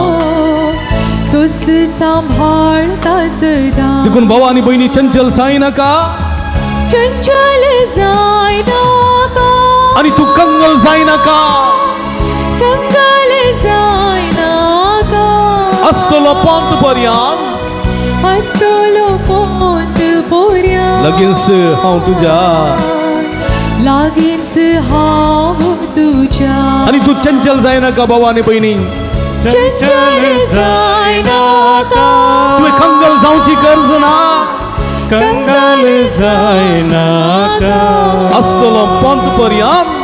तोच सांभाळता सदां देखून भावा आनी भयणी चंचल जायनाका चंचल जायनाका आनी तूं कंगल जायनाका कंगाल जायनाका आसतलो पंत पर्यंत आसतलो पोंत पर्यंत लगीनस हांव तुज्या लागींच हांव तुज्या आनी तूं चंचल जायनाका भावा आनी भयणी चंचल जायनाका तुवें कंगल जावची गरज ना कंगाल जायनाका आसतलो पंत पर्यंत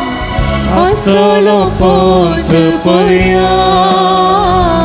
आसतलो पोंत पर्यंत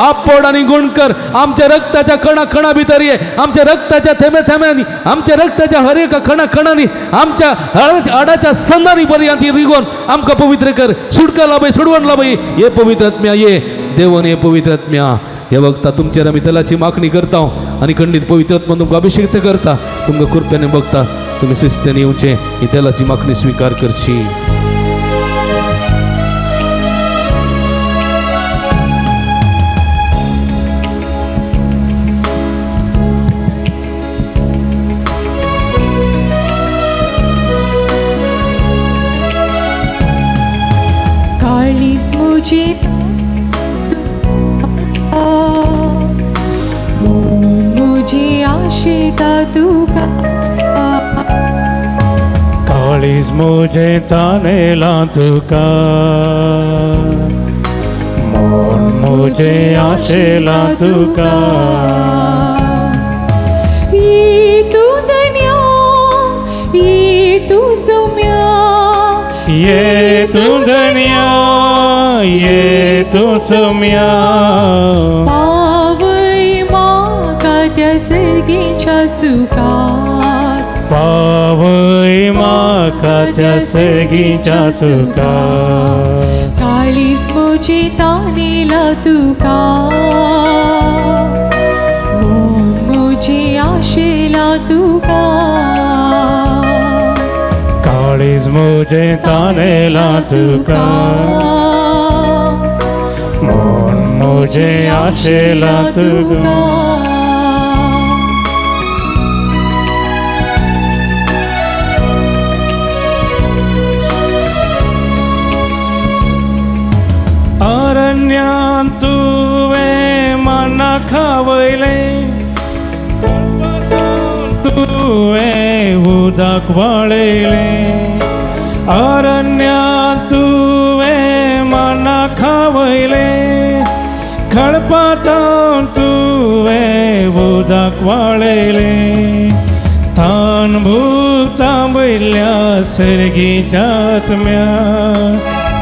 आपड आणि गुणकर आमच्या रक्ताच्या कणा कणा भितर ये आमच्या रक्ताच्या थेंबे थेंब्यांनी आमच्या रक्ताच्या हर एका कणा कणांनी आमच्या आडाच्या संदानी पर्यंत रिगोन आमका पवित्र कर सुटका लाभय सोडवण लाभय ये पवित्र आत्म्या ये देवन ये पवित्र आत्म्या हे बघता तुमच्या आम्ही तलाची मागणी करता आणि खंडित पवित्र आत्मा तुमका अभिषेक करता तुमका कृपेने बघता तुम्ही शिस्तेने येऊचे ही तलाची मागणी स्वीकार करची काळीस मुझे मुझे आशिता तुका काळीज मुझे तानेला तुका मन मुझे आशेला तुका ये तू दुनिया ये तू सुम्या ये तू दुनिया ये तू सुम्या पावई माका त्या सर्गीच्या सुखात पावई माका त्या सर्गीच्या सुखात काळीस मुझे तानेला तुका मुझे आशेला तुका काळीज मुझे तानेला तुका मन मुझे आशेला तुका अरण्यात तुवे मना खावयले तुवे उदक वाळयले अरण्यात तुवे मना खावयले खडपातां तुवे उदक वाळयले तान भूतां बैल्या सर्गीच्या आत्म्या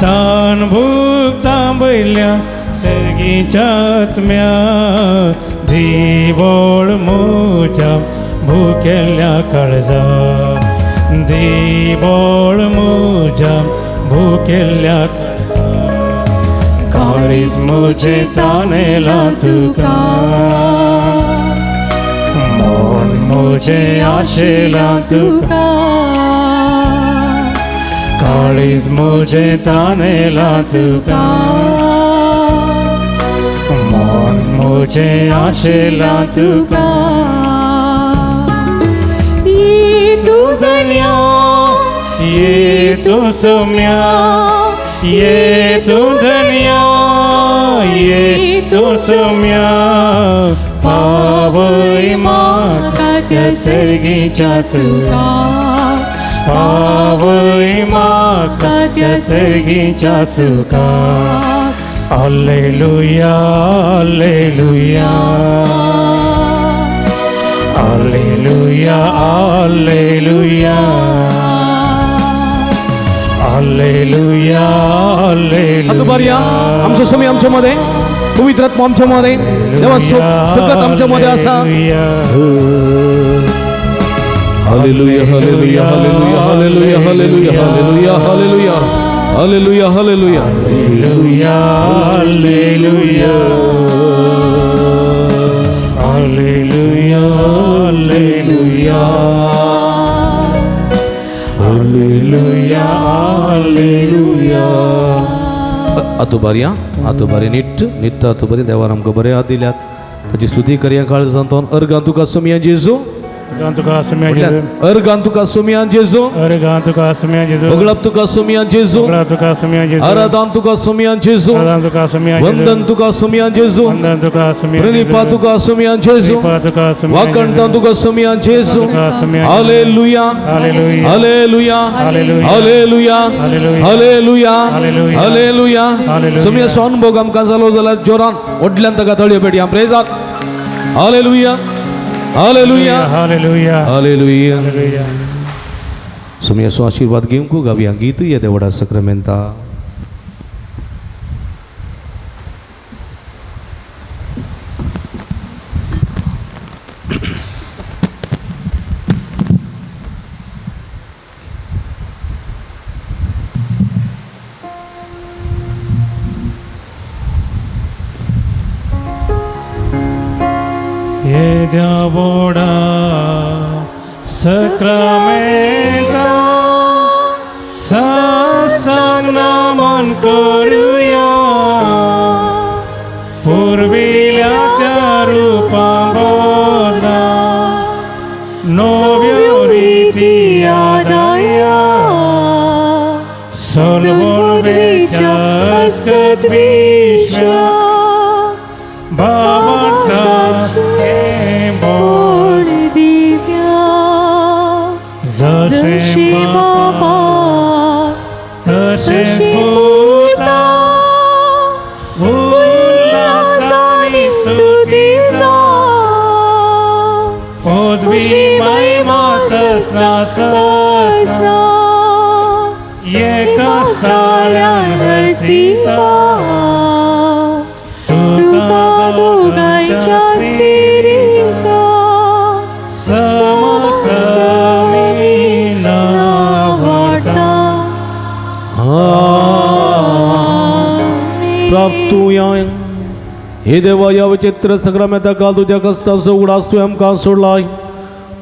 तान भूतां बैल्या सर्गीच्या आत्म्या दिवोळ मुझ्या भुकेल्या काळजा दिवोळ मुझ्या भुकेल्या काळीज मुझे तानेला तुका मन मुझे आशेला तुका काळीज मुझे तानेला तुका मन मुझे आशेला तुका ये तू दुनिया ये तू सुम्या ये तू दुनिया ये तू सुम्या पावई माका त्या सर्गीच्या सुखात पावई माका त्या सर्गीच्या सुखात हालेलुया हालेलुया हालेलुया हालेलुया हालेलुया आता बरं या आमचं समय आमच्यामध्ये पवित्र आत्मा आमच्यामध्ये देवा सगळं आमच्यामध्ये असा हालेलुया हालेलुया हालेलुया हालेलुया हालेलुया हालेलुया हालेलुया हालेलुया हालेलुया हालेलुया हालेलुया हालेलुया हालेलुया आतो बरे नीट आतो बरे देवान आमकां बरे हात दिल्यात ताची स्तुती करया काळ सांतोन अर्गां तुका सोमिया जेजू तुका सुम्या जेजू अर्गां तुका सोमिया जेजू अरगां तुका सुम्या जेजू बगळप तुका सोमिया जेजू बगळा तुका सुम्या जेजू आराधन तुका सोमिया जेजू आराधन तुका सुम्या जेजू वंदन तुका सोमिया जेजू वंदन तुका सुम्या प्रणिपा तुका सोमिया जेजू प्रणिपा तुका सुम्या वाकणता तुका सोमिया जेजू तुका सुम्या हालेलुया हालेलुया हालेलुया हालेलुया हालेलुया हालेलुया हालेलुया हालेलुया हालेलुया सोमिया सोन भोग आमकां जालो जाल्यार जोरान व्हडल्यान ताका तळयो पेटया प्रेज हालेलुया हालेलुया हालेलुया हालेलुया हालेलुया सोमिया सो आशीर्वाद घेवंक गावया गीत ये Devda सक्रामेंता Boda Sakramenta Sasagnaman Koruya Purvilyacha Rupam Boda Novyo Riti Adaya Solvorvecha Askadvishwa Bhavatache Bord divya Zashi Baba Zashi Puta Ullasani Stutiza Podvi Maima Sasna Sasna Yeka Salyan Sita Tuka Bogaicha Spirita Samasamina Navarta प्राप्तुयाय हे देवा या विचित्र संग्रामात काल तुझ्या कष्टाचा उडास तू आमकां सोडलाय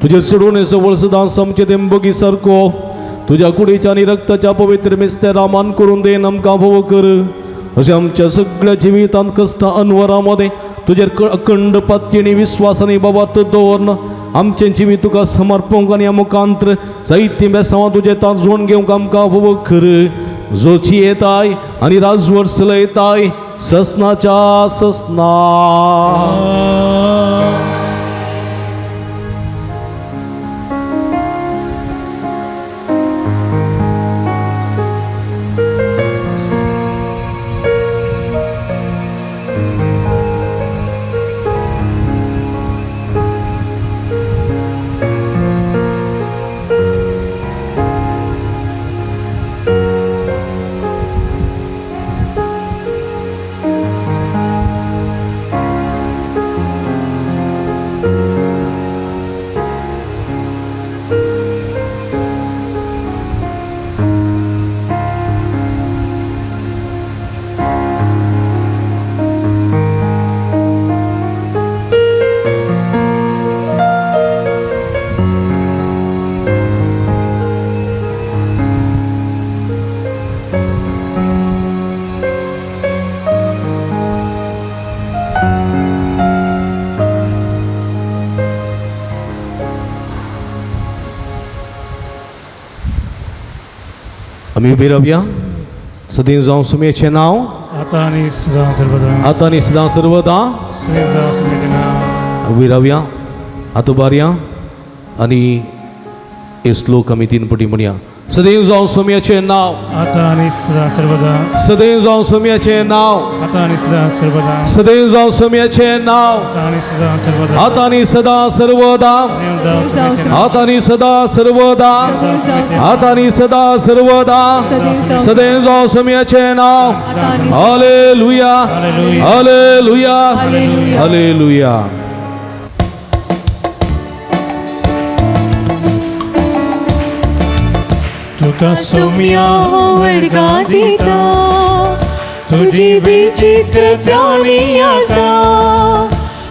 तुझे सोडून सवळ सदा समचे देंबगी सारको तुझ्या कुडीच्या आणि रक्ताच्या पवित्र मिस्त्या मान करून दे आमकां भव कर अशा आमच्या सगळ्या जिवितांत कष्ट अनवरामध्ये तुझे अखंड पात्यणी विश्वासाने बाबा तो दवरन आमचे जिवीत तुका समर्पण आणि मुखांतर साहित्य बेसावा तुझे तांजवण घेवंक आमकां भव कर जोची येताय आणि राजवर्षला येताय ससनाच्या ससना आम्ही उभी राहूया सदैव जाऊन सुमेचे नाव आता आणि सदा सर्वदा आता आणि सदा सर्वदा सदैव जाऊ सुमेचे नाव उभी राहूया हात उभारया आणि हे श्लोक आम्ही 3 पटी म्हणूया सदैव जाऊन सुमेचे नाव आता आणि सदा सर्वदा सदैव जाऊन सुमेचे नाव आता आणि सदा सर्वदा सदैव जाऊन सुमेचे नाव आता आणि सदा सर्वदा आता आणि सदा सर्वदा आता आणि सदा सर्वदा सदैव जाऊन सुमेचे नाव हालेलुया हालेलुया हालेलुया तुका सौम्या वर्गादिता तुझी विचित्र प्राणी आता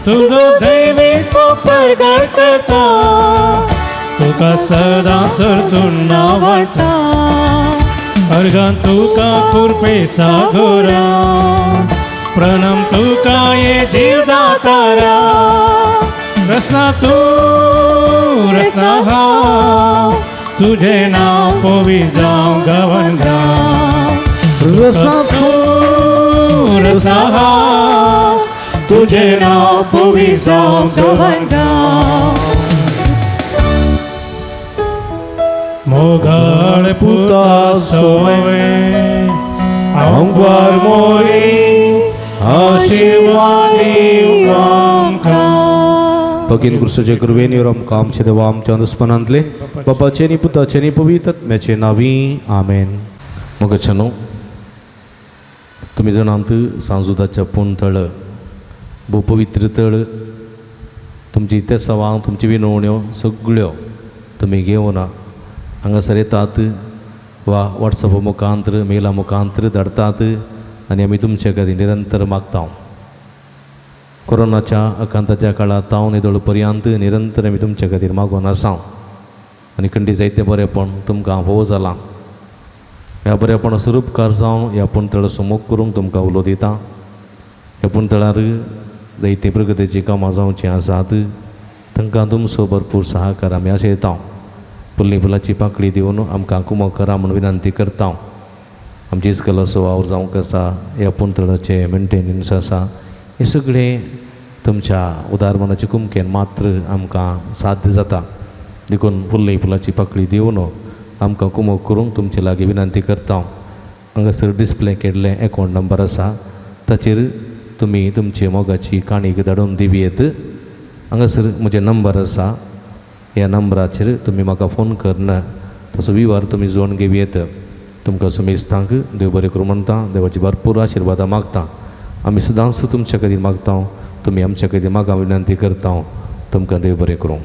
तुझं दैविक प्रगटता तुका सदा सरतून नावाटा अर्गान तुका कुरपे सागोरा प्रणाम तुका ये जीवदातारा रसना तू रसना हा तुझे नाव पोवी जाऊं गवन गाव रसना तू रसना हा तुझे नाव पोवी जाऊं गवन गाव मोगाळ पुता सोवे आंगवार मोरी आशीर्वादी आमका भगीन कृष्णाचे कृपेने आमकां आमचे देवा आमच्या अनुस्मरणांतले बापाचे आनी पुताचे आनी पवित्र आत्म्याचे नावी आमेन मोगच्छानो तुमी जाणात सांजुदाच्या पुणतळ भोव पवित्र तळ तुमची ते सवां तुमची विनवण्यो सगळ्यो तुमी घेवन हांगासर येतात वा वॉट्सॅपा मुखांतर मेला मुखांतर धाडतात आनी आमी तुमचे खातीर निरंतर मागता कोरोनाच्या आकांताच्या काळात हांव निदळ पर्यंत निरंतर आमी तुमचे खातीर मागोन आसां आनी खंडी जायते बरेपण तुमकां फोव जालां. ह्या बरेपण स्वरूपकार जावन ह्या पुंतळ सुमोग करूंक तुमकां उलो दिता. ह्या पुंतळार जायती प्रगतीची कामां जावची आसात, तांकां तुमचो भरपूर सहकार आमी आशयता. फुल्ली फुलाची पाकळी दिवन आमकां कुमो करा म्हूण विनंती करता. आमची इस्कलाचो वावर जावंक आसा, ह्या पुंतळाचे मेंटेनन्स आसा, हे सगळें तुमच्या उदारमनाचे कुमकेन मात्र आमकां साध्य जाता. देखून फुल्ली फुलाची पाकळी दिवन आमकां कुमो करूंक तुमचे लागीं विनंती करता. हांगासर डिस्प्ले केल्ले अकावंट नंबर आसा, ताचेर तुमी तुमची मोगाची काणीक धाडून दिवयेत. हांगासर म्हजे नंबर आसा, ह्या नंबराचेर तुमी म्हाका फोन करन तसो विवार तुमी जोडून घेवयेत. तुमकां समेस्तांक देव बरें करूं म्हणटा, देवाची भरपूर आशिर्वादां मागता. आमी सदांच तुमच्या खातीर मागता, तुमी आमच्या खातीर मागा विनंती करता. तुमकां देव बरें करूं.